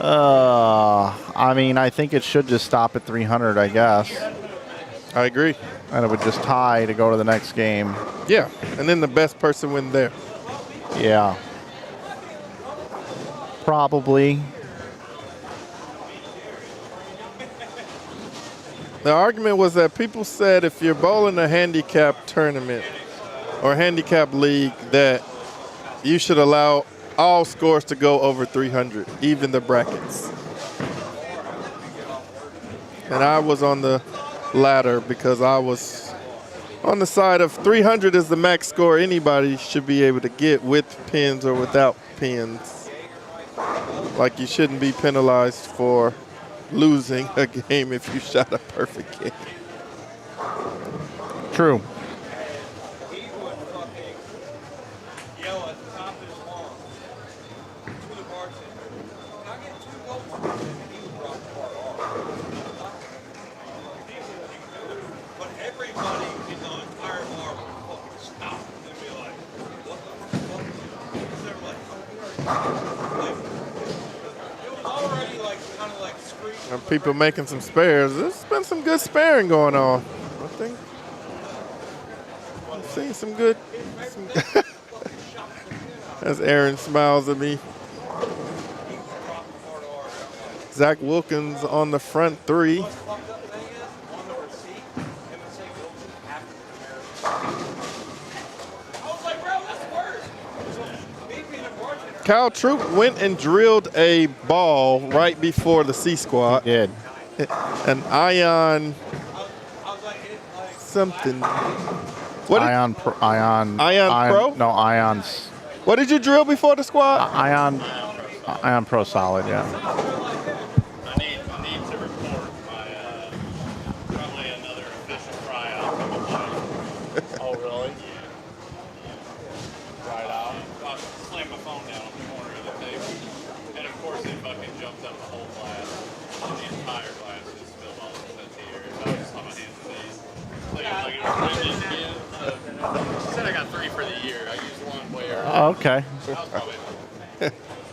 I mean, I think it should just stop at 300, I guess. I agree. And it would just tie to go to the next game. Yeah, and then the best person win there. Yeah. Probably. The argument was that people said if you're bowling a handicap tournament or handicap league that you should allow all scores to go over 300, even the brackets. And I was on the latter because I was on the side of 300 is the max score anybody should be able to get with pins or without pins. Like you shouldn't be penalized for losing a game if you shot a perfect game. True. And people making some spares. There's been some good sparing going on. I think I've seen some good. As Aaron smiles at me. Zach Wilkins on the front three. Kyle Troop went and drilled a ball right before the C squad. He did. An ion something. What did, Ion Pro? No, Ion's. what did you drill before the squad? Ion Pro Solid, yeah. I need to report my probably another official tryout coming up. Oh really? Yeah. Right out. I slammed my phone down on the corner of the table, and of course it fucking jumped up the whole glass. And the entire glass just spilled all of the here. I was just on my hands and knees. Said I got 3 for the year. I used 1 way early. Okay. That was probably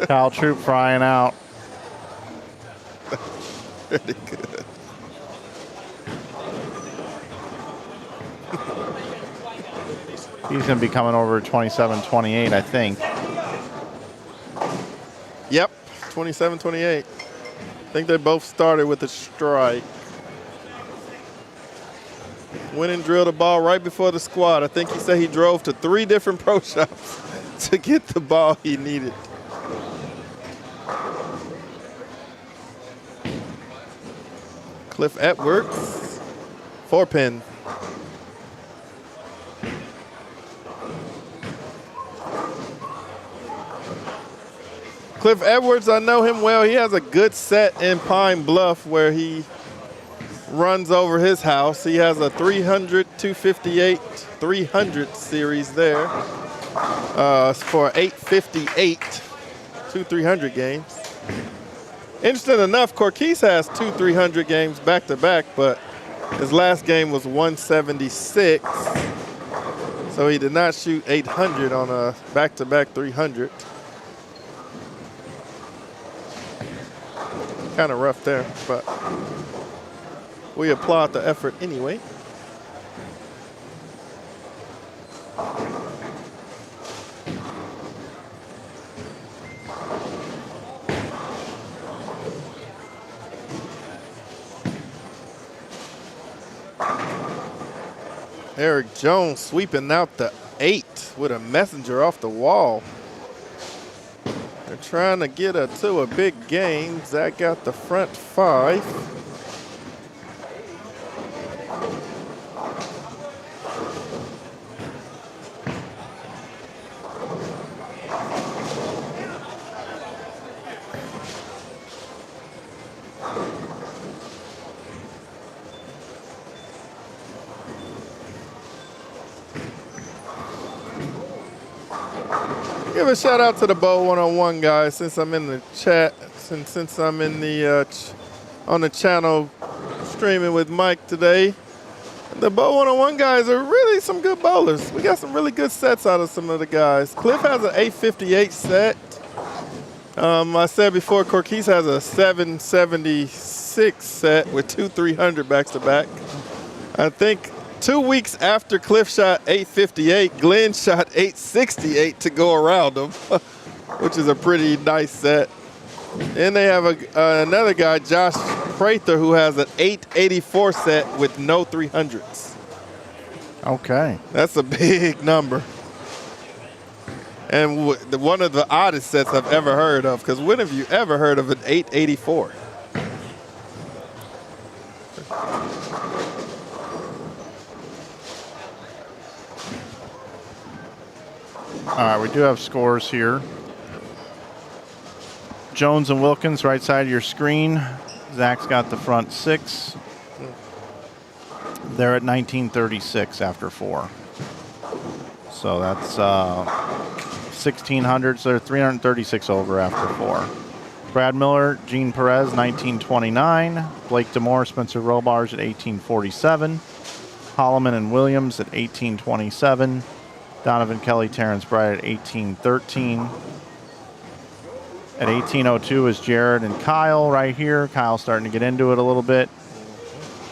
Kyle Troop frying out. Pretty good. He's going to be coming over 27-28, I think. Yep, 27-28. I think they both started with a strike. Went and drilled a ball right before the squad. I think he said he drove to 3 different pro shops to get the ball he needed. Cliff Edwards, 4-pin. Cliff Edwards, I know him well. He has a good set in Pine Bluff where he runs over his house. He has a 300, 258, 300 series there for 858, 2 300 games. Interesting enough, Quis has 2 300 games back to back, but his last game was 176. So he did not shoot 800 on a back-to-back 300. Kind of rough there, but we applaud the effort anyway. Eric Jones sweeping out the 8 with a messenger off the wall. They're trying to get her to a big game. Zach got the front 5. Give a shout out to the Bowl 101 guys since I'm in the chat, since I'm in the on the channel streaming with Mike today. The Bowl 101 guys are really some good bowlers. We got some really good sets out of some of the guys. Cliff has an 858 set. I said before, Quis has a 776 set with 2 300 backs to back. I think 2 weeks after Cliff shot 858, Glenn shot 868 to go around him, which is a pretty nice set. And they have another guy, Josh Prather, who has an 884 set with no 300s. Okay. That's a big number. And one of the oddest sets I've ever heard of, because when have you ever heard of an 884? All right, we do have scores here. Jones and Wilkins, right side of your screen. Zach's got the front 6. They're at 1936 after 4. So that's 1,600. So they're 336 over after 4. Brad Miller, Gene Perez, 1929. Blake DeMore, Spencer Robars at 1847. Holloman and Williams at 1827. Donovan Kelly, Terrence Bright at 1813. At 1802 is Jared and Kyle right here. Kyle starting to get into it a little bit.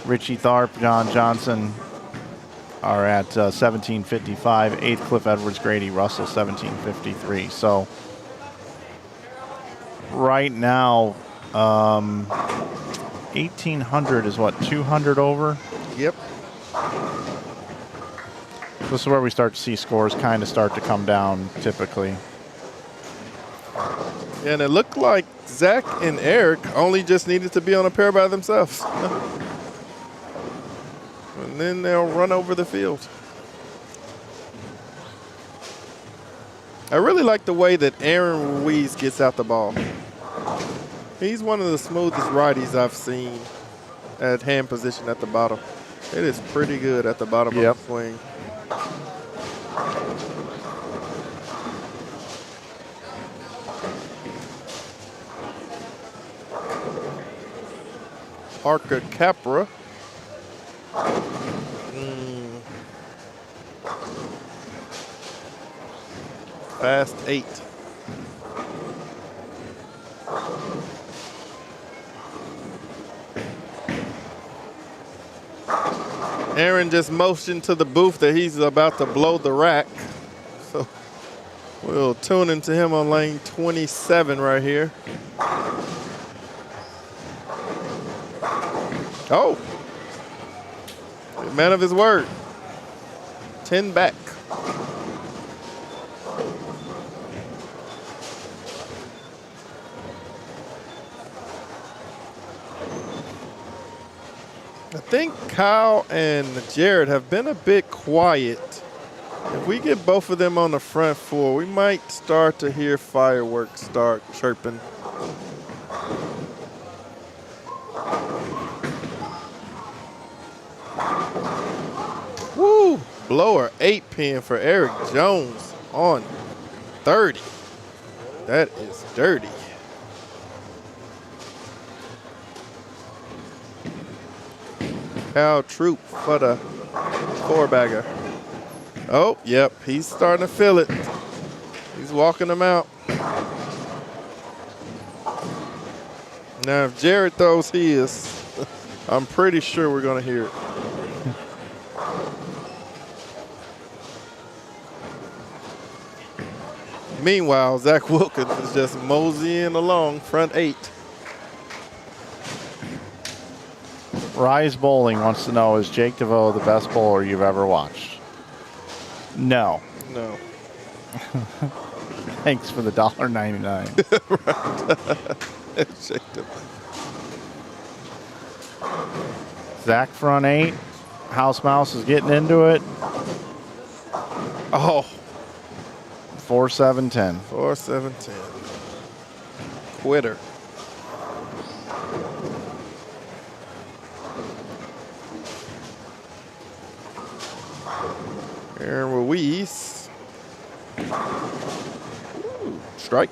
Richie Tharp, John Johnson are at 1755. 8th, Cliff Edwards, Grady Russell, 1753. So right now, 1800 is what, 200 over? Yep. This is where we start to see scores kind of start to come down typically. And it looked like Zach and Eric only just needed to be on a pair by themselves. And then they'll run over the field. I really like the way that Aaron Ruiz gets out the ball. He's one of the smoothest righties I've seen at hand position at the bottom. It is pretty good at the bottom of the swing. Parker Capra. Fast 8. Aaron just motioned to the booth that he's about to blow the rack. So we'll tune into him on lane 27 right here. Oh, man of his word. 10 back. I think Kyle and Jared have been a bit quiet. If we get both of them on the front four, we might start to hear fireworks start chirping. Woo! Blower 8-pin for Eric Jones on 30. That is dirty. Cal Troop for the 4-bagger. Oh, yep, he's starting to feel it. He's walking them out. Now, if Jared throws his, I'm pretty sure we're going to hear it. Meanwhile, Zach Wilkins is just moseying along front 8. Rise Bowling wants to know, is Jake DeVoe the best bowler you've ever watched? No. No. Thanks for the $1.99. Jake DeVoe. Zach front 8. House Mouse is getting into it. Oh. 4-7-10. 4-7-10. Quitter. Aaron Ruiz. Ooh, strike.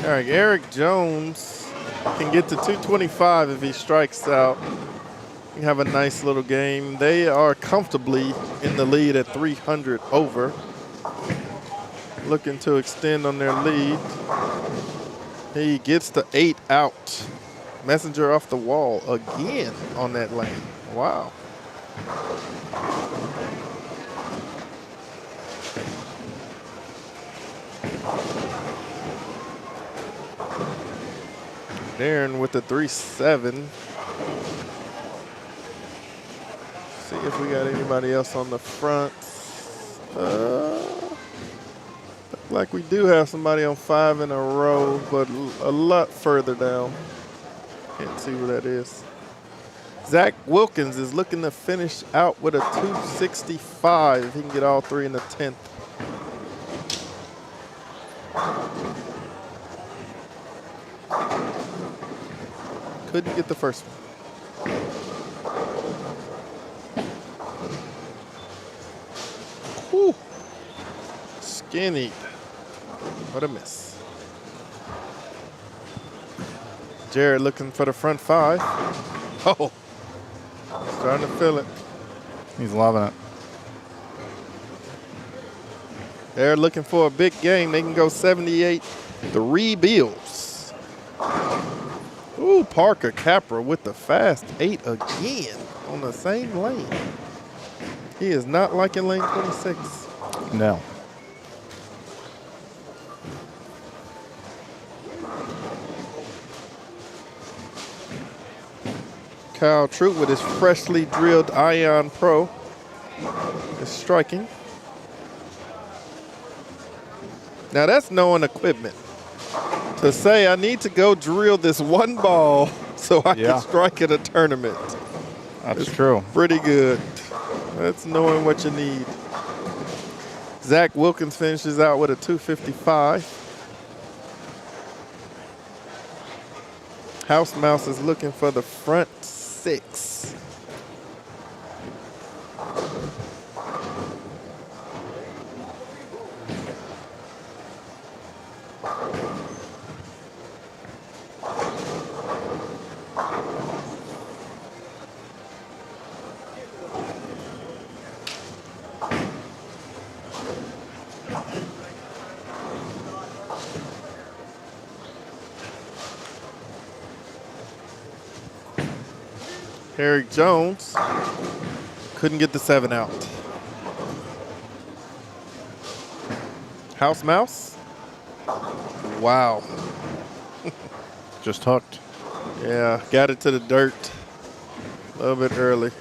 All right, Eric Jones can get to 225 if he strikes out. We have a nice little game. They are comfortably in the lead at 300 over. Looking to extend on their lead. He gets the 8 out. Messenger off the wall again on that lane. Wow. Darren with the 3-7. See if we got anybody else on the front. Look like we do have somebody on 5 in a row, but a lot further down. Can't see where that is. Zach Wilkins is looking to finish out with a 265 if he can get all 3 in the 10th. Couldn't get the first one. Whew. Skinny. What a miss. Jared looking for the front 5. Oh. Starting to feel it. He's loving it. They're looking for a big game. They can go 78. 3 bills. Ooh, Parker Capra with the fast 8 again on the same lane. He is not liking lane 26. No. Kyle Troop with his freshly drilled Ion Pro is striking. Now that's knowing equipment. To say I need to go drill this one ball so I can strike at a tournament. That's true. Pretty good. That's knowing what you need. Zach Wilkins finishes out with a 255. House Mouse is looking for the front 6. Eric Jones couldn't get the 7 out. House Mouse. Wow. Just hooked. Yeah, got it to the dirt a little bit early.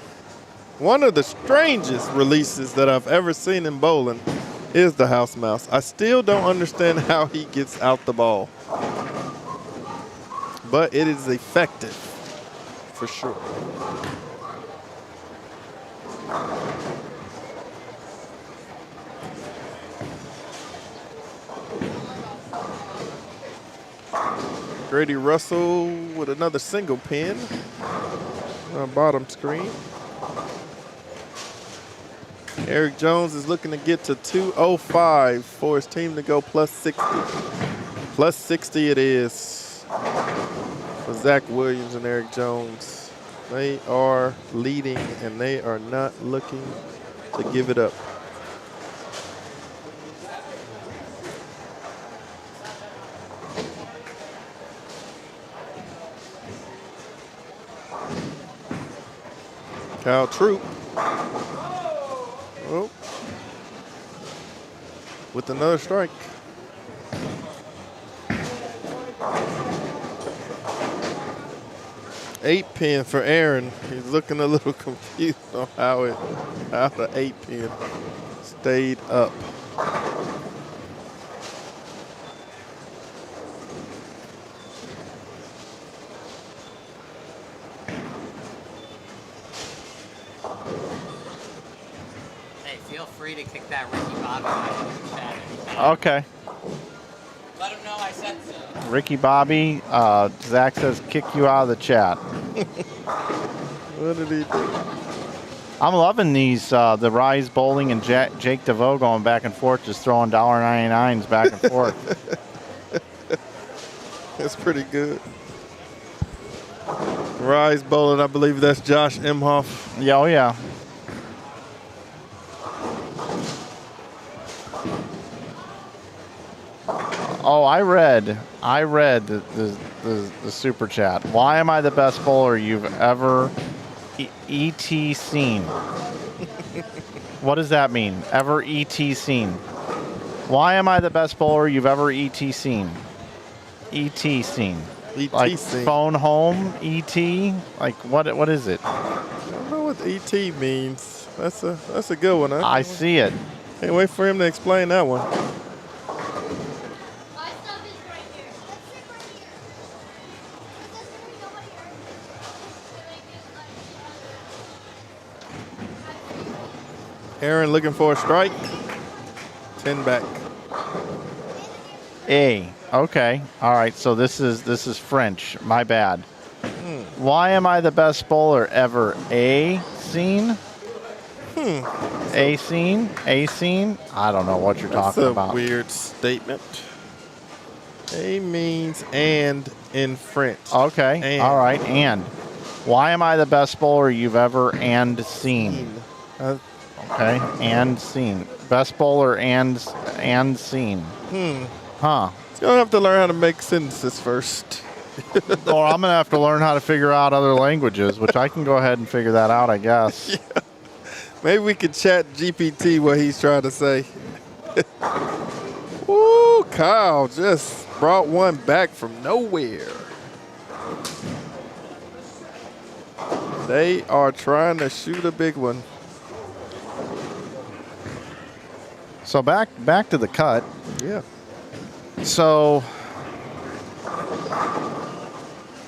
One of the strangest releases that I've ever seen in bowling is the House Mouse. I still don't understand how he gets out the ball. But it is effective, for sure. Grady Russell with another single pin on bottom screen. Eric Jones is looking to get to 205 for his team to go plus 60. Plus 60 it is for Zach Williams and Eric Jones. They are leading and they are not looking to give it up. Kyle Troop. Oh. With another strike. Eight pin for Aaron. He's looking a little confused on how the 8 pin stayed up. Feel free to kick that Ricky Bobby out of the chat anytime. Okay. Let him know I said so. Ricky Bobby, Zach says kick you out of the chat. What did he do? I'm loving these, the Rise Bowling and Jake DeVoe going back and forth, just throwing $1.99s back and forth. That's pretty good. Rise Bowling, I believe that's Josh Emhoff. Yeah, oh yeah. Oh, I read the super chat. Why am I the best bowler you've ever ET seen? What does that mean? Ever ET seen? Why am I the best bowler you've ever ET seen? ET seen. ET like seen. Phone home ET? Like what is it? I don't know what ET means. That's a good one. Huh? I see it. Can't wait for him to explain that one. Aaron looking for a strike. 10 back. A. Okay. All right. So this is French. My bad. Why am I the best bowler ever? A scene? A scene? A scene? I don't know what you're talking about. That's a weird statement. A means and in French. Okay. And. All right. And. Why am I the best bowler you've ever and seen? Okay, and seen. Best bowler and seen. Huh. You're going to have to learn how to make sentences first. Or I'm going to have to learn how to figure out other languages, which I can go ahead and figure that out, I guess. Yeah. Maybe we could chat GPT what he's trying to say. Woo, Kyle just brought one back from nowhere. They are trying to shoot a big one. So back to the cut. Yeah. So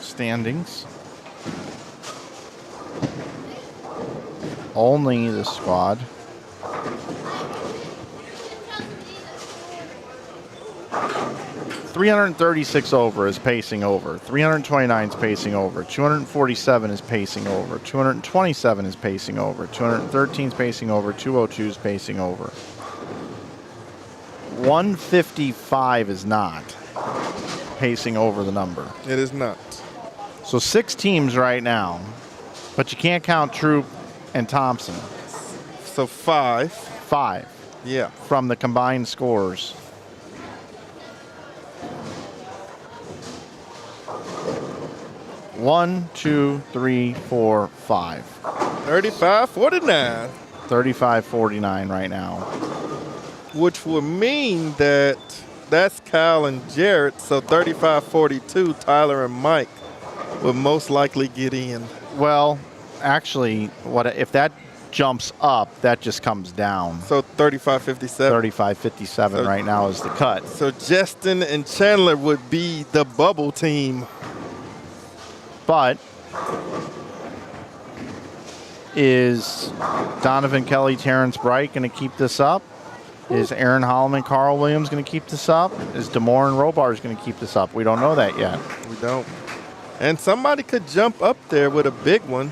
standings. Only the squad. .336 over is pacing over. 329 is pacing over. 247 is pacing over. 227 is pacing over. 213 is pacing over. 202 is pacing over. 155 is not pacing over the number. It is not. So 6 teams right now, but you can't count Troop and Thompson. So 5. 5 Yeah. from the combined scores. One, two, three, four, 5. 35-49. 35-49 right now. Which would mean that that's Kyle and Jarrett. So 35-42, Tyler and Mike would most likely get in. Well, actually, what if that jumps up, that just comes down. So 35-57. 35-57 right now is the cut. So Justin and Chandler would be the bubble team. But is Donovan Kelly, Terrence Bright going to keep this up? Is Aaron Holloman, Carl Williams going to keep this up? Is DeMoran Robards going to keep this up? We don't know that yet. We don't. And somebody could jump up there with a big one.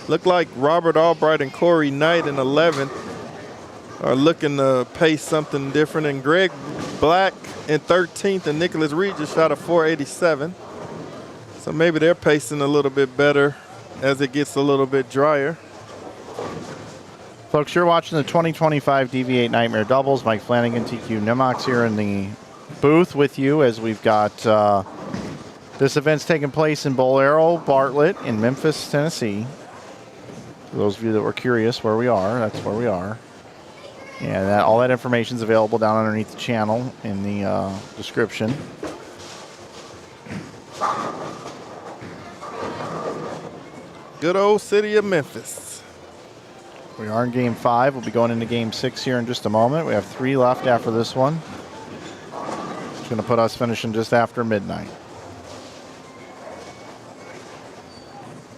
Look like Robert Albright and Corey Knight in 11th are looking to pace something different. And Greg Black in 13th, and Nicholas Reed just shot a 487. So maybe they're pacing a little bit better as it gets a little bit drier. Folks, you're watching the 2025 DV8 Nightmare Doubles. Mike Flanagan, TQ Nimox here in the booth with you as we've got this event's taking place in Bowlero, Bartlett in Memphis, Tennessee. For those of you that were curious where we are, that's where we are. And all that information is available down underneath the channel in the description. Good old city of Memphis. We are in game 5. We'll be going into game 6 here in just a moment. We have 3 left after this one. It's going to put us finishing just after midnight.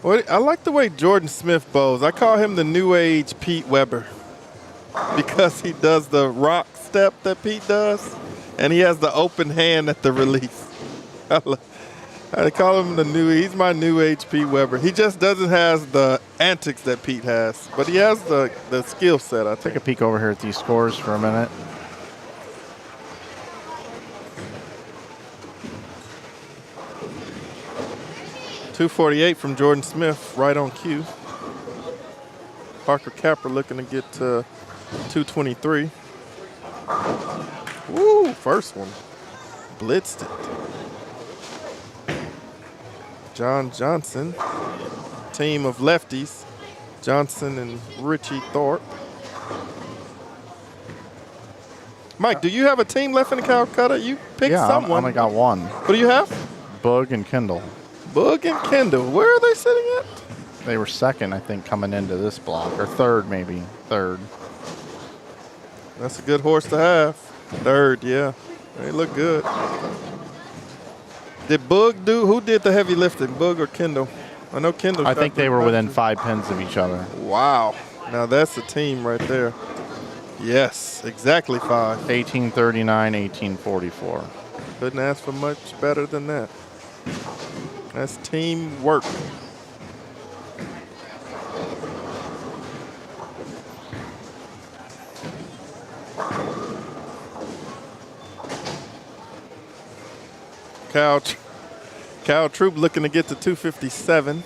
Well, I like the way Jordan Smith bowls. I call him the new age Pete Weber because he does the rock step that Pete does, and he has the open hand at the release. I call him he's my new age Pete Weber. He just doesn't have the antics that Pete has, but he has the skill set, I think. Take a peek over here at these scores for a minute. .248 from Jordan Smith, right on cue. Parker Capper looking to get to .223. Woo, first one. Blitzed it. John Johnson, team of lefties. Johnson and Richie Thorpe. Mike, do you have a team left in the Calcutta? You picked someone. I only got one. What do you have? Boog and Kendall. Boog and Kendall. Where are they sitting at? They were second, I think, coming into this block. Or third, maybe. Third. That's a good horse to have. Third, yeah. They look good. Did Boog who did the heavy lifting, Boog or Kendall? I know Kendall. I think they were within 5 pins of each other. Wow. Now that's a team right there. Yes, exactly 5. 1839, 1844. Couldn't ask for much better than that. That's teamwork. Cal Troop looking to get to 257.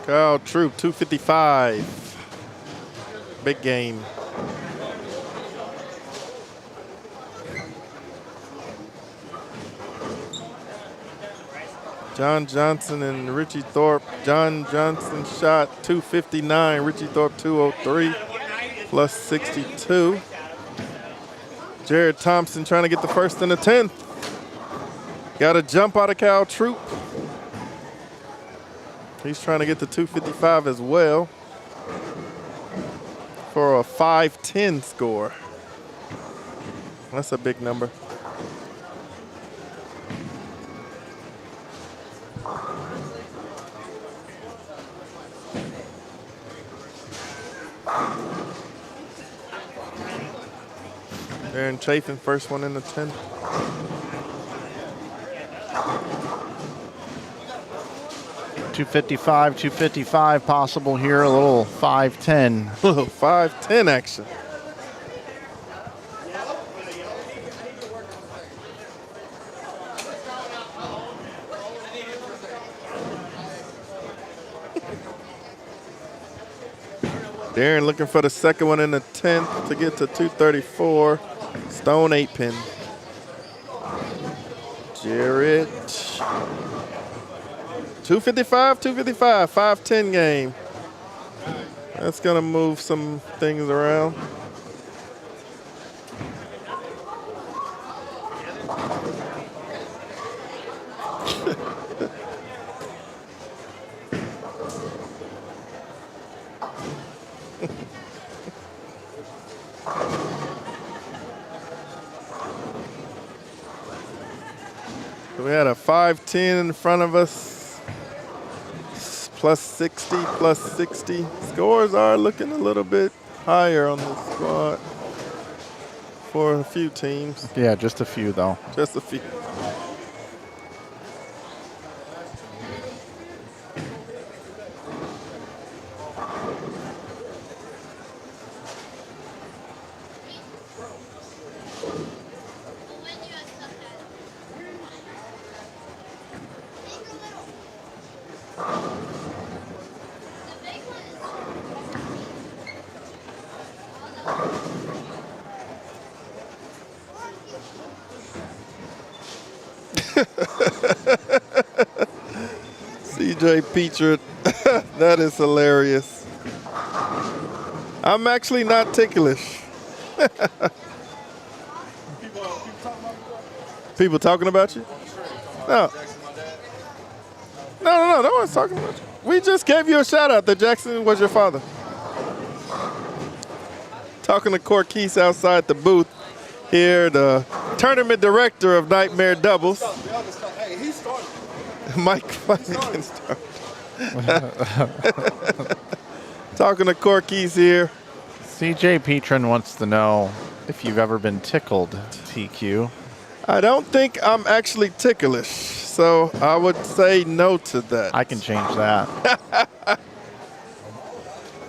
Kyle Troop, 255. Big game. John Johnson and Richie Thorpe. John Johnson shot 259. Richie Thorpe 203 plus 62. Jared Thompson trying to get the first and the 10th. Got a jump out of Kyle Troop. He's trying to get the 255 as well for a 5-10 score. That's a big number. Aaron Chafin, first one in the 10th. $255 possible here, a little 5-10. A little 5-10 action. Darren looking for the second one in the 10th to get to 234. Stone 8-pin. Jared. 255, 5-10 game. That's gonna move some things around. We had a 5-10 in front of us. Plus 60, plus 60. Scores are looking a little bit higher on this squad for a few teams. Yeah, just a few though. Just a few. CJ Petra, that is hilarious. I'm actually not ticklish. People talking about you? No. No one's talking about you. We just gave you a shout out that Jackson was your father. Talking to Quis outside the booth here, the tournament director of Nightmare Doubles. Hey, he started. Mike Flanagan started. Talking to Quis here. CJ Petron wants to know if you've ever been tickled, TQ. I don't think I'm actually ticklish, so I would say no to that. I can change that.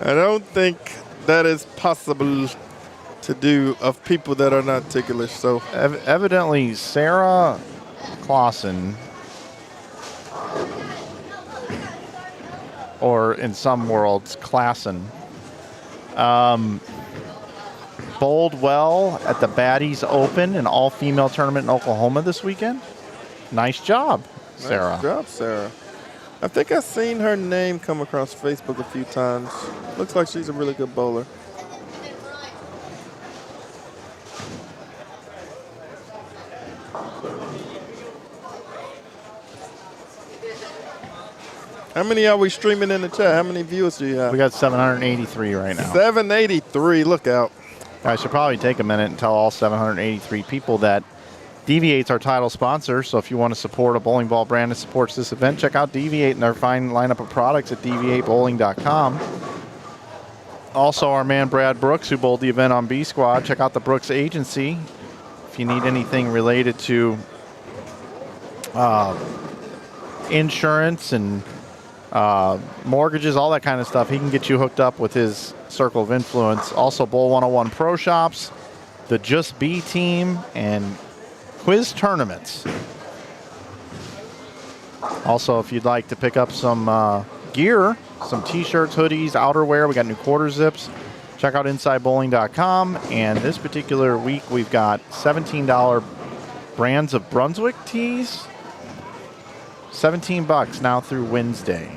I don't think that is possible to do of people that are not ticklish. So Evidently, Sarah Clausen, or in some worlds, Klassen, bowled well at the Baddies Open, an all-female tournament in Oklahoma this weekend. Nice job, Sarah. Nice job, Sarah. I think I've seen her name come across Facebook a few times. Looks like she's a really good bowler. How many are we streaming in the chat? How many viewers do you have? We got 783 right now. 783. Look out. I should probably take a minute and tell all 783 people that DV8's our title sponsor, so if you want to support a bowling ball brand that supports this event, check out DV8 and their fine lineup of products at dv8bowling.com. Also, our man Brad Brooks, who bowled the event on B Squad, check out the Brooks Agency. If you need anything related to insurance and mortgages, all that kind of stuff, he can get you hooked up with his circle of influence. Also, Bowl 101 Pro Shops, the Just Be team, and Quis Touraments. Also, if you'd like to pick up some gear some t-shirts, hoodies, outerwear. We got new quarter zips. Check out InsideBowling.com. And this particular week, we've got $17 Brands of Brunswick tees. $17 now through Wednesday.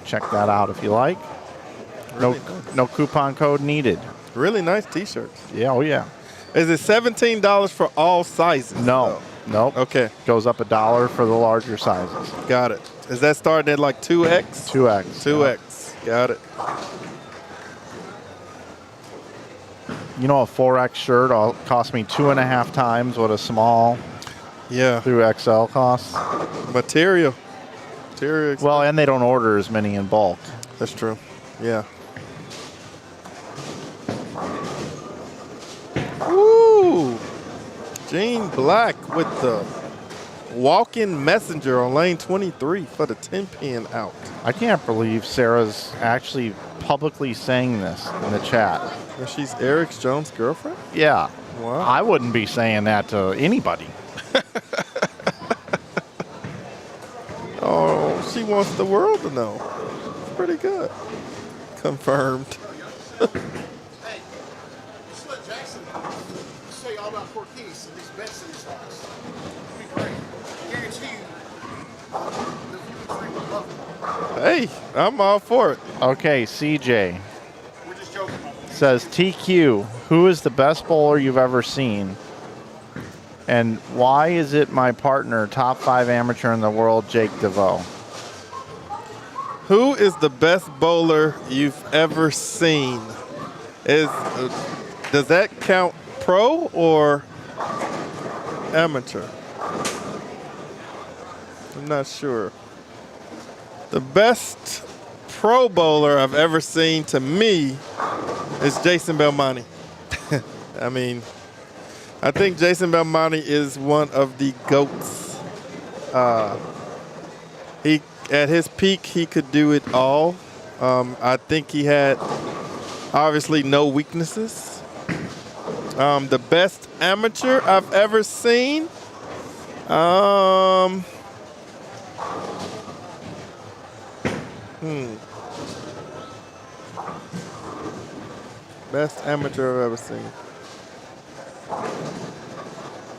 Check that out if you like. Really nice. No coupon code needed. Really nice T-shirts. Yeah, oh yeah. Is it $17 for all sizes? No, nope. Okay, Goes up $1 for the larger sizes. got it. Is that starting at like 2X? 2X. 2X. Got it. You know, a 4X shirt cost me 2.5 times what a small Yeah. through XL costs. Material. Well, and they don't order as many in bulk. That's true. Yeah. Woo! Gene Black with the walk-in messenger on lane 23 for the 10-pin out. I can't believe Sarah's actually publicly saying this in the chat. And she's Eric Jones' girlfriend? Yeah. Wow. I wouldn't be saying that to anybody. Oh, she wants the world to know. Pretty good. Confirmed. Hey, just let Jackson say all about Fort Keys and these bets in his house. It'll be great. I guarantee you, the viewers will love it. Hey, I'm all for it. Okay, CJ We're just joking about this. says, TQ, who is the best bowler you've ever seen? And why is it my partner, top 5 amateur in the world, Jake DeVoe? Who is the best bowler you've ever seen? Does that count pro or amateur? I'm not sure. The best pro bowler I've ever seen to me is Jason Belmonte. I mean, I think Jason Belmonte is one of the GOATs. At his peak, he could do it all. I think he had obviously no weaknesses. The best amateur I've ever seen. Best amateur I've ever seen.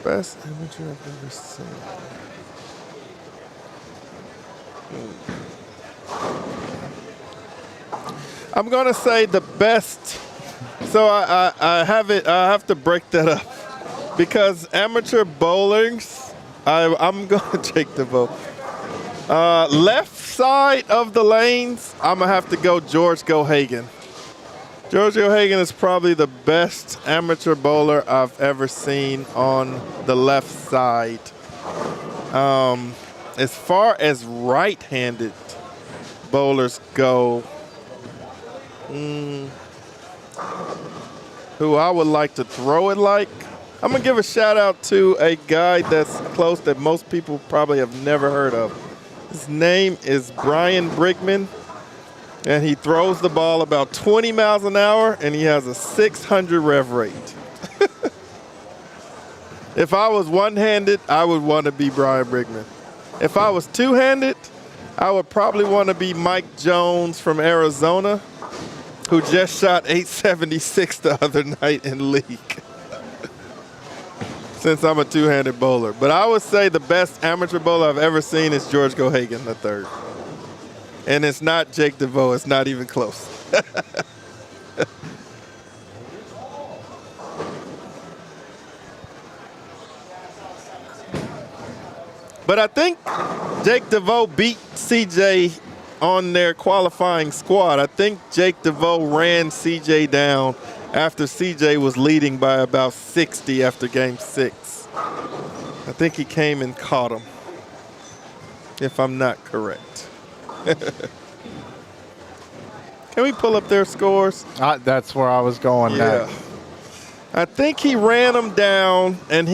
Best amateur I've ever seen. I'm gonna say the best. So I have to break that up because amateur bowlers. I'm gonna take the vote. Left side of the lanes, I'm gonna have to go George Gohagan. George Gohagan is probably the best amateur bowler I've ever seen on the left side. As far as right-handed bowlers go, who I would like to throw it like, I'm going to give a shout-out to a guy that's close that most people probably have never heard of. His name is Brian Brigman, and he throws the ball about 20 miles an hour, and he has a 600 rev rate. If I was one-handed, I would want to be Brian Brigman. If I was two-handed, I would probably want to be Mike Jones from Arizona, who just shot 876 the other night in league. Since I'm a two-handed bowler. But I would say the best amateur bowler I've ever seen is George Gohagan III. And it's not Jake DeVoe. It's not even close. But I think Jake DeVoe beat CJ on their qualifying squad. I think Jake DeVoe ran CJ down after CJ was leading by about 60 after game 6. I think he came and caught him, if I'm not correct. Can we pull up their scores? That's where I was going Yeah. next. I think he ran him down, and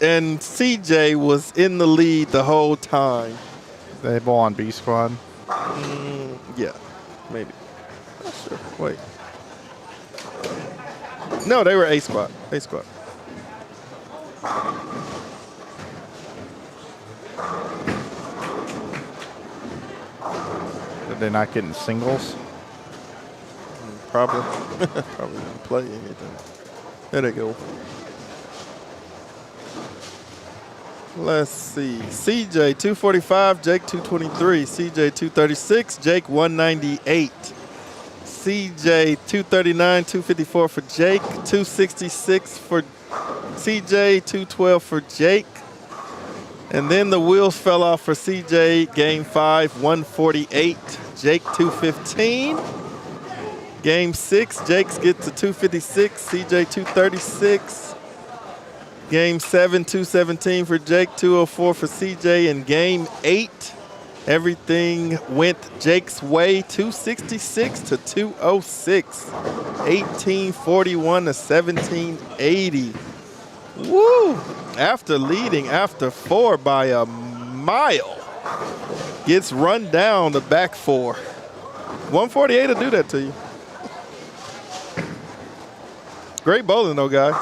and CJ was in the lead the whole time. They bowl on B squad. Yeah, maybe. Not sure. Wait. No, they were A squad. A squad. Did they not get in singles? Probably. Probably didn't play anything. There they go. Let's see. CJ 245, Jake 223, CJ 236, Jake 198. CJ 239, 254 for Jake, 266 for CJ, 212 for Jake. And then the wheels fell off for CJ, game 5, 148, Jake 215. Game 6, Jake's gets to 256, CJ 236. Game 7, 217 for Jake, 204 for CJ. And game 8, everything went Jake's way, 266 to 206, 1841 to 1780. Woo! After leading after 4 by a mile, gets run down the back 4. 148 will do that to you. Great bowling though, guys.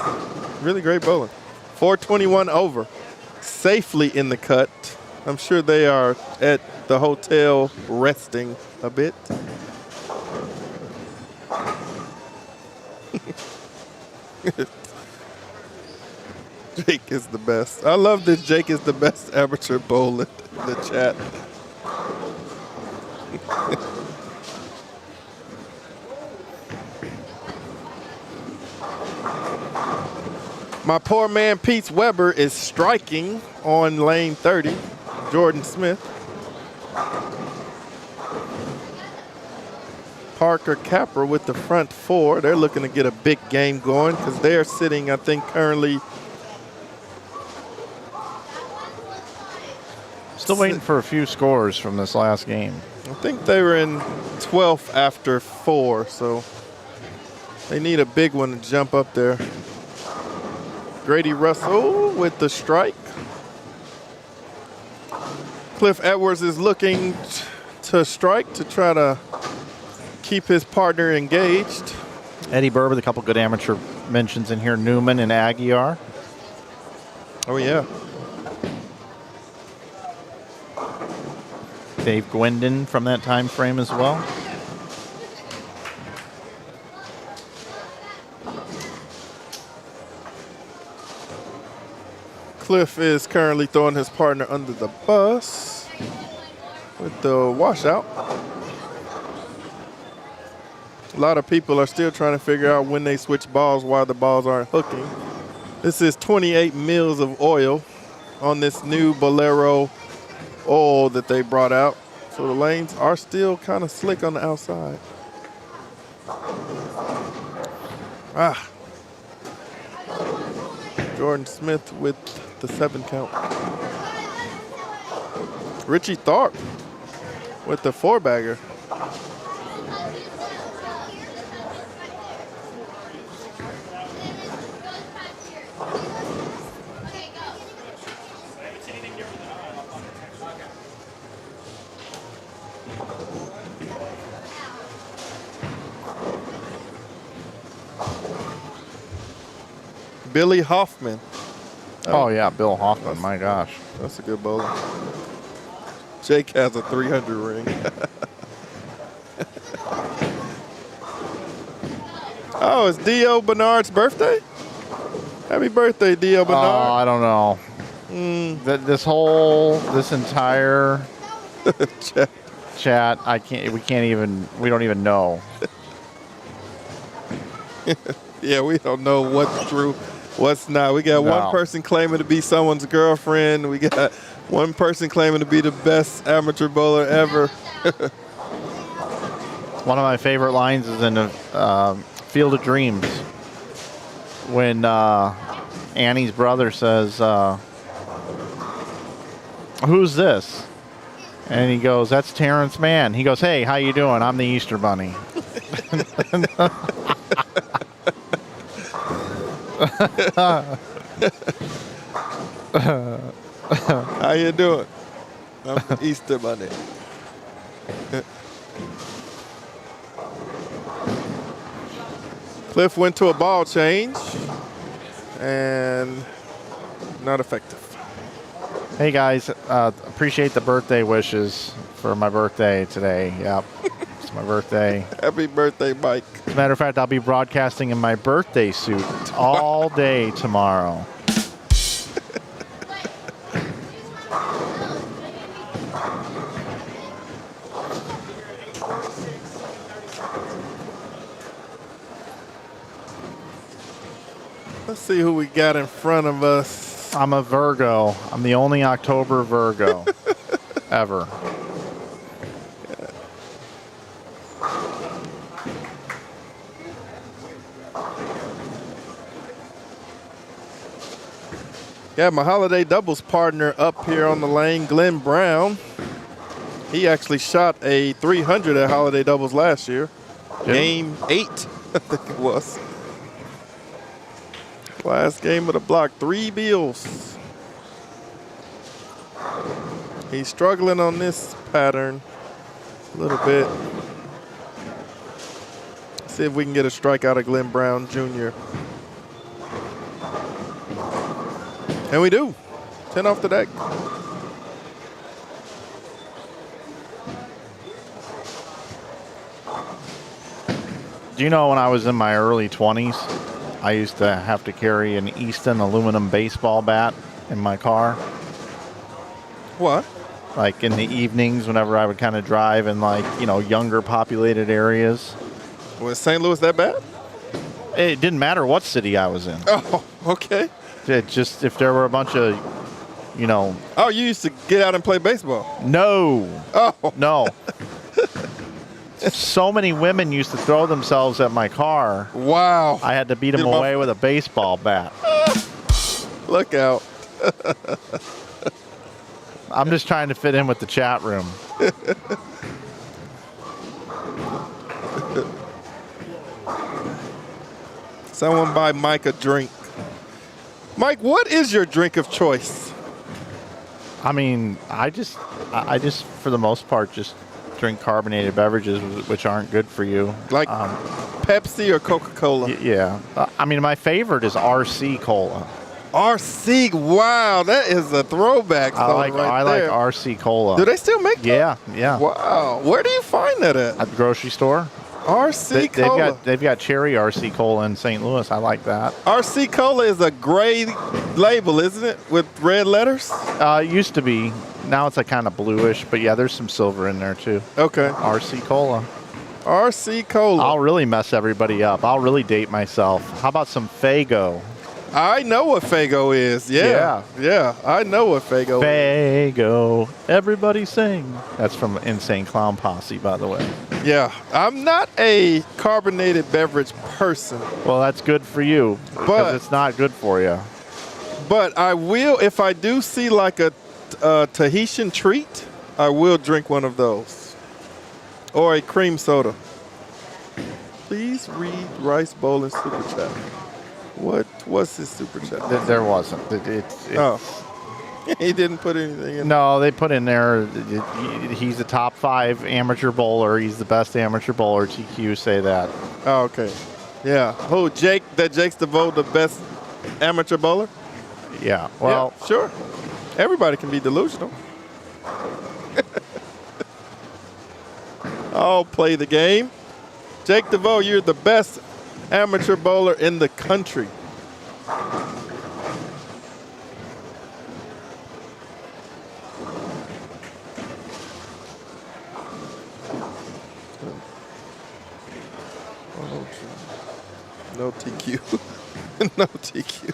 Really great bowling. 421 over, safely in the cut. I'm sure they are at the hotel resting a bit. Jake is the best. I love this. Jake is the best amateur bowler in the chat. My poor man Pete Weber is striking on lane 30. Jordan Smith. Parker Capper with the front 4. They're looking to get a big game going because they're sitting, I think, currently. Still waiting for a few scores from this last game. I think they were in 12th after 4, so they need a big one to jump up there. Grady Russell with the strike. Cliff Edwards is looking to strike to try to keep his partner engaged. Eddie Burr with a couple good amateur mentions in here. Newman and Aguiar. Oh, yeah. Dave Gwendon from that time frame as well. Cliff is currently throwing his partner under the bus with the washout. A lot of people are still trying to figure out when they switch balls, why the balls aren't hooking. This is 28 mils of oil on this new Bowlero oil that they brought out. So the lanes are still kind of slick on the outside. Jordan Smith with the 7 count. Richie Tharp with the 4-bagger. Billy Hoffman. Oh, yeah, Bill Hoffman, my gosh. That's a good bowler. Jake has a 300 ring. Oh, it's Dio Bernard's birthday? Happy birthday, Dio Bernard. Oh, I don't know. This entire chat, we don't even know. Yeah, we don't know what's true, what's not. We got one person claiming to be someone's girlfriend. We got one person claiming to be the best amateur bowler ever. One of my favorite lines is in Field of Dreams when Annie's brother says, "Who's this?" And he goes, "That's Terrence Mann." He goes, "Hey, how you doing? I'm the Easter Bunny." How you doing? I'm the Easter Bunny. Cliff went to a ball change and not effective. Hey guys, appreciate the birthday wishes for my birthday today. Yep, it's my birthday. Happy birthday, Mike. As a matter of fact, I'll be broadcasting in my birthday suit all day tomorrow. Let's see who we got in front of us. I'm a Virgo. I'm the only October Virgo ever. Yeah, my holiday doubles partner up here on the lane, Glenn Brown. He actually shot a 300 at holiday doubles last year. Did he? Game 8, I think it was. Last game of the block, 3 bills. He's struggling on this pattern a little bit. See if we can get a strike out of Glenn Brown Jr. And we do. 10 off the deck. Do you know when I was in my early 20s, I used to have to carry an Easton aluminum baseball bat in my car? What? Like in the evenings whenever I would kind of drive in like, you know, younger populated areas. Was St. Louis that bad? It didn't matter what city I was in. Oh, okay. It just, if there were a bunch of, you know. Oh, you used to get out and play baseball? No. Oh. No. So many women used to throw themselves at my car. Wow. I had to beat them away with a baseball bat. Look out. I'm just trying to fit in with the chat room. Someone buy Mike a drink. Mike, what is your drink of choice? I mean, I just, for the most part, just drink carbonated beverages, which aren't good for you. Like Pepsi or Coca-Cola? Yeah. I mean, my favorite is RC Cola. RC, wow, that is a throwback. I like RC Cola. Do they still make that? Yeah, yeah. Wow, where do you find that at? At the grocery store. RC Cola. They've got cherry RC Cola in St. Louis. I like that. RC Cola is a gray label, isn't it, with red letters? It used to be. Now it's like kind of bluish, but yeah, there's some silver in there too. Okay. RC Cola. RC Cola. I'll really mess everybody up. I'll really date myself. How about some Faygo? I know what Faygo is. Yeah. I know what Faygo is. Faygo, everybody sing. That's from Insane Clown Posse, by the way. Yeah, I'm not a carbonated beverage person. Well, that's good for you, but because it's not good for you. But I will, if I do see like a Tahitian treat, I will drink one of those. Or a cream soda. Please read Rice Bowl and Super Chat. What's his Super Chat? There wasn't. Oh. He didn't put anything in. No, they put in there, he's a top 5 amateur bowler. He's the best amateur bowler. TQ say that. Oh, okay. Yeah. Who, Jake? Jake's the vote the best amateur bowler? Yeah. Well, yeah, sure. Everybody can be delusional. I'll play the game. Jake DeVoe, you're the best amateur bowler in the country. No TQ. No TQ.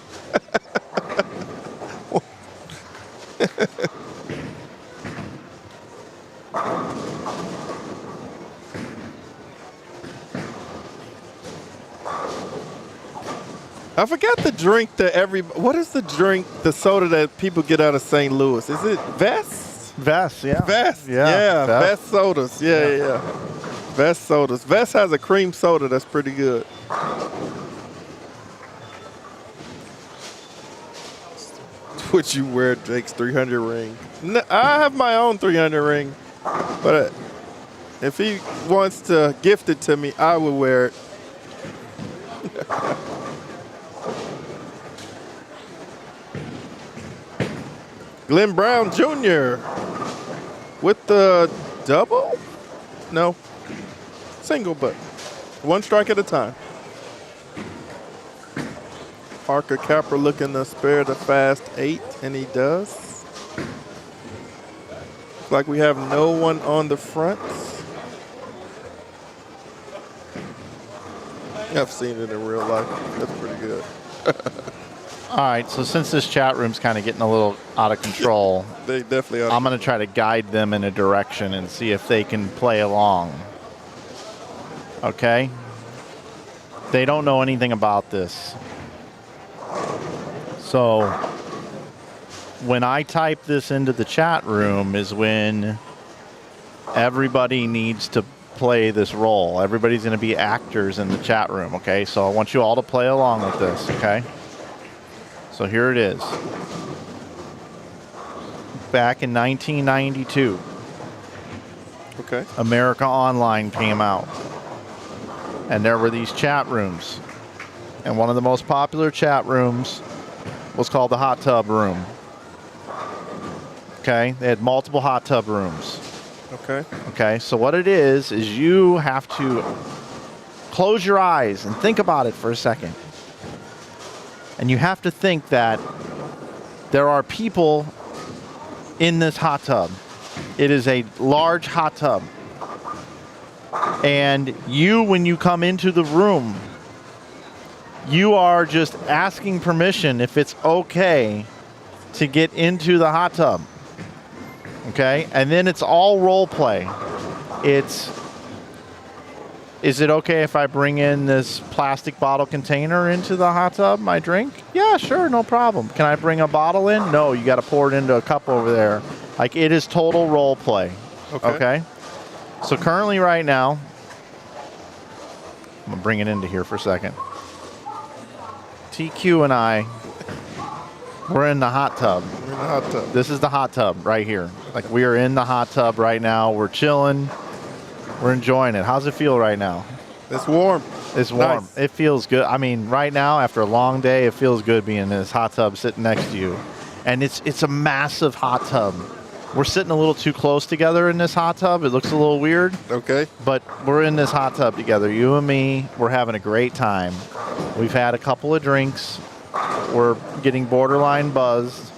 I forgot the drink that what is the drink, the soda that people get out of St. Louis? Is it Vest? Vest, yeah. Vest, Yeah, Vest sodas. Yeah. Vest sodas. Vest has a cream soda that's pretty good. Would you wear Jake's 300 ring? No, I have my own 300 ring, but if he wants to gift it to me, I would wear it. Glenn Brown Jr. with the double? No. Single, but one strike at a time. Parker Capper looking to spare the fast 8, and he does. Looks like we have no one on the front. I've seen it in real life. That's pretty good. All right, so since this chat room's kind of getting a little out of control, They definitely are. I'm going to try to guide them in a direction and see if they can play along. Okay? They don't know anything about this. So when I type this into the chat room is when everybody needs to play this role. Everybody's going to be actors in the chat room, okay? So I want you all to play along with this, okay? So here it is. Back in 1992, Okay. America Online came out. And there were these chat rooms. And one of the most popular chat rooms was called the hot tub room. Okay? They had multiple hot tub rooms. Okay. Okay, so what it is you have to close your eyes and think about it for a second. And you have to think that there are people in this hot tub. It is a large hot tub. And you, when you come into the room, you are just asking permission if it's okay to get into the hot tub. Okay? And then it's all role play. Is it okay if I bring in this plastic bottle container into the hot tub, my drink? Yeah, sure, no problem. Can I bring a bottle in? No, you got to pour it into a cup over there. Like, it is total role play. Okay? So currently right now, I'm going to bring it into here for a second. TQ and I, we're in the hot tub. We're in the hot tub. This is the hot tub right here. Like, we are in the hot tub right now. We're chilling. We're enjoying it. How's it feel right now? It's warm. It's warm. Nice. It feels good. I mean, right now, after a long day, it feels good being in this hot tub sitting next to you. And it's a massive hot tub. We're sitting a little too close together in this hot tub. It looks a little weird. Okay. But we're in this hot tub together. You and me, we're having a great time. We've had a couple of drinks. We're getting borderline buzzed.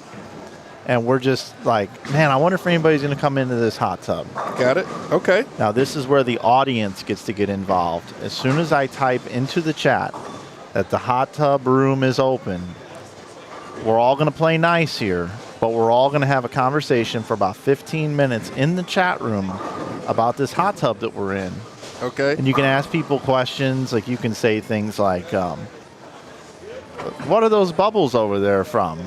And we're just like, man, I wonder if anybody's going to come into this hot tub. Got it. Okay. Now, this is where the audience gets to get involved. As soon as I type into the chat that the hot tub room is open, we're all going to play nice here, but we're all going to have a conversation for about 15 minutes in the chat room about this hot tub that we're in. Okay. And you can ask people questions. Like, you can say things like, what are those bubbles over there from?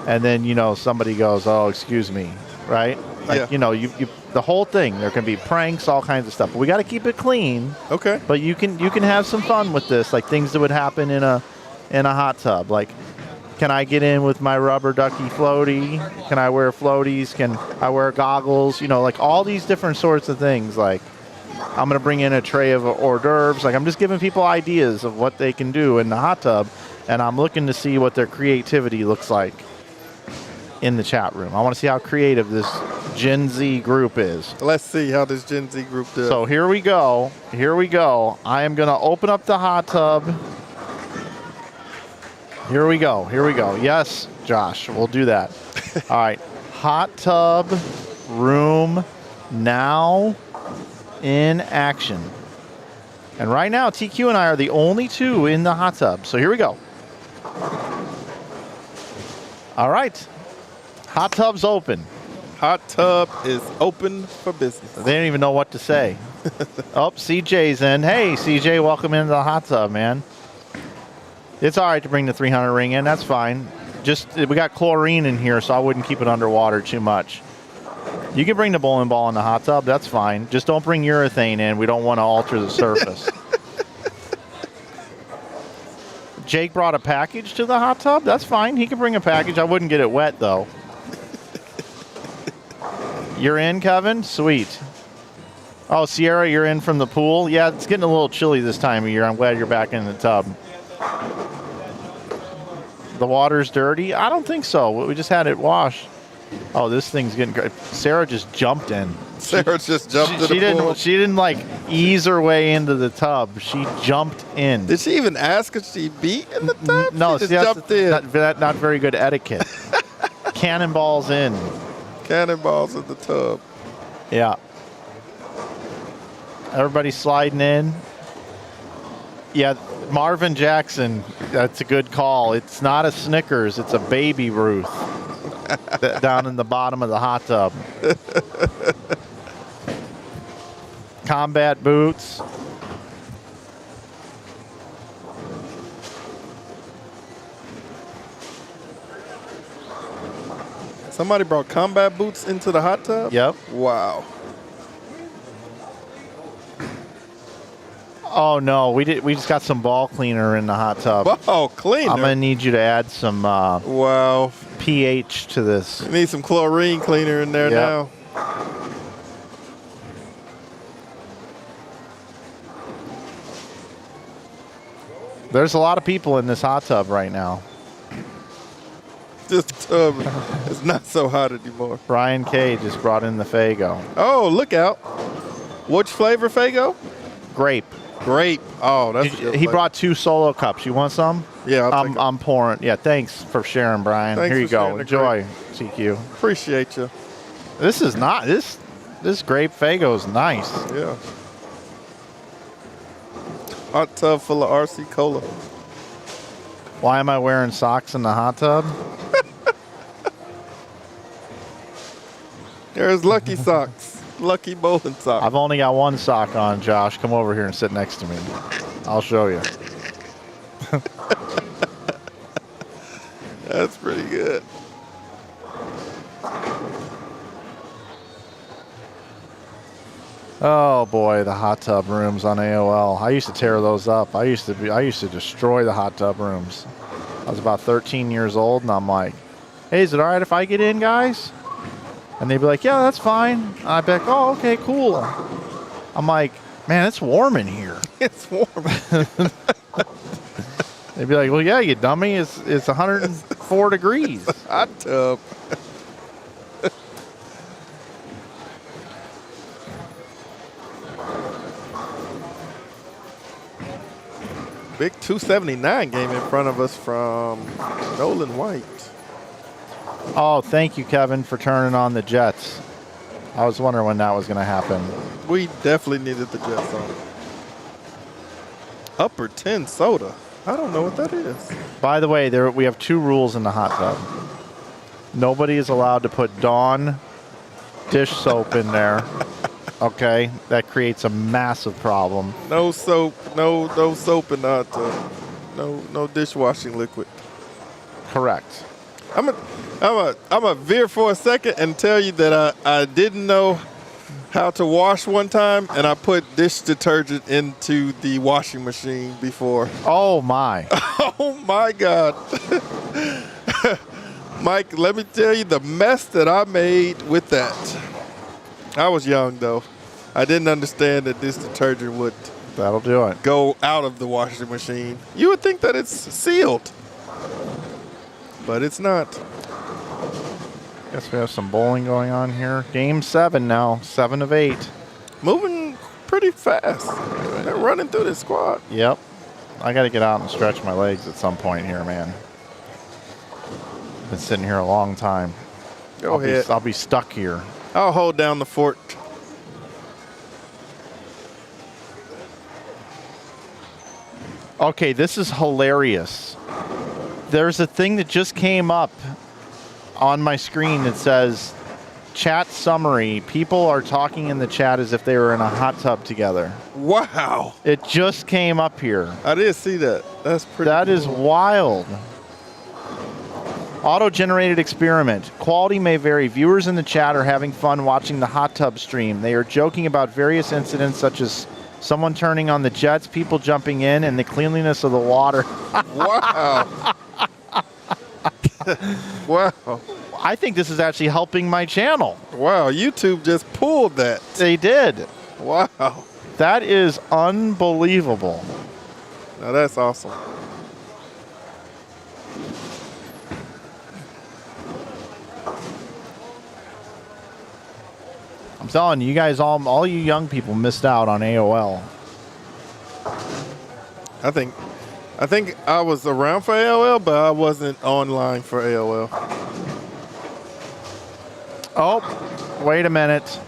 And then, you know, somebody goes, oh, excuse me, right? Like, Yeah. you know, you the whole thing. There can be pranks, all kinds of stuff. But we got to keep it clean. Okay. But you can have some fun with this, like things that would happen in a hot tub. Like, can I get in with my rubber ducky floaty? Can I wear floaties? Can I wear goggles? You know, like all these different sorts of things. Like, I'm going to bring in a tray of hors d'oeuvres. Like, I'm just giving people ideas of what they can do in the hot tub. And I'm looking to see what their creativity looks like in the chat room. I want to see how creative this Gen Z group is. Let's see how this Gen Z group does. So here we go. Here we go. I am going to open up the hot tub. Here we go. Here we go. Yes, Josh, we'll do that. All right. Hot tub room now in action. And right now, TQ and I are the only two in the hot tub. So here we go. All right. Hot tub's open. Hot tub is open for business. They don't even know what to say. Oh, CJ's in. Hey, CJ, welcome into the hot tub, man. It's all right to bring the 300 ring in. That's fine. Just, we got chlorine in here, so I wouldn't keep it underwater too much. You can bring the bowling ball in the hot tub. That's fine. Just don't bring urethane in. We don't want to alter the surface. Jake brought a package to the hot tub. That's fine. He can bring a package. I wouldn't get it wet, though. You're in, Kevin? Sweet. Oh, Sierra, you're in from the pool? Yeah, it's getting a little chilly this time of year. I'm glad you're back in the tub. The water's dirty? I don't think so. We just had it washed. Oh, this thing's getting great. Sarah just jumped in. Sarah just jumped to the She pool. didn't like ease her way into the tub. She jumped in. Did she even ask if she be in the tub? No, she see, just that's jumped in. not very good etiquette. Cannonballs in. Cannonballs in the tub. Yeah. Everybody sliding in. Yeah, Marvin Jackson, that's a good call. It's not a Snickers, it's a Baby Ruth down in the bottom of the hot tub. Combat boots. Somebody brought combat boots into the hot tub? Yep. Wow. Oh no, we just got some ball cleaner in the hot tub. Ball cleaner? I'm gonna need you to add some wow. pH to this. You need some chlorine cleaner in there Yep. now. There's a lot of people in this hot tub right now. This tub is not so hot anymore. Brian K just brought in the Faygo. Oh, look out. Which flavor, Faygo? Grape. Grape. Oh, that's a good He flavor. brought 2 solo cups. You want some? Yeah, I'll take 'em. I'm pouring. Yeah, thanks for sharing, Brian. Thanks Here you for sharing go. the Enjoy, CQ. Appreciate you. This is not this grape Faygo is nice. Yeah. Hot tub full of RC Cola. Why am I wearing socks in the hot tub? There's Lucky Socks. Lucky bowling socks. I've only got one sock on, Josh. Come over here and sit next to me. I'll show you. That's pretty good. Oh boy, the hot tub rooms on AOL. I used to tear those up. I used to destroy the hot tub rooms. I was about 13 years old, and I'm like, "Hey, is it all right if I get in, guys?" And they'd be like, "Yeah, that's fine." And I'd be like, "Oh, okay, cool." I'm like, "Man, it's warm in here." It's warm. They'd be like, "Well, yeah, you dummy. It's 104 degrees." Hot tub. Big 279 game in front of us from Nolan White. Oh, thank you, Kevin, for turning on the Jets. I was wondering when that was going to happen. We definitely needed the Jets on. Upper 10 soda. I don't know what that is. By the way, we have 2 rules in the hot tub. Nobody is allowed to put Dawn dish soap in there. Okay, that creates a massive problem. No soap, no soap in the hot tub. No dishwashing liquid. Correct. I'm a veer for a second and tell you that I didn't know how to wash one time, and I put dish detergent into the washing machine before. Oh my. Oh my God. Mike, let me tell you the mess that I made with that. I was young though. I didn't understand that this detergent would That'll do it. go out of the washing machine. You would think that it's sealed, but it's not. Guess we have some bowling going on here. Game 7 now, 7 of 8. Moving pretty fast. They're running through this squad. Yep. I got to get out and stretch my legs at some point here, man. Been sitting here a long time. Go ahead. I'll be stuck here. I'll hold down the fort. Okay, this is hilarious. There's a thing that just came up on my screen that says chat summary. People are talking in the chat as if they were in a hot tub together. Wow. It just came up here. I did see that. That's pretty That cool. is wild. Auto-generated experiment. Quality may vary. Viewers in the chat are having fun watching the hot tub stream. They are joking about various incidents such as someone turning on the jets, people jumping in, and the cleanliness of the water. Wow. Wow. I think this is actually helping my channel. Wow. YouTube just pulled that. They did. Wow. That is unbelievable. Now that's awesome. I'm telling you, you guys, all you young people missed out on AOL. I think I was around for AOL, but I wasn't online for AOL. Oh, wait a minute.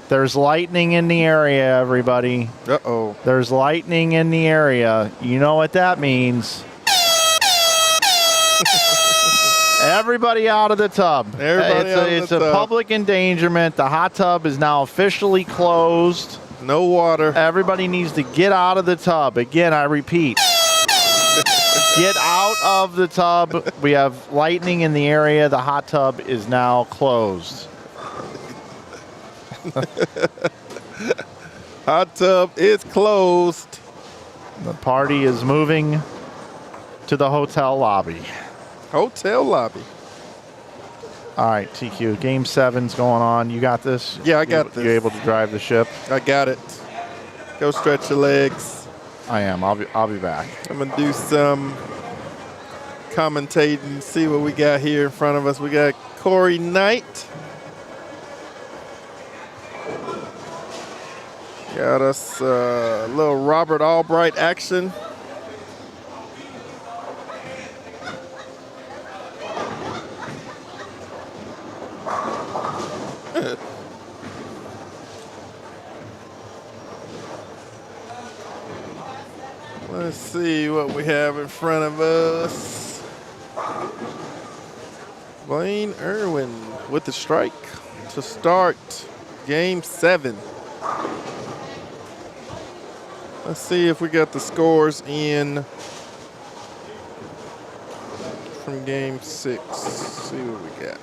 There's lightning in the area, everybody. Uh-oh. There's lightning in the area. You know what that means. Everybody out of the tub. It's a public endangerment. The hot tub is now officially closed. No water. Everybody needs to get out of the tub. Again, I repeat. Get out of the tub. We have lightning in the area. The hot tub is now closed. Hot tub is closed. The party is moving to the hotel lobby. Hotel lobby. All right, TQ. Game 7's going on. You got this? Yeah, I got this. You able to drive the ship? I got it. Go stretch your legs. I am. I'll be back. I'm gonna do some commentating. See what we got here in front of us. We got Corey Knight. Got us a little Robert Albright action. Let's see what we have in front of us. Blaine Irwin with the strike to start game 7. Let's see if we got the scores in from game 6. See what we got.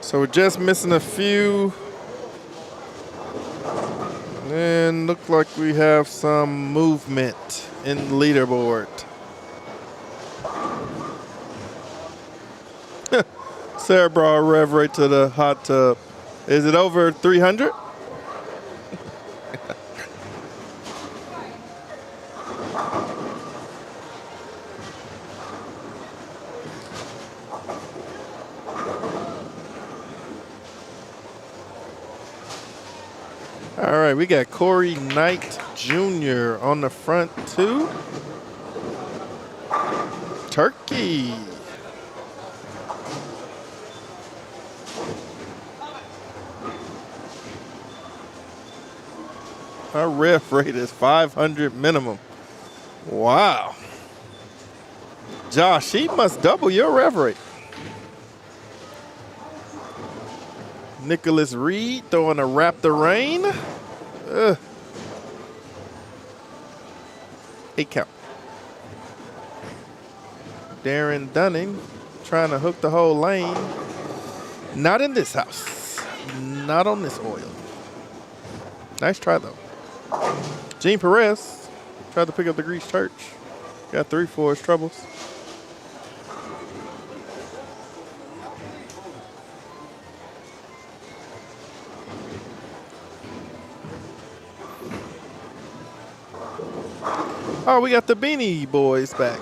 So we're just missing a few. And look like we have some movement in the leaderboard. Sarah brought a rev rate to the hot tub. Is it over 300? All right, we got Corey Knight Jr. on the front two. Turkey. Our ref rate is 500 minimum. Wow. Josh, he must double your rev rate. Nicholas Reed throwing a Raptor Rain. 8 count. Darren Dunning trying to hook the whole lane. Not in this house. Not on this oil. Nice try, though. Gene Perez tried to pick up the Grease Church. Got 3 for his troubles. Oh, we got the Beanie Boys back.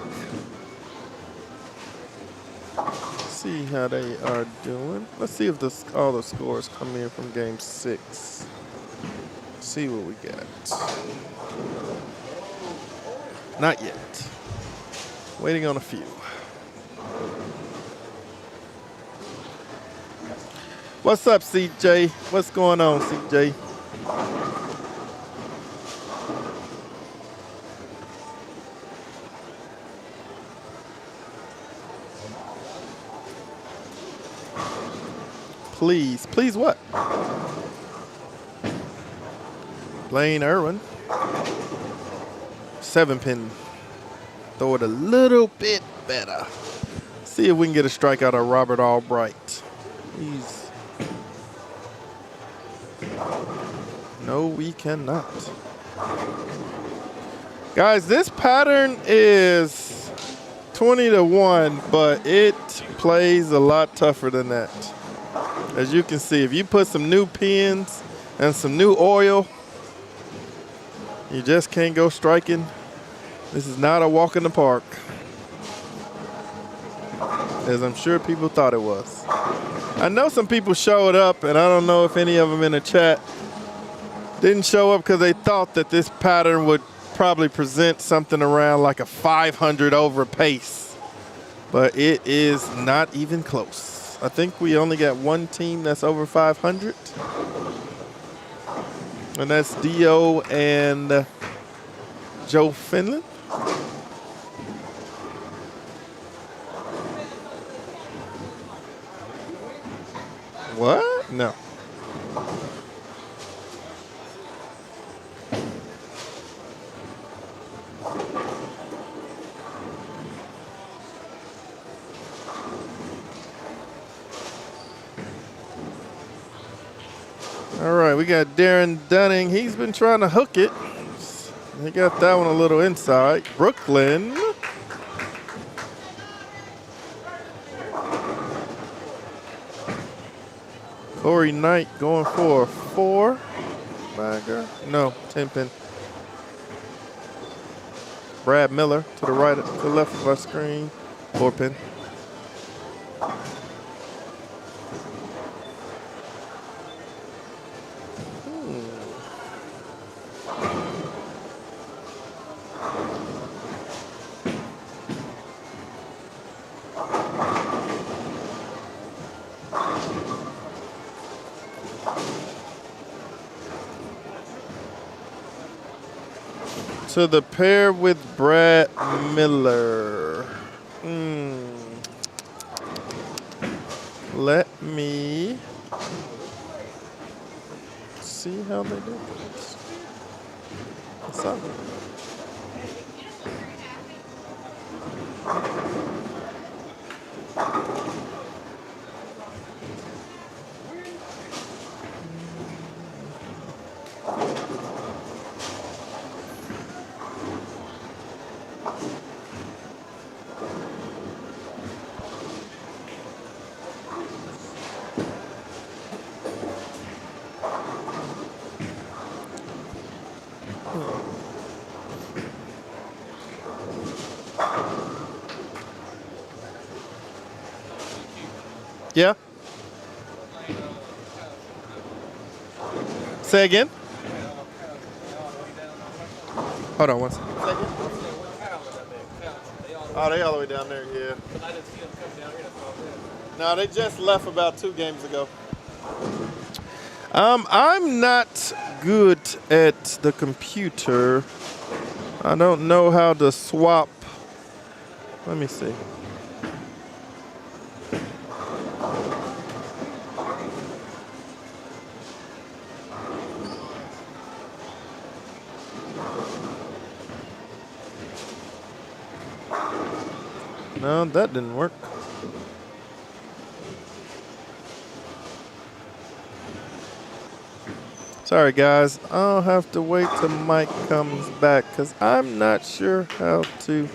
Let's see how they are doing. Let's see if all the scores come in from game 6. See what we got. Not yet. Waiting on a few. What's up, CJ? What's going on, CJ? Please. Please what? Blaine Irwin. 7-pin. Throw it a little bit better. See if we can get a strikeout of Robert Albright. Please. No, we cannot. Guys, this pattern is 20-1, but it plays a lot tougher than that. As you can see, if you put some new pins and some new oil, you just can't go striking. This is not a walk in the park. as I'm sure people thought it was. I know some people showed up, and I don't know if any of them in the chat didn't show up because they thought that this pattern would probably present something around like a 500 over pace, but it is not even close. I think we only got one team that's over 500, and that's Dio and Joe Finland. What? No. All right, we got Darren Dunning. He's been trying to hook it. He got that one a little inside. Brooklyn. Corey Knight going for a 4-bagger. No, 10-pin. Brad Miller to the right, to the left of our screen. 4-pin. To the pair with Brad Miller. Let me see how they do this. What's up? Yeah? Say again? Hold on one second. Say again? Oh, they all the way down there, yeah. No, they just left about 2 games ago. I'm not good at the computer. I don't know how to swap. Let me see. No, that didn't work. Sorry, guys. I'll have to wait till Mike comes back because I'm not sure how to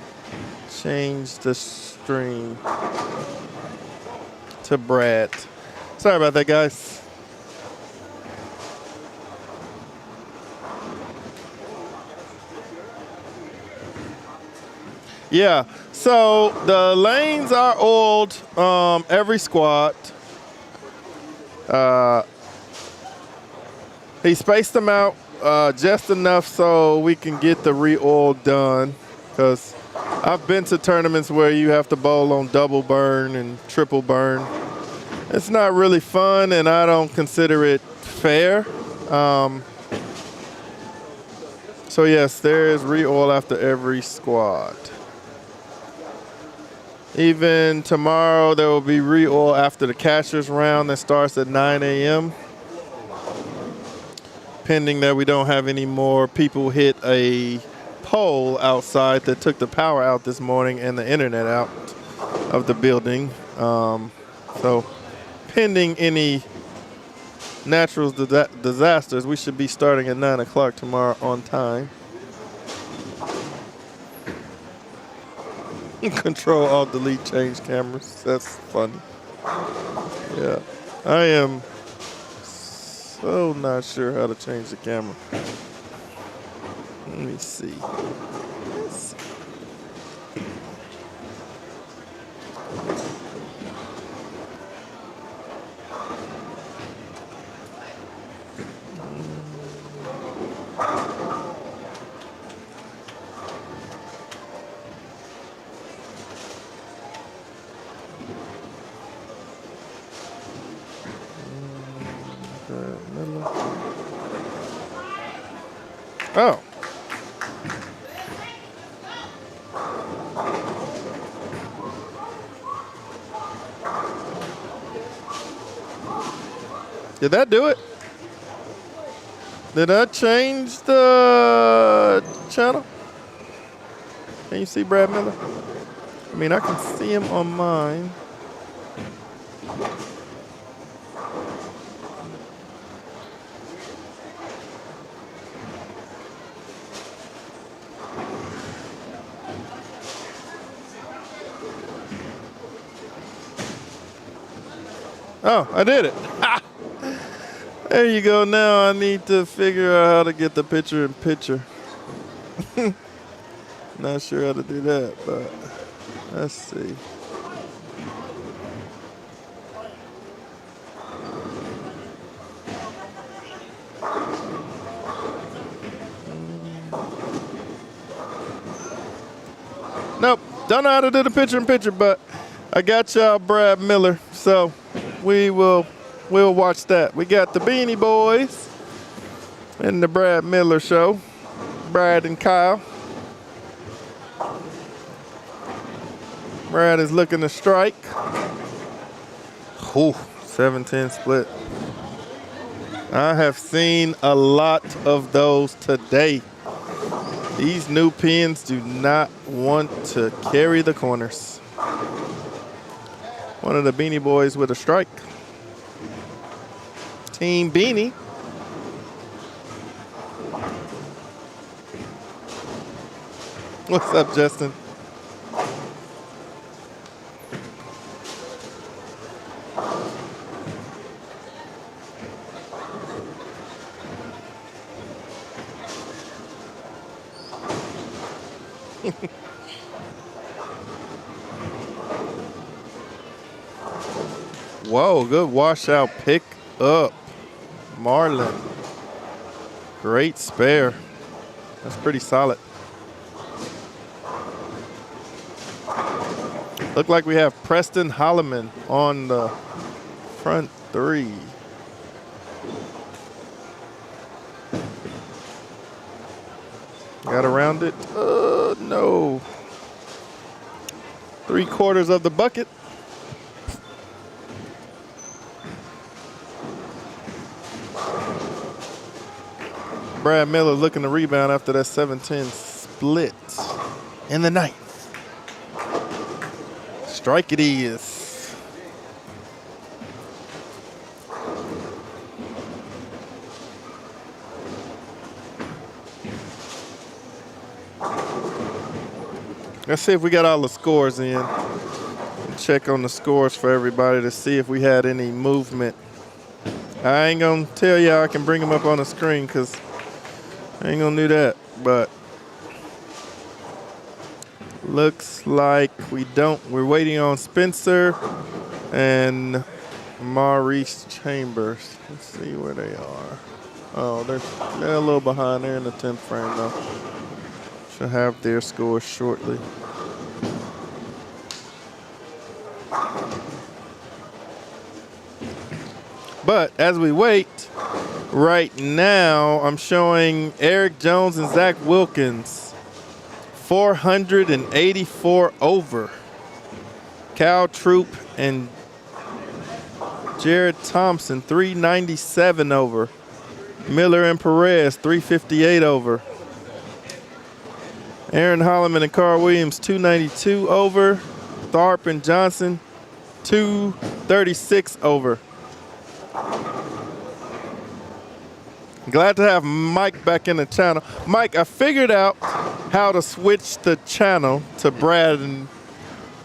change the stream to Brad. Sorry about that, guys. Yeah, so the lanes are oiled every squad. He spaced them out just enough so we can get the re-oil done, because I've been to tournaments where you have to bowl on double burn and triple burn. It's not really fun, and I don't consider it fair. So yes, there is re-oil after every squad. Even tomorrow, there will be re-oil after the catcher's round that starts at 9 a.m. Pending that we don't have any more people hit a pole outside that took the power out this morning and the internet out of the building. So pending any natural disasters, we should be starting at 9 o'clock tomorrow on time. Control, Alt, Delete, change cameras. That's funny. Yeah. I am so not sure how to change the camera. Let me see. Let's see. Oh. Did that do it? Did I change the channel? Can you see Brad Miller? I mean, I can see him on mine. Oh, I did it. There you go. Now I need to figure out how to get the picture in picture. Not sure how to do that, but let's see. Nope, don't know how to do the picture in picture, but I got y'all Brad Miller, so we'll watch that. We got the Beanie Boys and the Brad Miller show. Brad and Kyle. Brad is looking to strike. Ooh, 7-10 split. I have seen a lot of those today. These new pins do not want to carry the corners. One of the Beanie Boys with a strike. Team Beanie. What's up, Justin? Whoa, good washout pick up. Marlin. Great spare. That's pretty solid. Look like we have Preston Holloman on the front three. Got around it. No. 3/4 of the bucket. Brad Miller looking to rebound after that 7-10 split in the ninth. Strike it is. Let's see if we got all the scores in. Check on the scores for everybody to see if we had any movement. I ain't gonna tell y'all I can bring them up on the screen because I ain't gonna do that, but looks like we don't. We're waiting on Spencer and Maurice Chambers. Let's see where they are. Oh, they're a little behind. They're in the 10th frame though. Should have their scores shortly. But as we wait, right now I'm showing Eric Jones and Zach Wilkins 484 over. Cal Troop and Jared Thompson 397 over. Miller and Perez 358 over. Aaron Holloman and Carl Williams 292 over. Tharp and Johnson 236 over. Glad to have Mike back in the channel. Mike, I figured out how to switch the channel to Brad and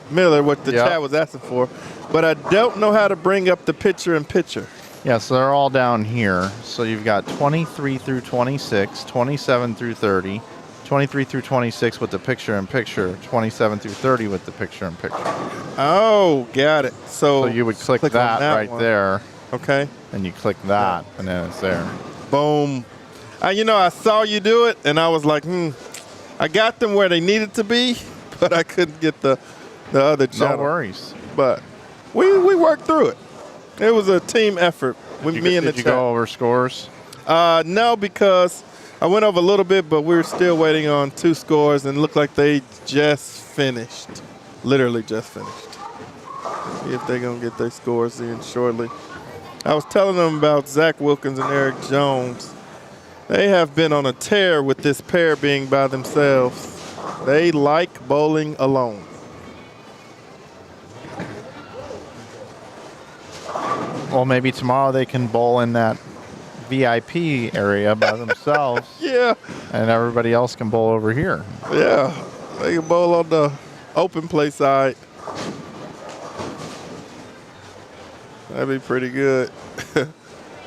Miller, what the chat was asking for, but I don't know how to bring up the picture in picture. Yeah, so they're all down here. So you've got 23 through 26, 27 through 30, 23 through 26 with the picture in picture, 27 through 30 with the picture in picture. Oh, got it. So you would click that right one. There. Okay. And you click that, and then it's there. Boom. You know, I saw you do it, and I was like, I got them where they needed to be, but I couldn't get the other channel. No worries. But we worked through it. It was a team effort with me and the chat. Did you go over scores? No, because I went over a little bit, but we're still waiting on 2 scores, and look like they just finished. Literally just finished. See if they're going to get their scores in shortly. I was telling them about Zach Wilkins and Eric Jones. They have been on a tear with this pair being by themselves. They like bowling alone. Well, maybe tomorrow they can bowl in that VIP area by themselves. Yeah. And everybody else can bowl over here. Yeah. They can bowl on the open play side. That'd be pretty good.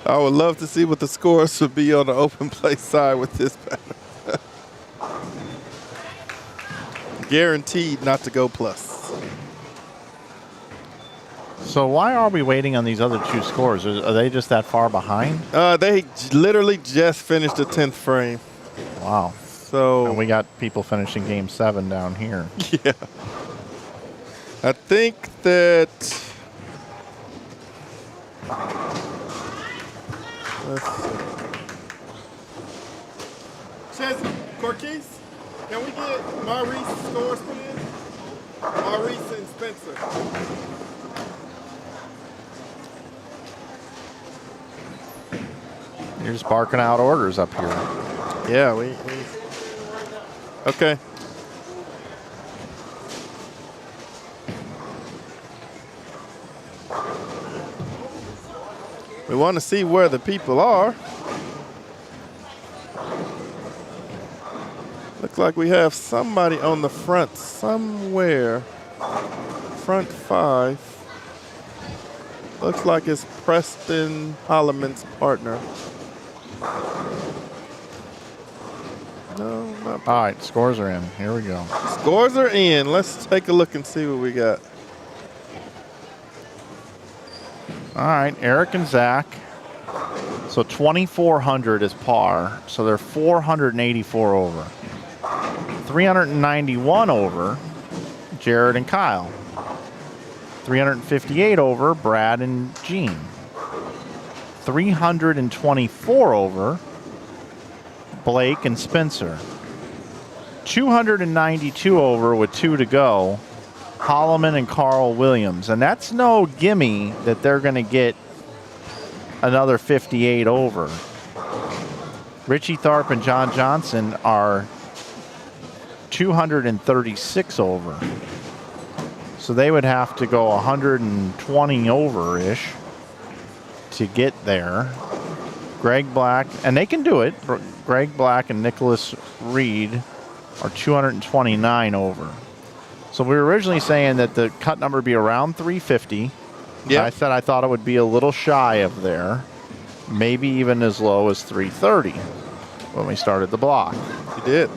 I would love to see what the scores would be on the open play side with this pattern. Guaranteed not to go plus. So why are we waiting on these other 2 scores? Are they just that far behind? They literally just finished the 10th frame. Wow. So And we got people finishing game 7 down here. yeah. I think that let's see. Chesney, Corquise, can we get Maurice's scores put in? Maurice and Spencer. You're just barking out orders up here. Yeah, we okay. We want to see where the people are. Looks like we have somebody on the front somewhere. Front 5. Looks like it's Preston Holloman's partner. No, not. All right, scores are in. Here we go. Scores are in. Let's take a look and see what we got. All right, Eric and Zach. So 2,400 is par. So they're 484 over. 391 over, Jared and Kyle. 358 over, Brad and Gene. 324 over, Blake and Spencer. 292 over with 2 to go, Holloman and Carl Williams. And that's no gimme that they're going to get another 58 over. Richie Tharp and John Johnson are 236 over. So they would have to go 120 over-ish to get there. Greg Black, and they can do it. Greg Black and Nicholas Reed are 229 over. So we were originally saying that the cut number would be around 350. Yeah. I said I thought it would be a little shy of there. Maybe even as low as 330 when we started the block. You did.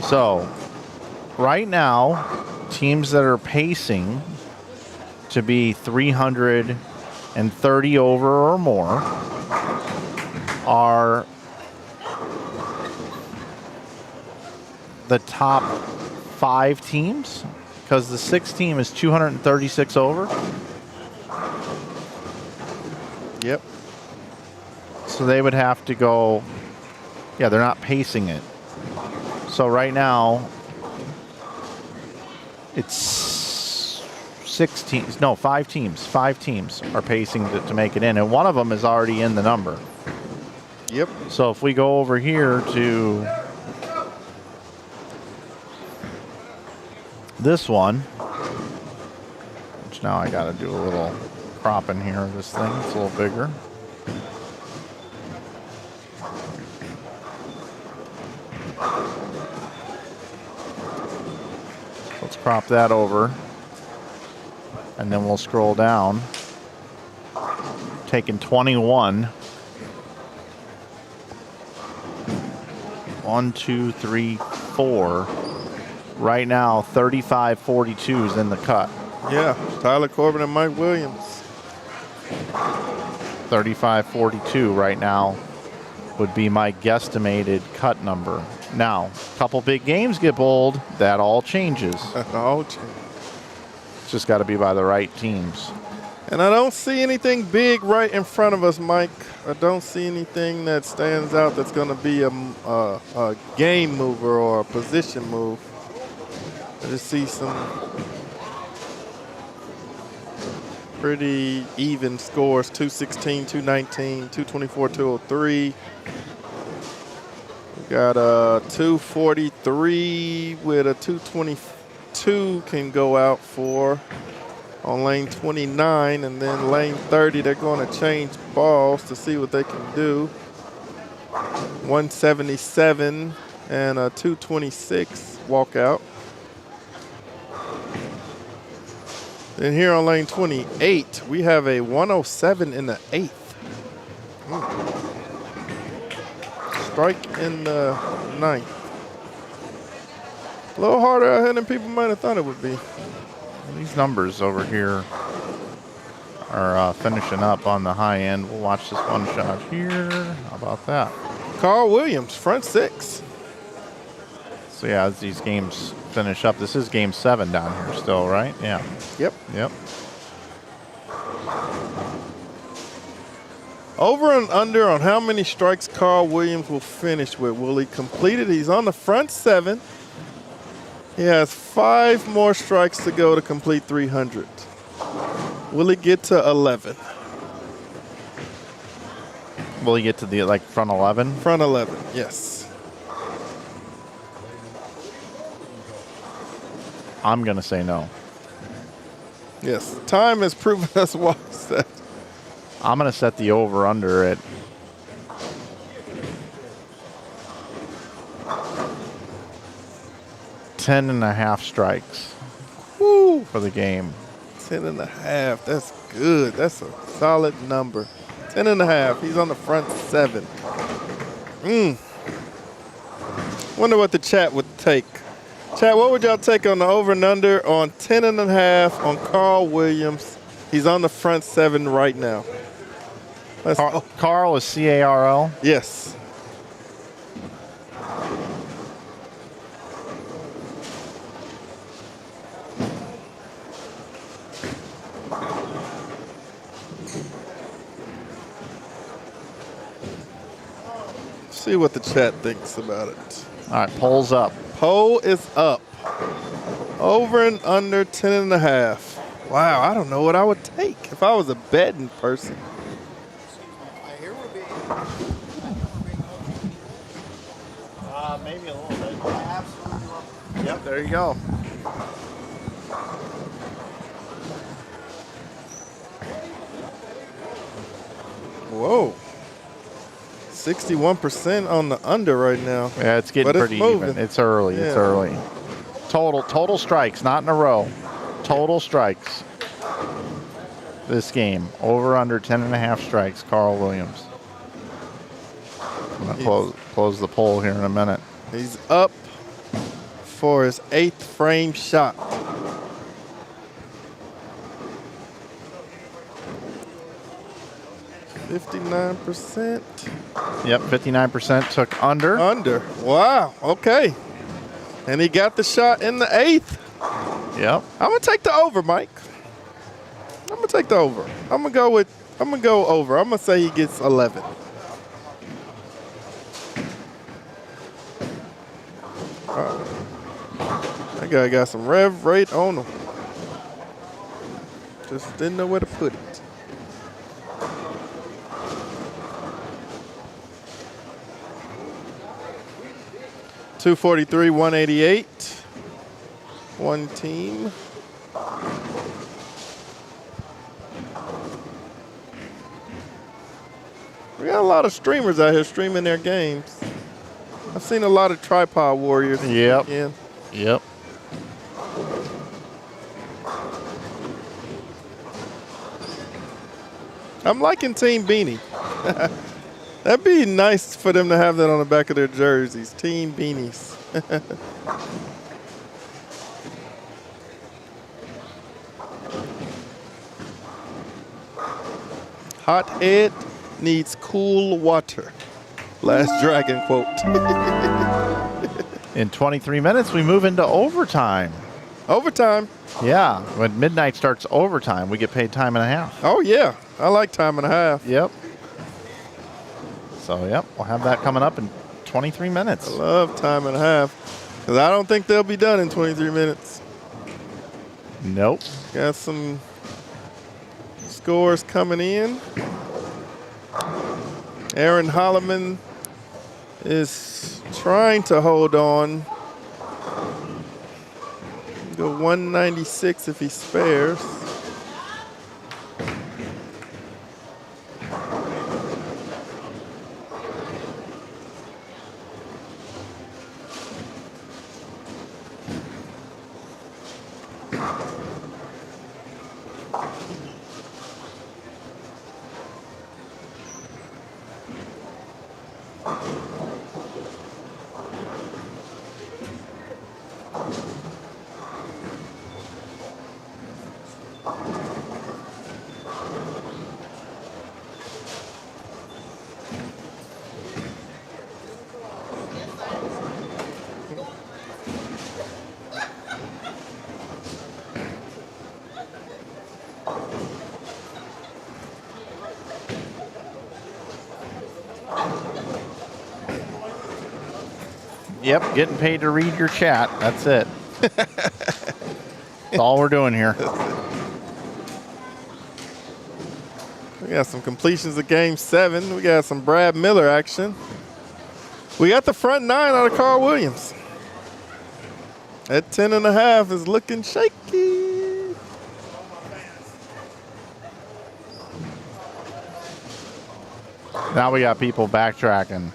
So right now, teams that are pacing to be 330 over or more are the top 5 teams, because the 6th team is 236 over. Yep. So they would have to go, yeah, they're not pacing it. So right now, it's 5 teams. 5 teams are pacing to make it in, and one of them is already in the number. Yep. So if we go over here to this one, which now I got to do a little cropping here of this thing. It's a little bigger. Let's crop that over, and then we'll scroll down. Taking 21. 1, 2, 3, 4. Right now, 35-42 is in the cut. Yeah. Tyler Corbin and Mike Williams. 35-42 right now would be my guesstimated cut number. Now, a couple big games get bowled, that all changes. All change. It's just got to be by the right teams. And I don't see anything big right in front of us, Mike. I don't see anything that stands out that's going to be a game mover or a position move. I just see some pretty even scores, 216, 219, 224, 203. We got a 243 with a 222 can go out for on lane 29, and then lane 30, they're going to change balls to see what they can do. 177 and a 226 walkout. Then here on lane 28, we have a 107 in the 8th. Strike in the 9th. A little harder out here than people might have thought it would be. These numbers over here are finishing up on the high end. We'll watch this one shot here. How about that? Carl Williams, front 6. So yeah, as these games finish up, this is game 7 down here still, right? Yeah. Yep. Yep. Over and under on how many strikes Carl Williams will finish with. Will he complete it? He's on the front 7. He has 5 more strikes to go to complete 300. Will he get to 11? Will he get to the front 11? Front 11, yes. I'm gonna say no. Yes, time has proven us why. I'm gonna set the over under at 10.5 strikes. Woo! For the game. 10.5, that's good. That's a solid number. 10.5, he's on the front 7. Wonder what the chat would take. Chat, what would y'all take on the over and under on 10.5 on Carl Williams? He's on the front 7 right now. Carl is C-A-R-L? Yes. See what the chat thinks about it. All right, poll's up. Poll is up. Over and under 10.5. Wow, I don't know what I would take if I was a betting person. Here would be. Maybe a little bit. Absolutely love it. Yep, there you go. Whoa. 61% on the under right now. Yeah, it's getting pretty even. It's early. Yeah. It's early. Total strikes, not in a row. Total strikes. This game, over under 10.5 strikes. Carl Williams. I'm gonna close the poll here in a minute. He's up for his 8th frame shot. %. Yep, 59% took under. Under. Wow. Okay. And he got the shot in the 8th. Yep. I'm gonna take the over, Mike. I'm gonna take the over. I'm gonna go over. I'm gonna say he gets 11. That guy got some rev rate on him. Just didn't know where to put it. .243, 188. One team. We got a lot of streamers out here streaming their games. I've seen a lot of tripod warriors. Yep. Yeah. Yep. I'm liking Team Beanie. That'd be nice for them to have that on the back of their jerseys. Team Beanies. Hot head needs cool water. Last Dragon quote. In 23 minutes, we move into overtime. Overtime. Yeah, when midnight starts overtime, we get paid time and a half. Oh, yeah. I like time and a half. Yep. So, yep, we'll have that coming up in 23 minutes. I love time and a half. Because I don't think they'll be done in 23 minutes. Nope. Got some scores coming in. Aaron Holloman is trying to hold on. Go 196 if he spares. Yep, getting paid to read your chat. That's it. That's all we're doing here. We got some completions of Game 7. We got some Brad Miller action. We got the front 9 out of Carl Williams. At 10.5 is looking shaky. Now we got people backtracking.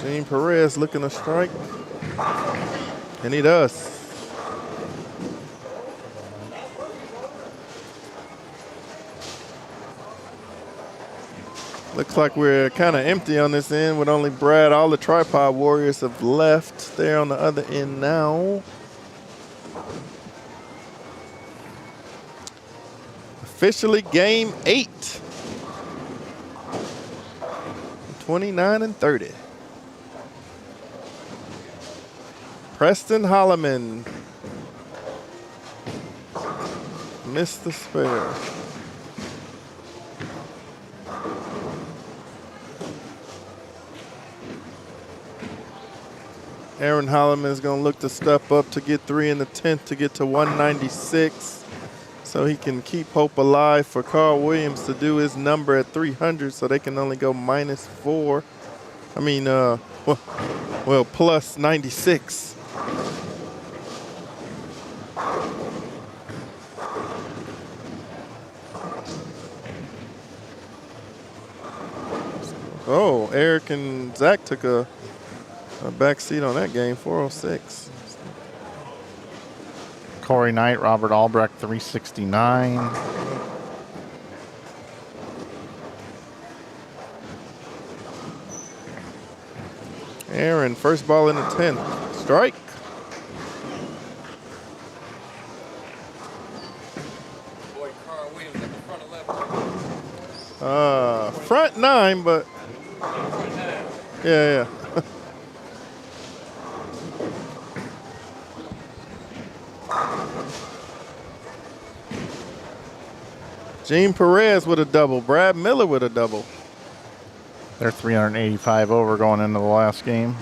Gene Perez looking to strike. And he does. Looks like we're kind of empty on this end with only Brad. All the tripod warriors have left. They're on the other end now. Officially Game 8. 29-30. Preston Holloman missed the spare. Aaron Holloman is going to look to step up to get 3 in the 10th to get to 196 so he can keep hope alive for Carl Williams to do his number at 300 so they can only go -4. I mean, well, plus 96. Oh, Eric and Zach took a back seat on that game, 406. Corey Knight, Robert Albrecht, 369. Aaron, first ball in the 10th. Strike. Boy, Carl Williams at the front 11. Front 9, but Front 9. yeah. Gene Perez with a double. Brad Miller with a double. They're 385 over going into the last game.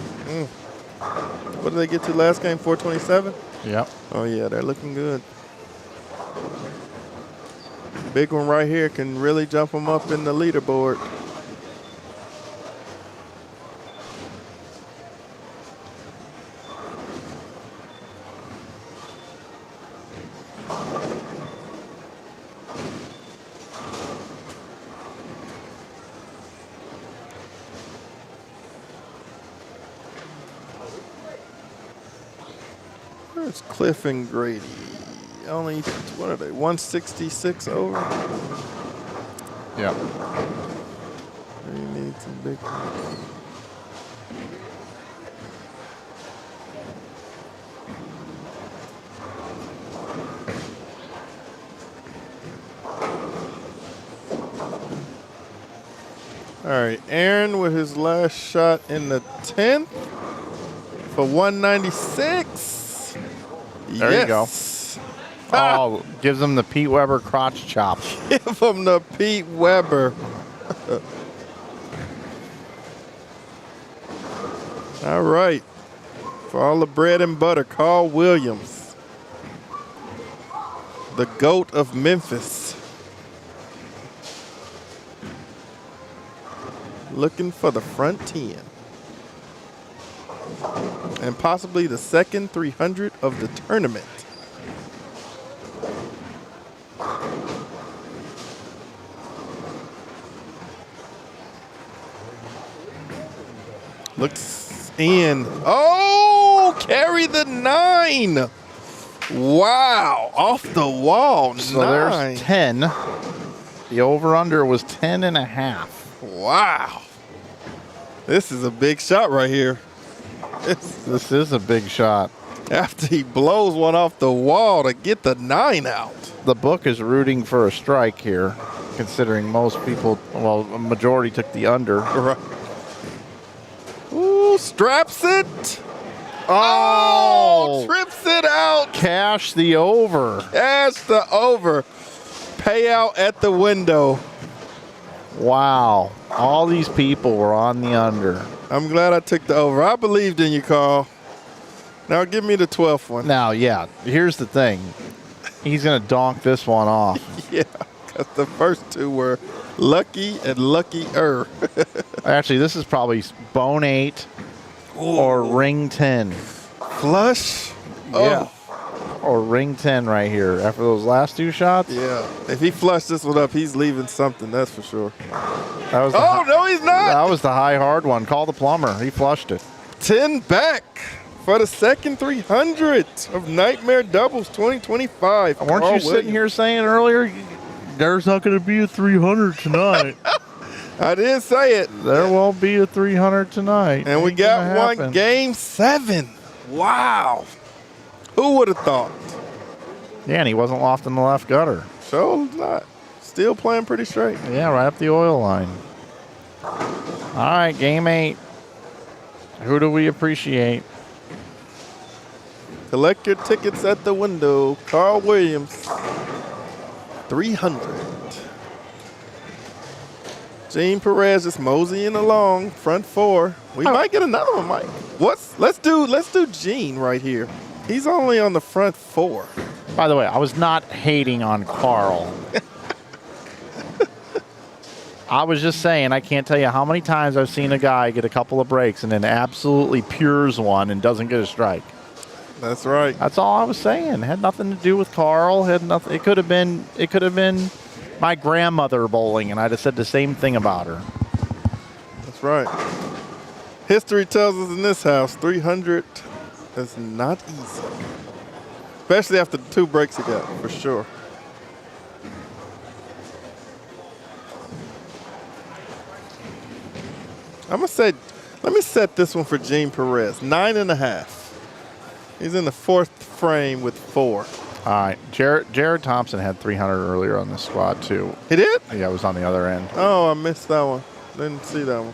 What did they get to last game? 427? Yep. Oh, yeah, they're looking good. Big one right here can really jump them up in the leaderboard. Where's Cliff and Grady? Only, what are they, 166 over? Yep. They need some big ones. All right, Aaron with his last shot in the 10th for 196. There you go. Yes. Oh, gives him the Pete Weber crotch chop. Give him the Pete Weber. All right. For all the bread and butter, Carl Williams, the GOAT of Memphis. Looking for the front 10. And possibly the second 300 of the tournament. Looks in. Oh, carry the 9. Wow, off the wall. So 9. there's 10. The over-under was 10.5. Wow. This is a big shot right here. This is a big shot. After he blows one off the wall to get the 9 out. The book is rooting for a strike here, considering most people, well, a majority took the under. Right. Ooh, straps it. Oh, trips it out. Cash the over. Cash the over. Payout at the window. Wow. All these people were on the under. I'm glad I took the over. I believed in you, Carl. Now give me the 12th one. Now, yeah, here's the thing. He's going to donk this one off. Yeah, because the first two were lucky and luckier. Actually, this is probably bone 8 or ring 10. Flush? Yeah. Or ring 10 right here. After those last two shots. Yeah. If he flushed this one up, he's leaving something, that's for sure. That was No, he's not. That was the high hard one. Call the plumber. He flushed it. 10 back for the second 300 of Nightmare Doubles 2025. Weren't Carl you sitting Williams. here saying earlier, there's not going to be a 300 tonight? I did say it. There won't be a 300 tonight. And we Ain't got gonna one happen. game 7. Wow. Who would have thought? Yeah, and he wasn't loft in the left gutter. So not. Still playing pretty straight. Yeah, right up the oil line. All right, game 8. Who do we appreciate? Collect your tickets at the window. Carl Williams. 300. Gene Perez just moseying along, front 4. We might get another one, Mike. Let's do Gene right here. He's only on the front 4. By the way, I was not hating on Carl. I was just saying, I can't tell you how many times I've seen a guy get a couple of breaks and then absolutely pures one and doesn't get a strike. That's right. That's all I was saying. Had nothing to do with Carl. Had nothing. It could have been my grandmother bowling, and I'd have said the same thing about her. That's right. History tells us in this house, 300 is not easy. Especially after the 2 breaks he got, for sure. I'm going to say, let me set this one for Gene Perez, 9.5. He's in the 4th frame with 4. All right, Jared Thompson had 300 earlier on the squad too. He did? Yeah, it was on the other end. Oh, I missed that one. Didn't see that one.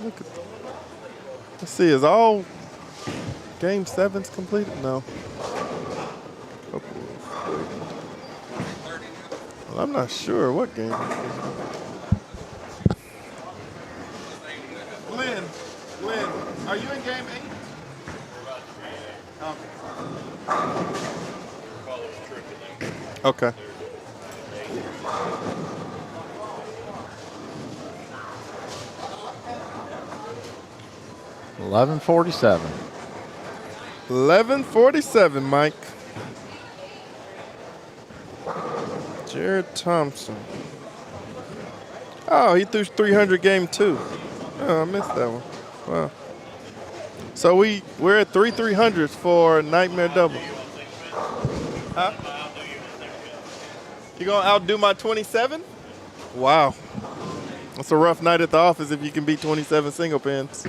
Look at that. Let's see, is all game 7s completed? No. Well, I'm not sure what game. Glenn, are you in game 8? Okay. $11.47. 11:47, Mike. Jared Thompson. Oh, he threw 300 game 2. Oh, I missed that one. Wow. So we're at 3 300s for Nightmare Double. Huh? You gonna outdo my 27? Wow. That's a rough night at the office if you can beat 27 single pins.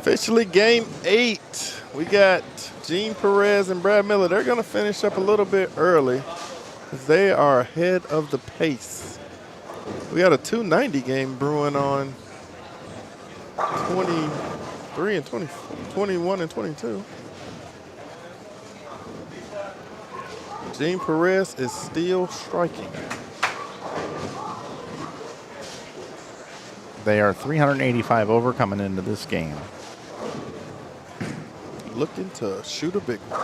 Officially game 8. We got Gene Perez and Brad Miller. They're going to finish up a little bit early because they are ahead of the pace. We got a 290 game brewing on 23 and 20, 21 and 22. Gene Perez is still striking. They are 385 over coming into this game. Looking to shoot a big one.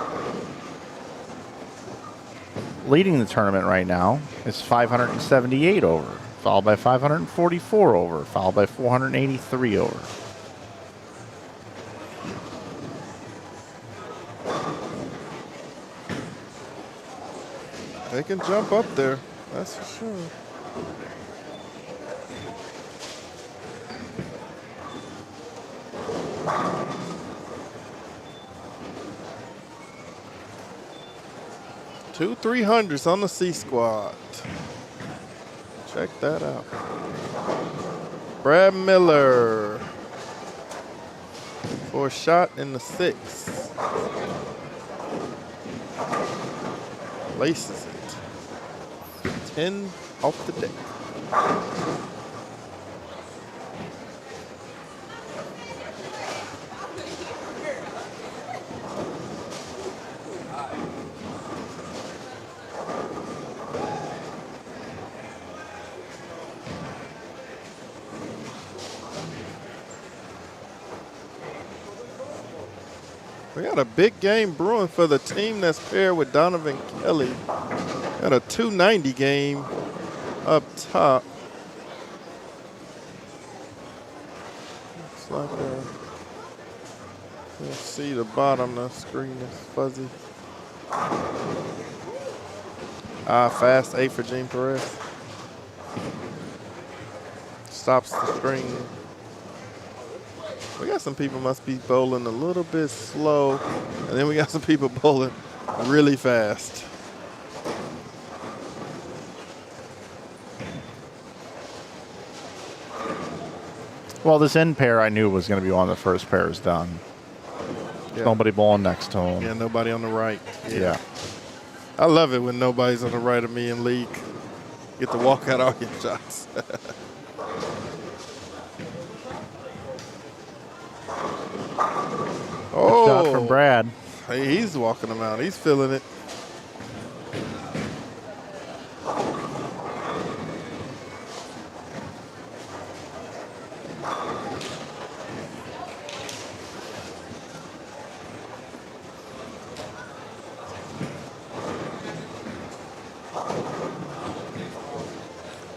Leading the tournament right now is 578 over, followed by 544 over, followed by 483 over. They can jump up there, that's for sure. Two 300s on the C squad. Check that out. Brad Miller for a shot in the 6. Laces it. 10 off the deck. We got a big game brewing for the team that's paired with Donovan Kelly. Got a 290 game up top. Looks like let's see the bottom of the screen is fuzzy. Fast 8 for Gene Perez. Stops the string. We got some people must be bowling a little bit slow, and then we got some people bowling really fast. Well, this end pair I knew was going to be one of the first pairs done. Yeah. Nobody bowling next to him. Yeah, nobody on the right. Yeah. I love it when nobody's on the right of me in league. Get to walk out all your shots. Oh, Shot from Brad. Hey, he's walking them out. He's feeling it.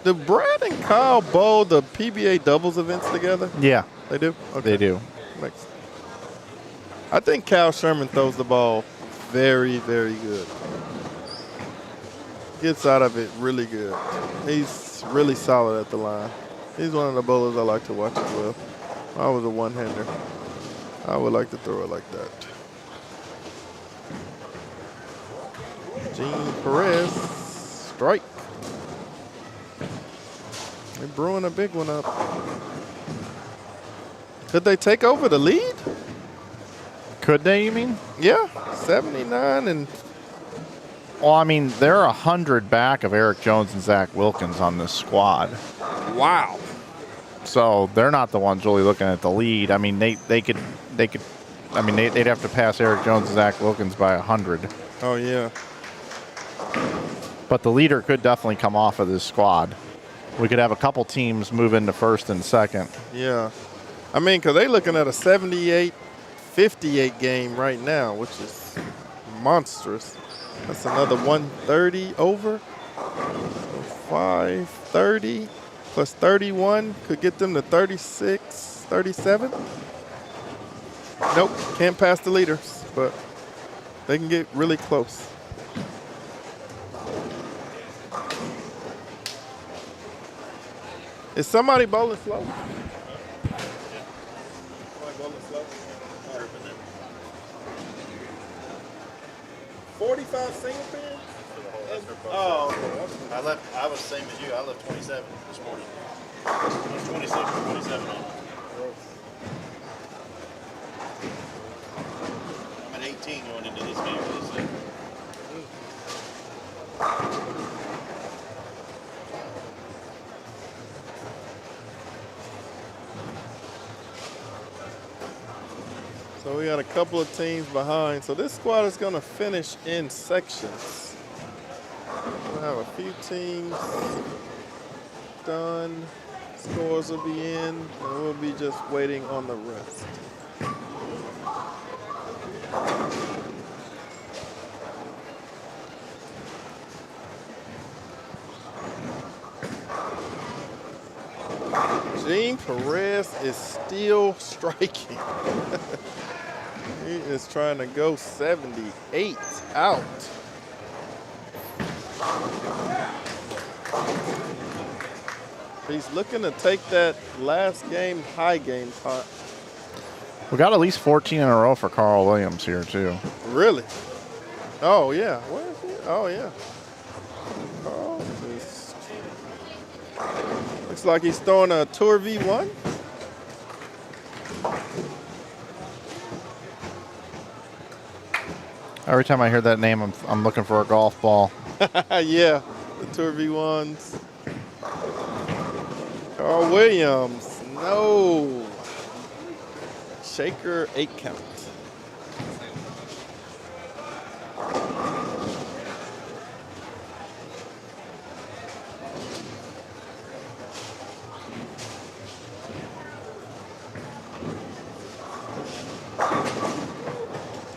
Do Brad and Kyle bowl the PBA doubles events together? Yeah, They do? Okay. they do. Makes- I think Kyle Sherman throws the ball very, very good. Gets out of it really good. He's really solid at the line. He's one of the bowlers I like to watch as well. If I was a one-hander, I would like to throw it like that. Gene Perez, strike. They're brewing a big one up. Could they take over the lead? Could they, you mean? Yeah, 79 and Well, I mean, they're 100 back of Eric Jones and Zach Wilkins on this squad. wow. So they're not the ones really looking at the lead. I mean, they could. I mean, they'd have to pass Eric Jones and Zach Wilkins by 100. Oh, yeah. But the leader could definitely come off of this squad. We could have a couple teams move into first and second. Yeah. I mean, because they're looking at a 78-58 game right now, which is monstrous. That's another 130 over. So 530 plus 31 could get them to 36, 37. Nope, can't pass the leaders, but they can get really close. Is somebody bowling slow? 45 single pin? Oh, okay. I was the same as you. I left 27 this morning. It was 26 or 27 on. 14 going into this game. This year. So we got a couple of teams behind. So this squad is going to finish in sections. We'll have a few teams done. Scores will be in, and we'll be just waiting on the rest. Gene Perez is still striking. He is trying to go 78 out. He's looking to take that last game high game pot. We got at least 14 in a row for Carl Williams here, too. Really? Oh, yeah. Where is he? Oh, yeah. Carl is, looks like he's throwing a Tour V1. Every time I hear that name, I'm looking for a golf ball. Yeah, the Tour V1s. Carl Williams, no. Shaker 8 count.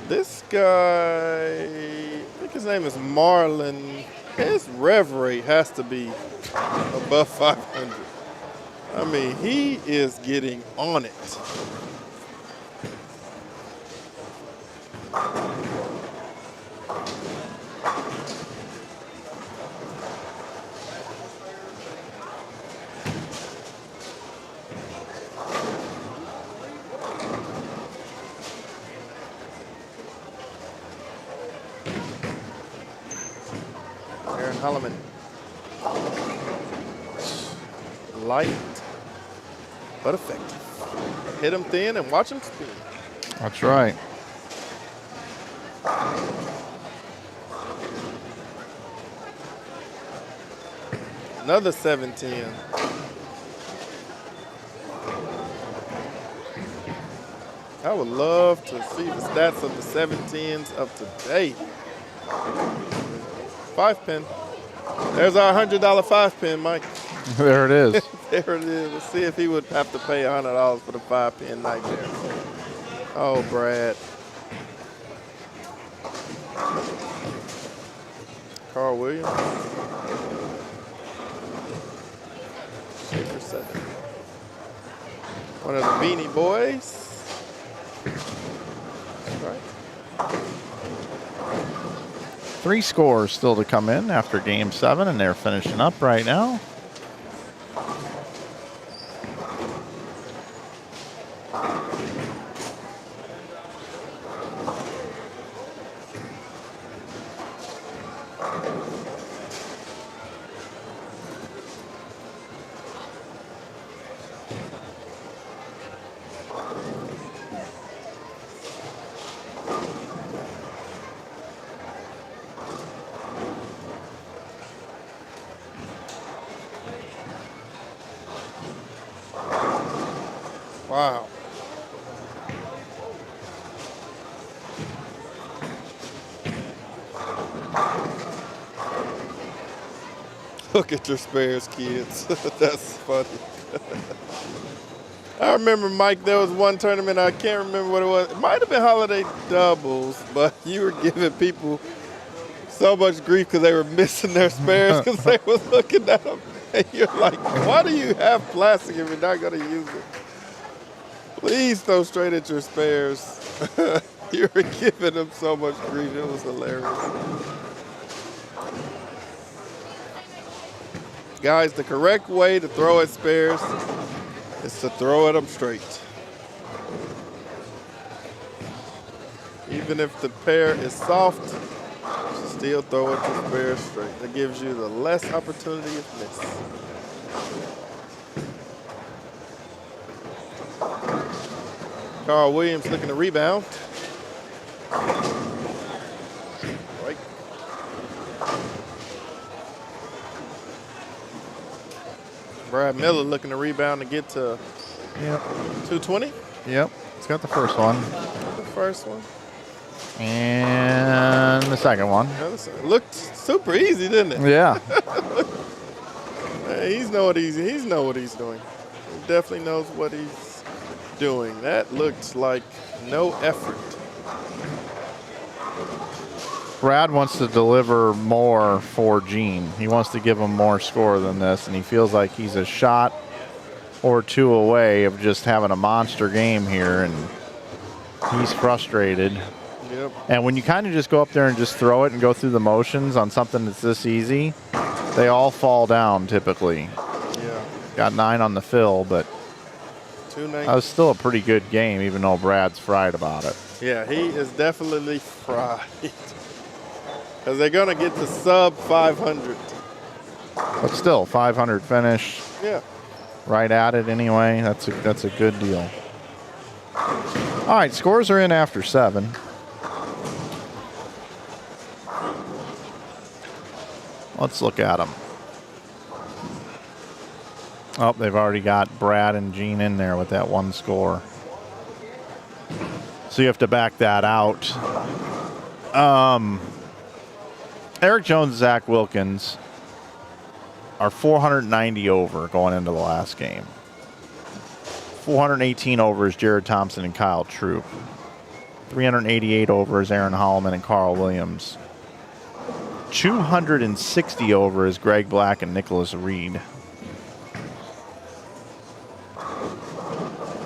This guy, I think his name is Marlon. His rev rate has to be above 500. I mean, he is getting on it. Aaron Holloman. Light, but effective. Hit him thin and watch him spin. That's right. Another 710. I would love to see the stats of the 710s of today. 5-pin. There's our $100 5-pin, Mike. There it is. There it is. Let's see if he would have to pay $100 for the 5-pin nightmare. Oh, Brad. Carl Williams. Shaker 7. One of the Beanie Boys. That's right. 3 scores still to come in after game 7, and they're finishing up right now. Wow. Look at your spares, kids. That's funny. I remember, Mike, there was one tournament, I can't remember what it was. It might have been Holiday Doubles, but you were giving people so much grief because they were missing their spares because they were looking at them. And you're like, why do you have plastic if you're not going to use it? Please throw straight at your spares. You were giving them so much grief. It was hilarious. Guys, the correct way to throw at spares is to throw at them straight. Even if the pair is soft, still throw it to spares straight. That gives you the less opportunity of miss. Carl Williams looking to rebound. Brad Miller looking to rebound to get to Yep. 220. Yep. He's got the first one. The first one. And the second one. Looked super easy, didn't it? Yeah. Hey, he's know what he's doing. He definitely knows what he's doing. That looks like no effort. Brad wants to deliver more for Gene. He wants to give him more score than this, and he feels like he's a shot or two away of just having a monster game here, and he's frustrated. Yep. And when you kind of just go up there and just throw it and go through the motions on something that's this easy, they all fall down typically. Yeah. Got 9 on the fill, but 219. that was still a pretty good game, even though Brad's fried about it. Yeah, he is definitely fried. Because they're going to get to sub 500. But still, 500 finish. Yeah. Right at it anyway. That's a good deal. All right, scores are in after 7. Let's look at them. Oh, they've already got Brad and Gene in there with that one score. So you have to back that out. Eric Jones and Zach Wilkins are 490 over going into the last game. 418 over is Jared Thompson and Kyle Troop. 388 over is Aaron Holloman and Carl Williams. 260 over is Greg Black and Nicholas Reed.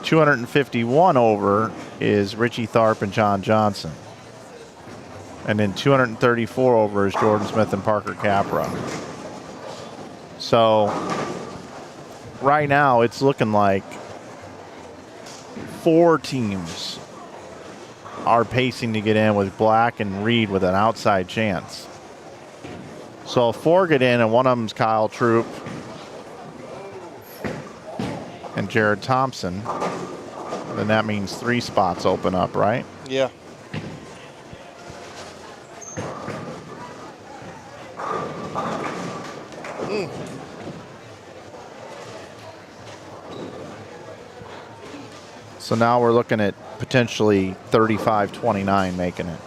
251 over is Richie Tharp and John Johnson. And then 234 over is Jordan Smith and Parker Capra. So right now it's looking like 4 teams are pacing to get in, with Black and Reed with an outside chance. So if 4 get in and one of them's Kyle Troop and Jared Thompson, then that means 3 spots open up, right? Yeah. So now we're looking at potentially 35-29 making it.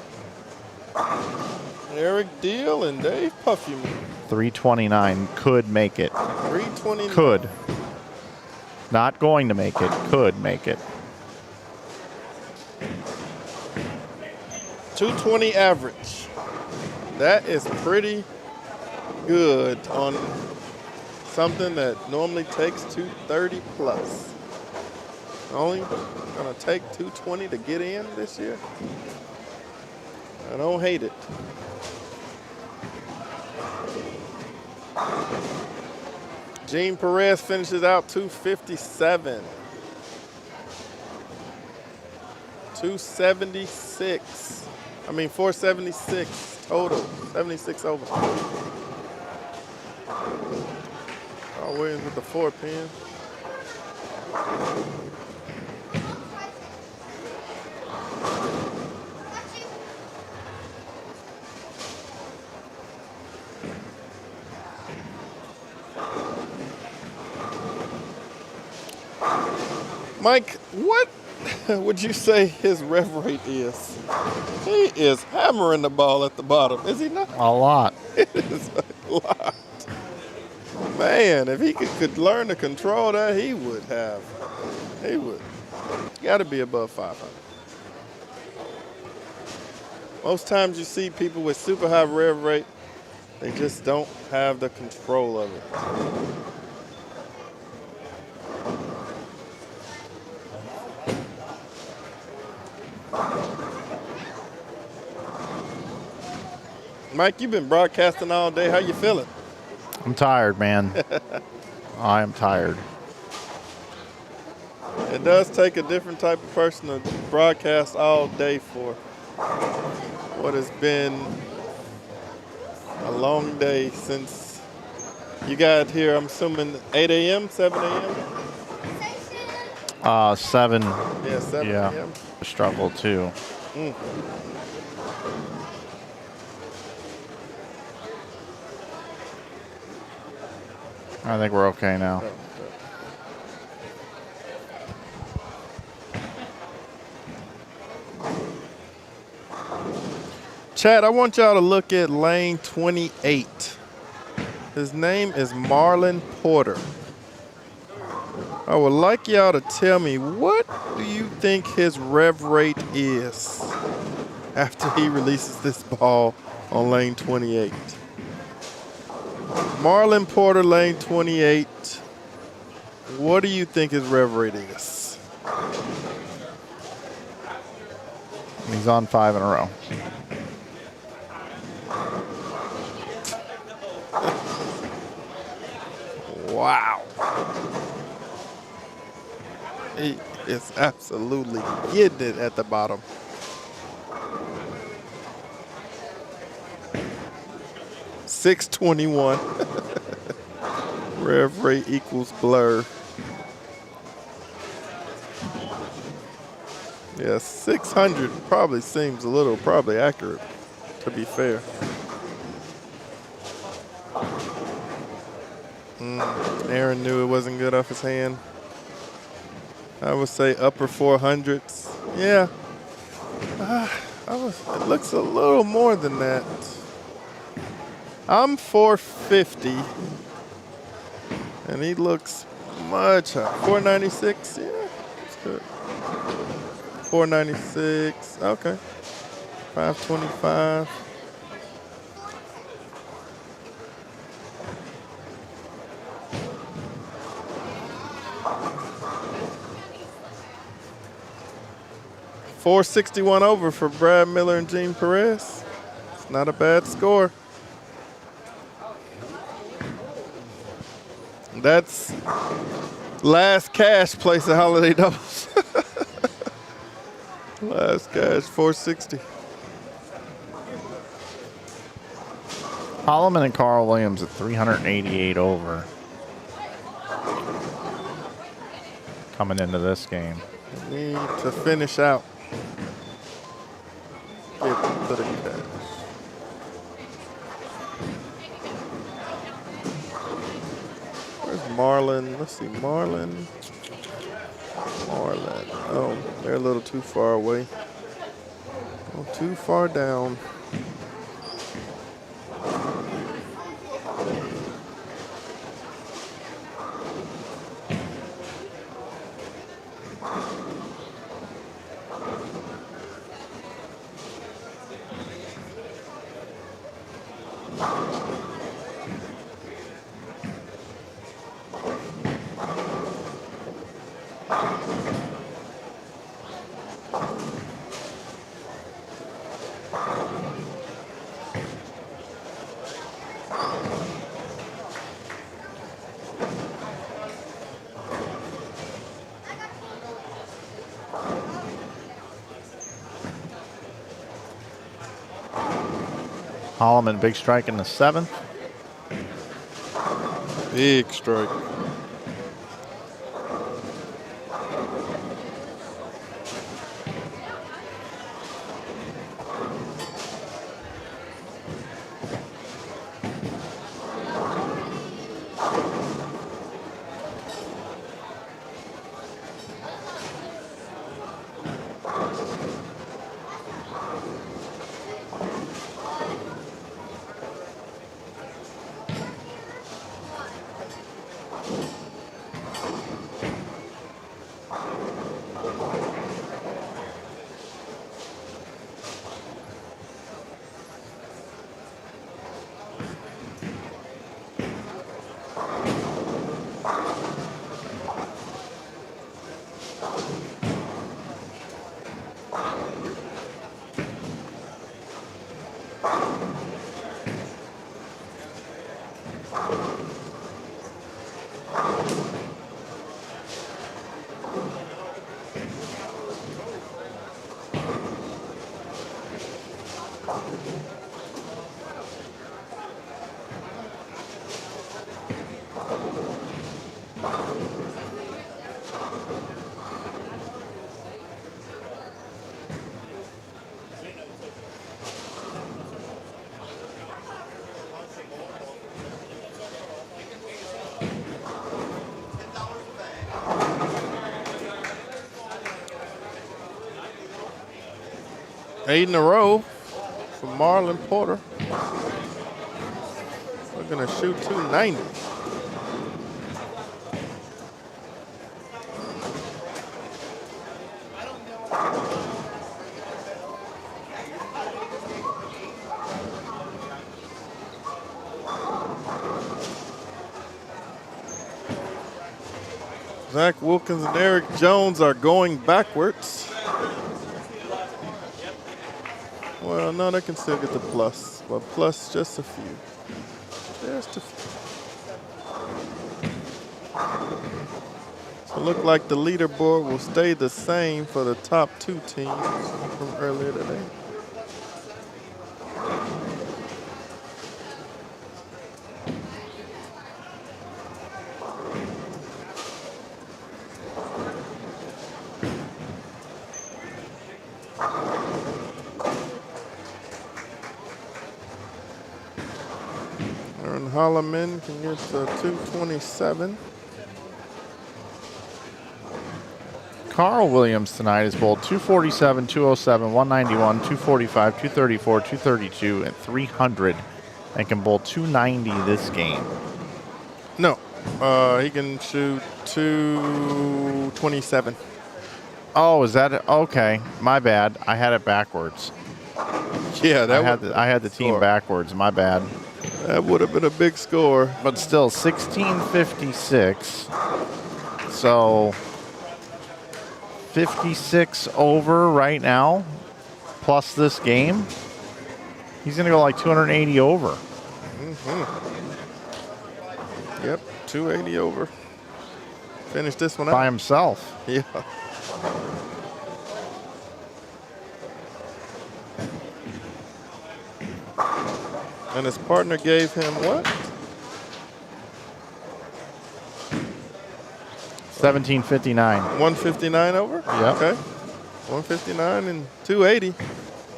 Eric Deal and Dave Puffyman. 329 could make it. 329. Could. Not going to make it. Could make it. 220 average. That is pretty good on something that normally takes 230 plus. Only gonna take 220 to get in this year. I don't hate it. Gene Perez finishes out 257. 276. 476 total. 76 over. Carl Williams with the 4 pin. Mike, what would you say his rev rate is? He is hammering the ball at the bottom, is he not? A lot. It is a lot. Man, if he could learn to control that, he would have. He would. Got to be above 500. Most times you see people with super high rev rate, they just don't have the control of it. Mike, you've been broadcasting all day. How you feeling? I'm tired, man. I am tired. It does take a different type of person to broadcast all day for what has been a long day since you got here, I'm assuming 8 a.m., 7 a.m.? 7. Yeah, 7 a.m. Struggle too. I think we're okay now. Chad, I want y'all to look at lane 28. His name is Marlon Porter. I would like y'all to tell me, what do you think his rev rate is after he releases this ball on lane 28? Marlon Porter, lane 28. What do you think his rev rate is? He's on 5 in a row. Wow. He is absolutely getting it at the bottom. .621. Rev rate equals blur. Yeah, 600 probably seems a little probably accurate, to be fair. Aaron knew it wasn't good off his hand. I would say upper 400s. Yeah. It looks a little more than that. I'm 450. And he looks much higher. 496, yeah, that's good. 496, okay. 525. .461 over for Brad Miller and Gene Perez. It's not a bad score. That's last cash place at Holiday Doubles. Last cash, 460. Holloman and Carl Williams at 388 over. Coming into this game. Need to finish out. Get to the cash. Where's Marlon? Let's see, Marlon. Oh, they're a little too far away. Oh, too far down. Holloman, big strike in the 7th. Big strike. Eight in a row. for Marlon Porter. We're gonna shoot 290. Zach Wilkins and Eric Jones are going backwards. Well, no, they can still get the plus, but plus just a few. Just a few. So it look like the leaderboard will stay the same for the top 2 teams from earlier today. Aaron Holloman can get the 227. Carl Williams tonight is bowled 247, 207, 191, 245, 234, 232, and 300, and can bowl 290 this game. No, he can shoot 227. Oh, is that okay? My bad. I had it backwards. Yeah, I had the team score. backwards. My bad. That would have been a big score. But still, 1656. So 56 over right now, plus this game. He's going to go like 280 over. Yep, 280 over. Finish this one By out. himself. Yeah. And his partner gave him what? 1759. 159 over? Yep. Okay. 159 and 280.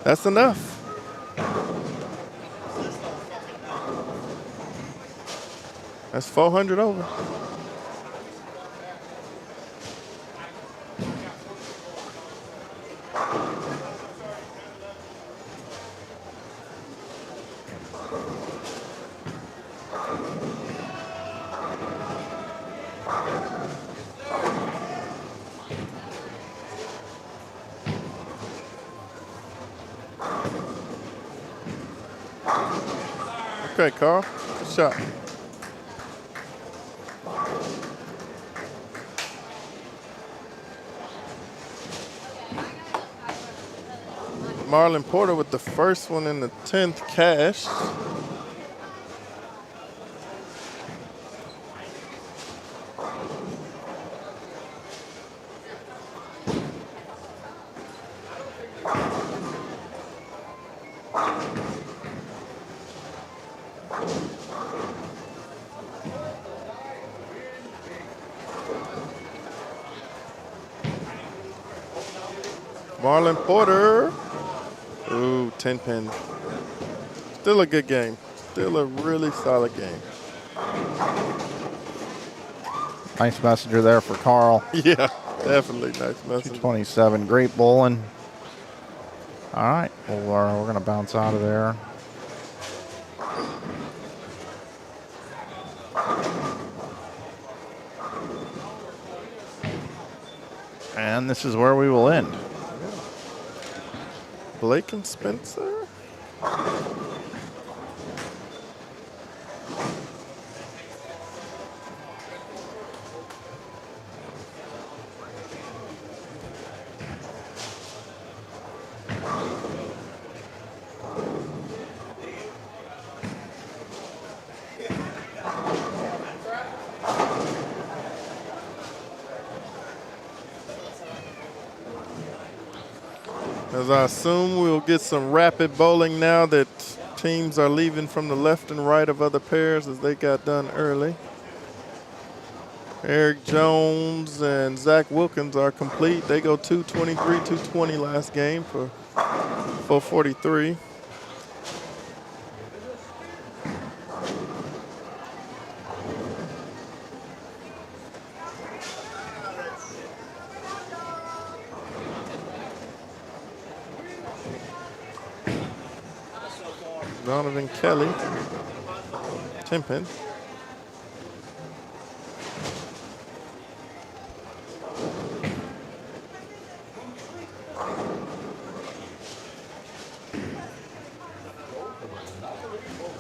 That's enough. That's 400 over. Okay, Carl. Good shot. Marlon Porter with the first one in the 10th cash. Marlon Porter. Ooh, 10 pin. Still a good game. Still a really solid game. Nice messenger there for Carl. Yeah, definitely nice message. 227. Great bowling. All right. Well, we're going to bounce out of there. And this is where we will end. Blake and Spencer. As I assume we'll get some rapid bowling now that teams are leaving from the left and right of other pairs as they got done early. Eric Jones and Zach Wilkins are complete. They go 223, 220 last game for 443. Donovan Kelly. 10-pin.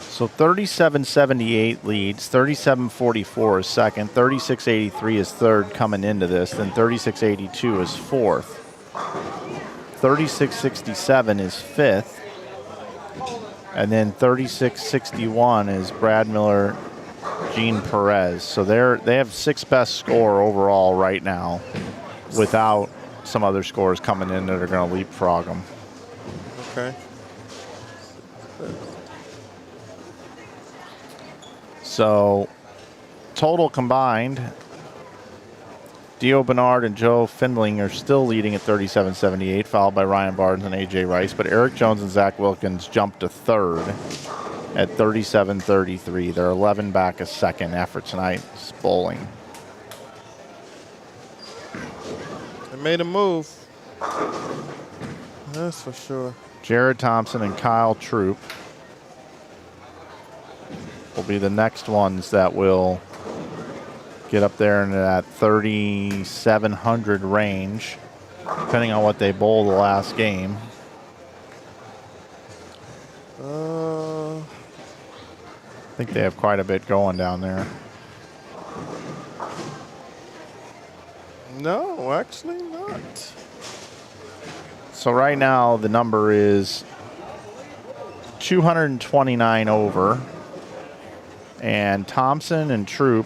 So 37.78 leads, 37.44 is second, 36.83 is third coming into this, then 36.82 is fourth, 36.67 is fifth, and then 36.61 is Brad Miller, Gene Perez. So they have sixth best score overall right now, without some other scores coming in that are going to leapfrog them. Okay. So, total combined, Dio Bernard and Joe Findling are still leading at 37.78, followed by Ryan Barnes and A.J. Rice. But Eric Jones and Zach Wilkins jumped to third at 37.33. They're 11 back a second after tonight's bowling. They made a move. That's for sure. Jared Thompson and Kyle Troop will be the next ones that will get up there in that 3,700 range, depending on what they bowl the last game. I think they have quite a bit going down there. No, actually not. So right now the number is 229 over. And Thompson and Troop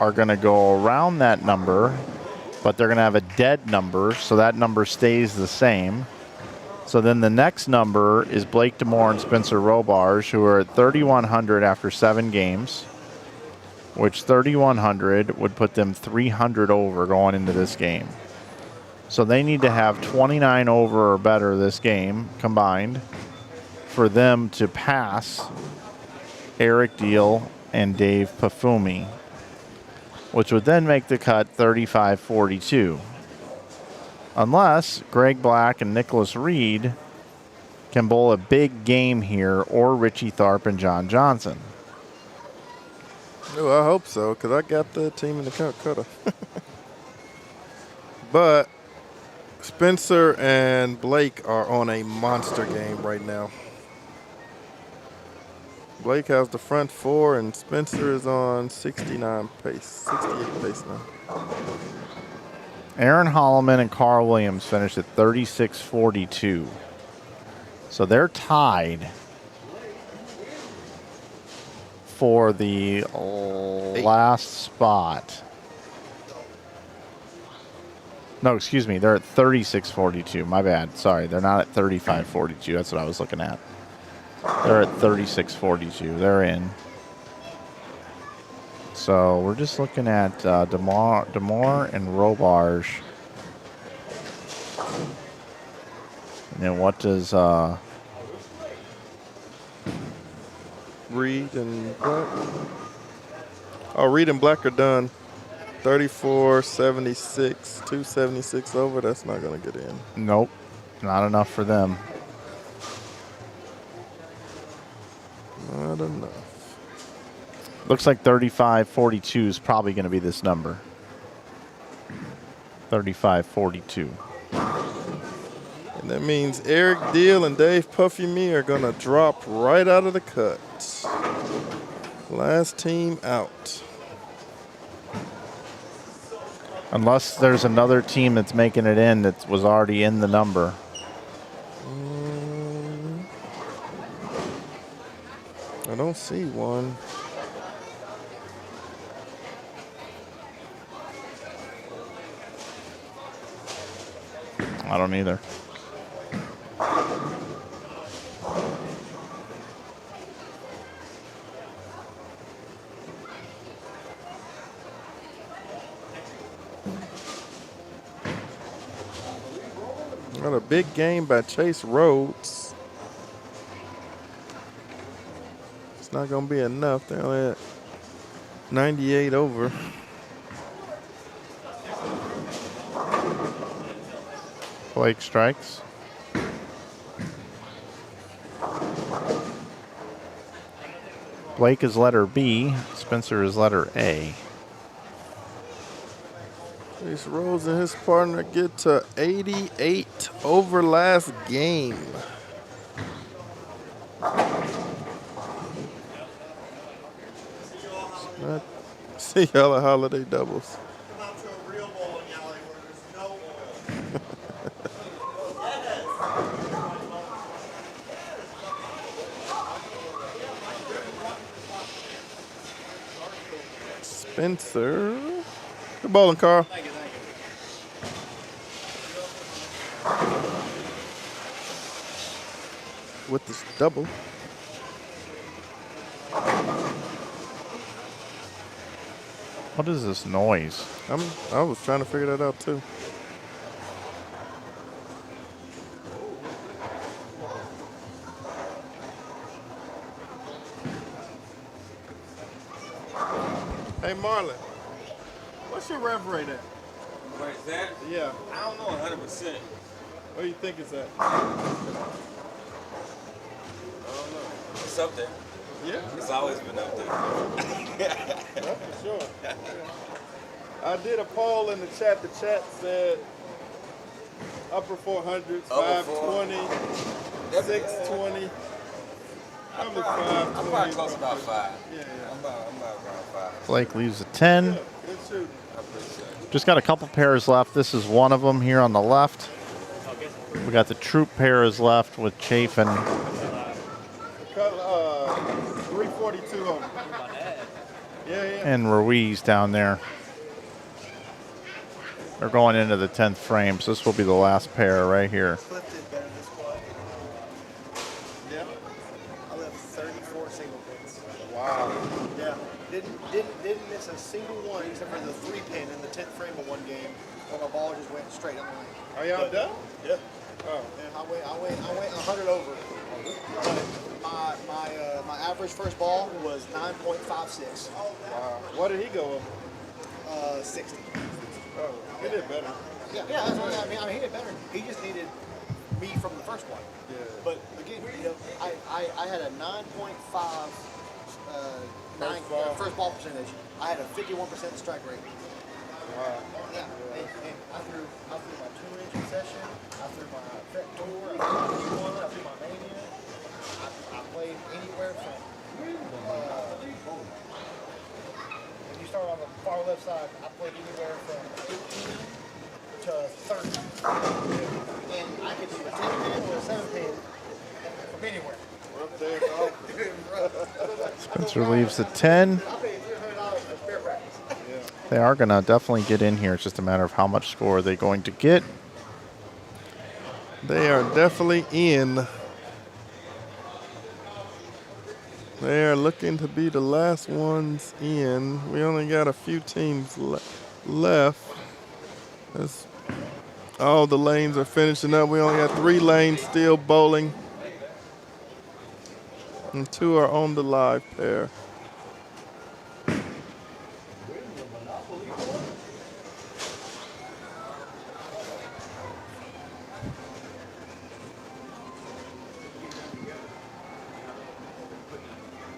are going to go around that number, but they're going to have a dead number, so that number stays the same. So then the next number is Blake DeMore and Spencer Robarge, who are at 3,100 after 7 games, which 3,100 would put them 300 over going into this game. So they need to have 29 over or better this game combined for them to pass Eric Deal and Dave Pafumi, which would then make the cut 35-42. Unless Greg Black and Nicholas Reed can bowl a big game here, or Richie Tharp and John Johnson. Oh, I hope so, because I got the team in the cutter. But Spencer and Blake are on a monster game right now. Blake has the front 4, and Spencer is on 69 pace, 68 pace now. Aaron Holloman and Carl Williams finished at 36-42. So they're tied for the last spot. No, excuse me. They're at 36-42. My bad. Sorry, they're not at 35-42. That's what I was looking at. They're at 36-42. They're in. So we're just looking at DeMore and Robarge. And then what does Reed and Black? Oh, Reed and Black are done. 34-76, 276 over. That's not going to get in. Nope, not enough for them. Not enough. Looks like 35-42 is probably going to be this number. 35-42. And that means Eric Deal and Dave Puffy Me are going to drop right out of the cut. Last team out. Unless there's another team that's making it in that was already in the number. I don't see one. I don't either. Got a big game by Chase Rhodes. It's not going to be enough. They're only at 98 over. Blake strikes. Blake is letter B. Spencer is letter A. Chase Rose and his partner get to 88 over last game. See y'all at holiday doubles. Come out to a real bowling alley where there's no Spencer. Good bowling, Carl. Thank you, thank you. With this double. What is this noise? I was trying to figure that out too. Hey Marlon, what's your rev rate at? Where's that? Yeah, I don't know 100%. what do you think it's at? I don't know. It's up there. Yeah, It's always been up there. that's for sure. I did a poll in the chat. The chat said upper 400s, Upper 520, 620. Probably I'm 520. probably close about 5. Yeah. I'm about around 5. Blake leaves a 10. Good shooting. I appreciate it. Just got a couple pairs left. This is one of them here on the left. We got the troop pairs left with Chafin. 342 of them. Yeah. And Ruiz down there. They're going into the 10th frame, so this will be the last pair right here. Cliff did better this squad. Yeah. I left 34 single pins. Wow. Yeah. Didn't miss a single one except for the 3-pin in the 10th frame of one game where my ball just went straight up the lane. Are y'all done? Yeah. Oh. And I went 100 over. But my average first ball was 9.56. Wow. What did he go up? 60. Oh, he did better. Yeah, that's what I mean, he did better. He just needed me from the first one. Yeah. But again, I had a 9.5 first ball percentage. I had a 51% strike rate. Wow. Yeah. And I threw my 2-inch session. I threw my Fret Tour. I threw my I threw my Mania. I played anywhere from. If you start on the far left side, I played anywhere from 15 to 30. And I could do a 10-pin or a 7-pin from anywhere. Up there. Spencer leaves the 10. I paid $300 for spare practice. They are going to definitely get in here. It's just a matter of how much score they're going to get. They are definitely in. They are looking to be the last ones in. We only got a few teams left. As all the lanes are finishing up. We only got 3 lanes still bowling. And 2 are on the live pair.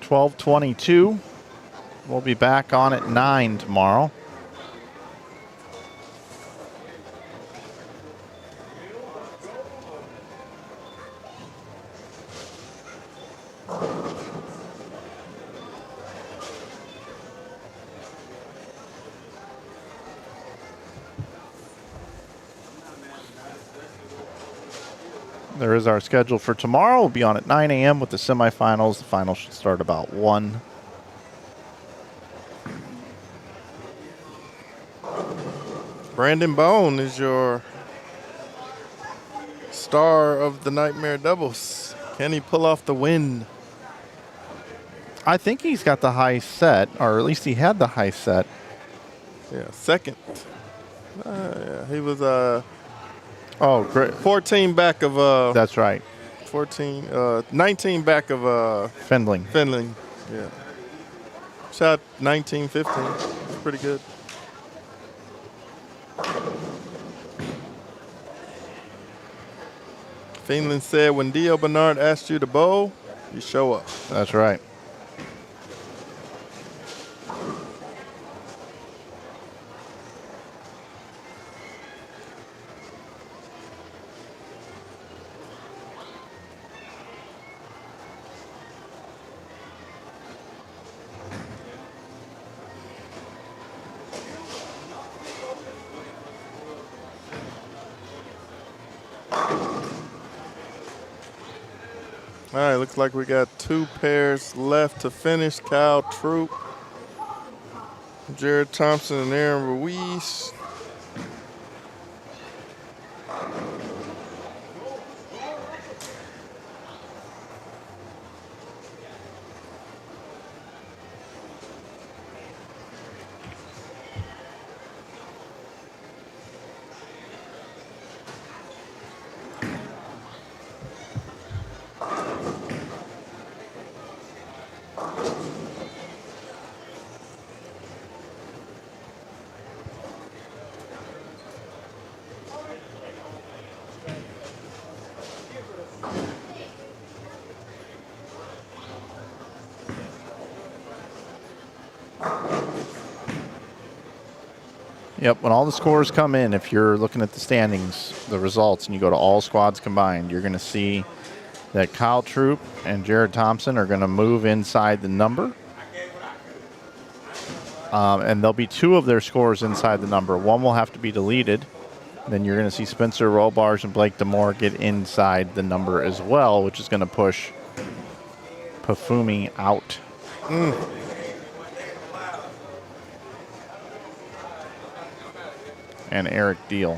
$12.22. We'll be back on at 9 tomorrow. There is our schedule for tomorrow. We'll be on at 9 a.m. with the semifinals. The final should start about 1. Brandon Bone is your star of the Nightmare Doubles. Can he pull off the win? I think he's got the high set, or at least he had the high set. Yeah, second. Yeah, he was Oh, great. 14 back of That's right. 19 back of Fendling. Finley. Yeah. Shot 19-15. It's pretty good. Finland said when Dio Bernard asked you to bowl, you show up. That's right. All right, looks like we got 2 pairs left to finish. Kyle Troop, Jared Thompson, and Aaron Ruiz. Yep, when all the scores come in, if you're looking at the standings, the results, and you go to all squads combined, you're going to see that Kyle Troop and Jared Thompson are going to move inside the number. And there'll be 2 of their scores inside the number. One will have to be deleted. Then you're going to see Spencer Robarge and Blake Demore get inside the number as well, which is going to push Pafumi out. And Eric Deal.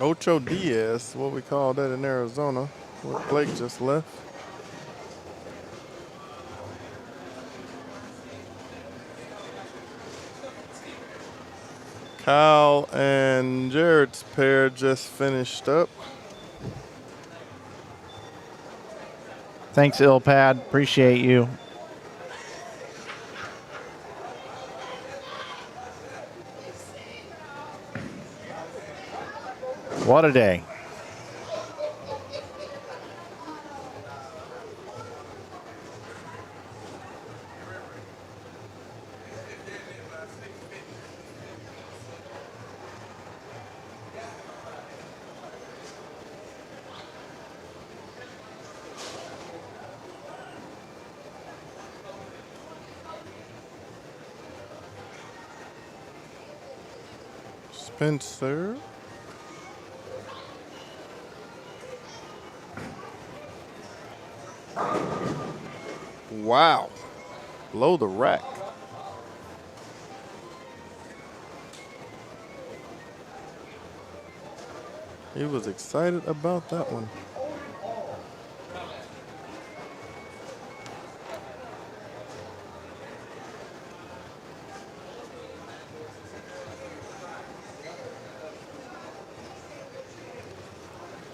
Ocho Diaz, what we call that in Arizona, where Blake just left. Kyle and Jared's pair just finished up. Thanks, Ilpad. Appreciate you. What a day. Spencer. Wow. Below the rack. He was excited about that one.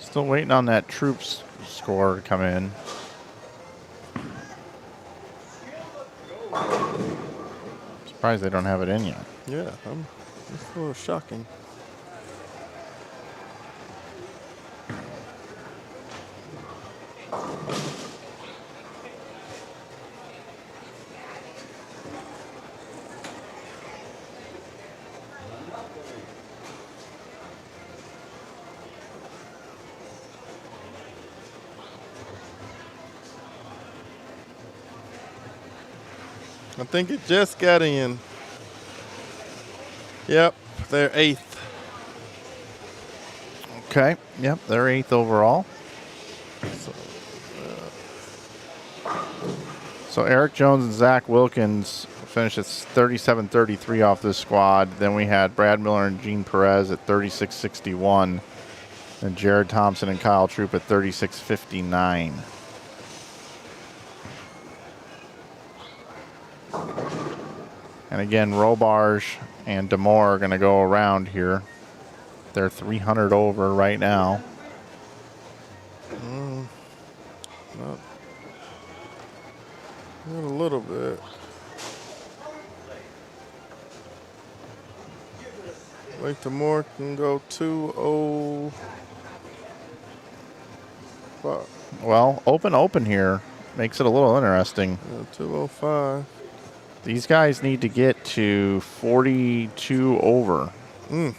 Still waiting on that Troops score to come in. Surprised they don't have it in yet. Yeah, it's a little shocking. I think it just got in. Yep, they're 8th. Okay. Yep, they're 8th overall. So Eric Jones and Zach Wilkins finished at 37-33 off this squad. Then we had Brad Miller and Gene Perez at 36-61. And Jared Thompson and Kyle Troop at 36-59. And again, Robarge and Demore are going to go around here. They're 300 over right now. Not a little bit. Blake Demore can go 205. Well, open here makes it a little interesting. Yeah, 205. These guys need to get to 42 over. And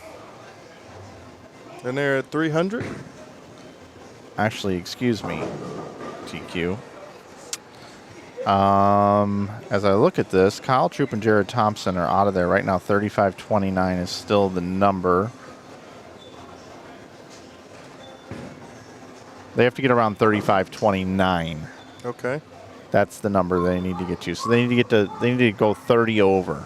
they're at 300? Actually, excuse me, TQ. As I look at this, Kyle Troop and Jared Thompson are out of there right now. 35.29 is still the number. They have to get around 35.29. Okay. That's the number they need to get to. So they need to go 30 over.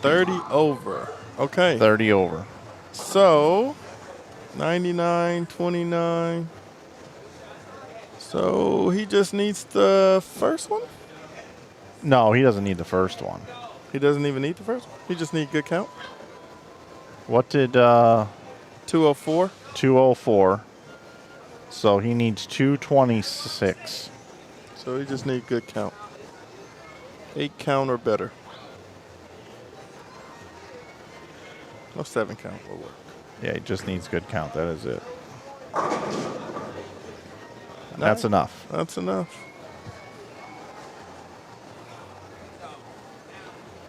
30 over. Okay. 30 over. So, 99.29. So he just needs the first one? No, he doesn't need the first one. He doesn't even need the first one? He just needs good count? What did 204? 204. So he needs 226. So he just needs good count. 8 count or better. No, 7 count will work. Yeah, he just needs good count. That is it. That's enough. That's enough.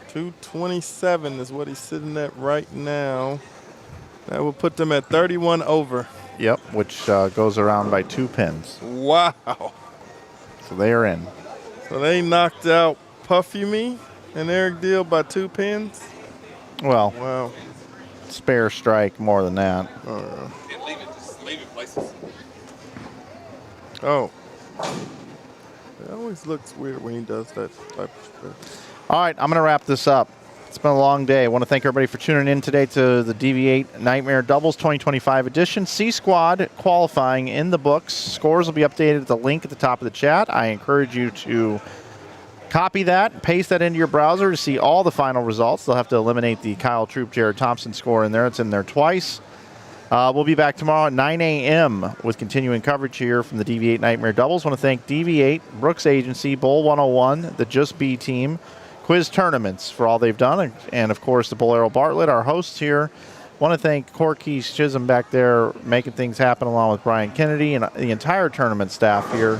227 is what he's sitting at right now. That will put them at 31 over. Yep, which goes around by 2 pins. Wow. So they are in. So they knocked out Puffy Me and Eric Deal by 2 pins? Well, Wow. spare strike more than that. Can't leave it. Just leave it places. Oh. It always looks weird when he does that type of stuff. All right, I'm going to wrap this up. It's been a long day. I want to thank everybody for tuning in today to the DV8 Nightmare Doubles 2025 edition. C-Squad qualifying in the books. Scores will be updated at the link at the top of the chat. I encourage you to copy that, paste that into your browser to see all the final results. They'll have to eliminate the Kyle Troop, Jared Thompson score in there. It's in there twice. We'll be back tomorrow at 9 a.m. with continuing coverage here from the DV8 Nightmare Doubles. I want to thank DV8, Brooks Agency, Bowl 101, the Just Be team, Quis Touraments for all they've done, and of course the Bowlero Bartlett, our hosts here. I want to thank Corky Chisholm back there making things happen along with Brian Kennedy and the entire tournament staff here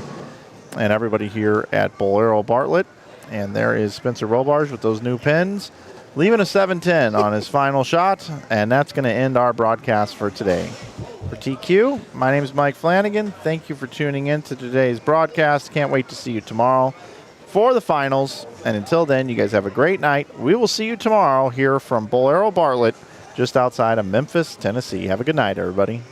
and everybody here at Bowlero Bartlett. And there is Spencer Robarge with those new pins, leaving a 710 on his final shot, and that's going to end our broadcast for today. For TQ, my name is Mike Flanagan. Thank you for tuning in to today's broadcast. Can't wait to see you tomorrow for the finals. And until then, you guys have a great night. We will see you tomorrow here from Bowlero Bartlett, just outside of Memphis, Tennessee. Have a good night, everybody.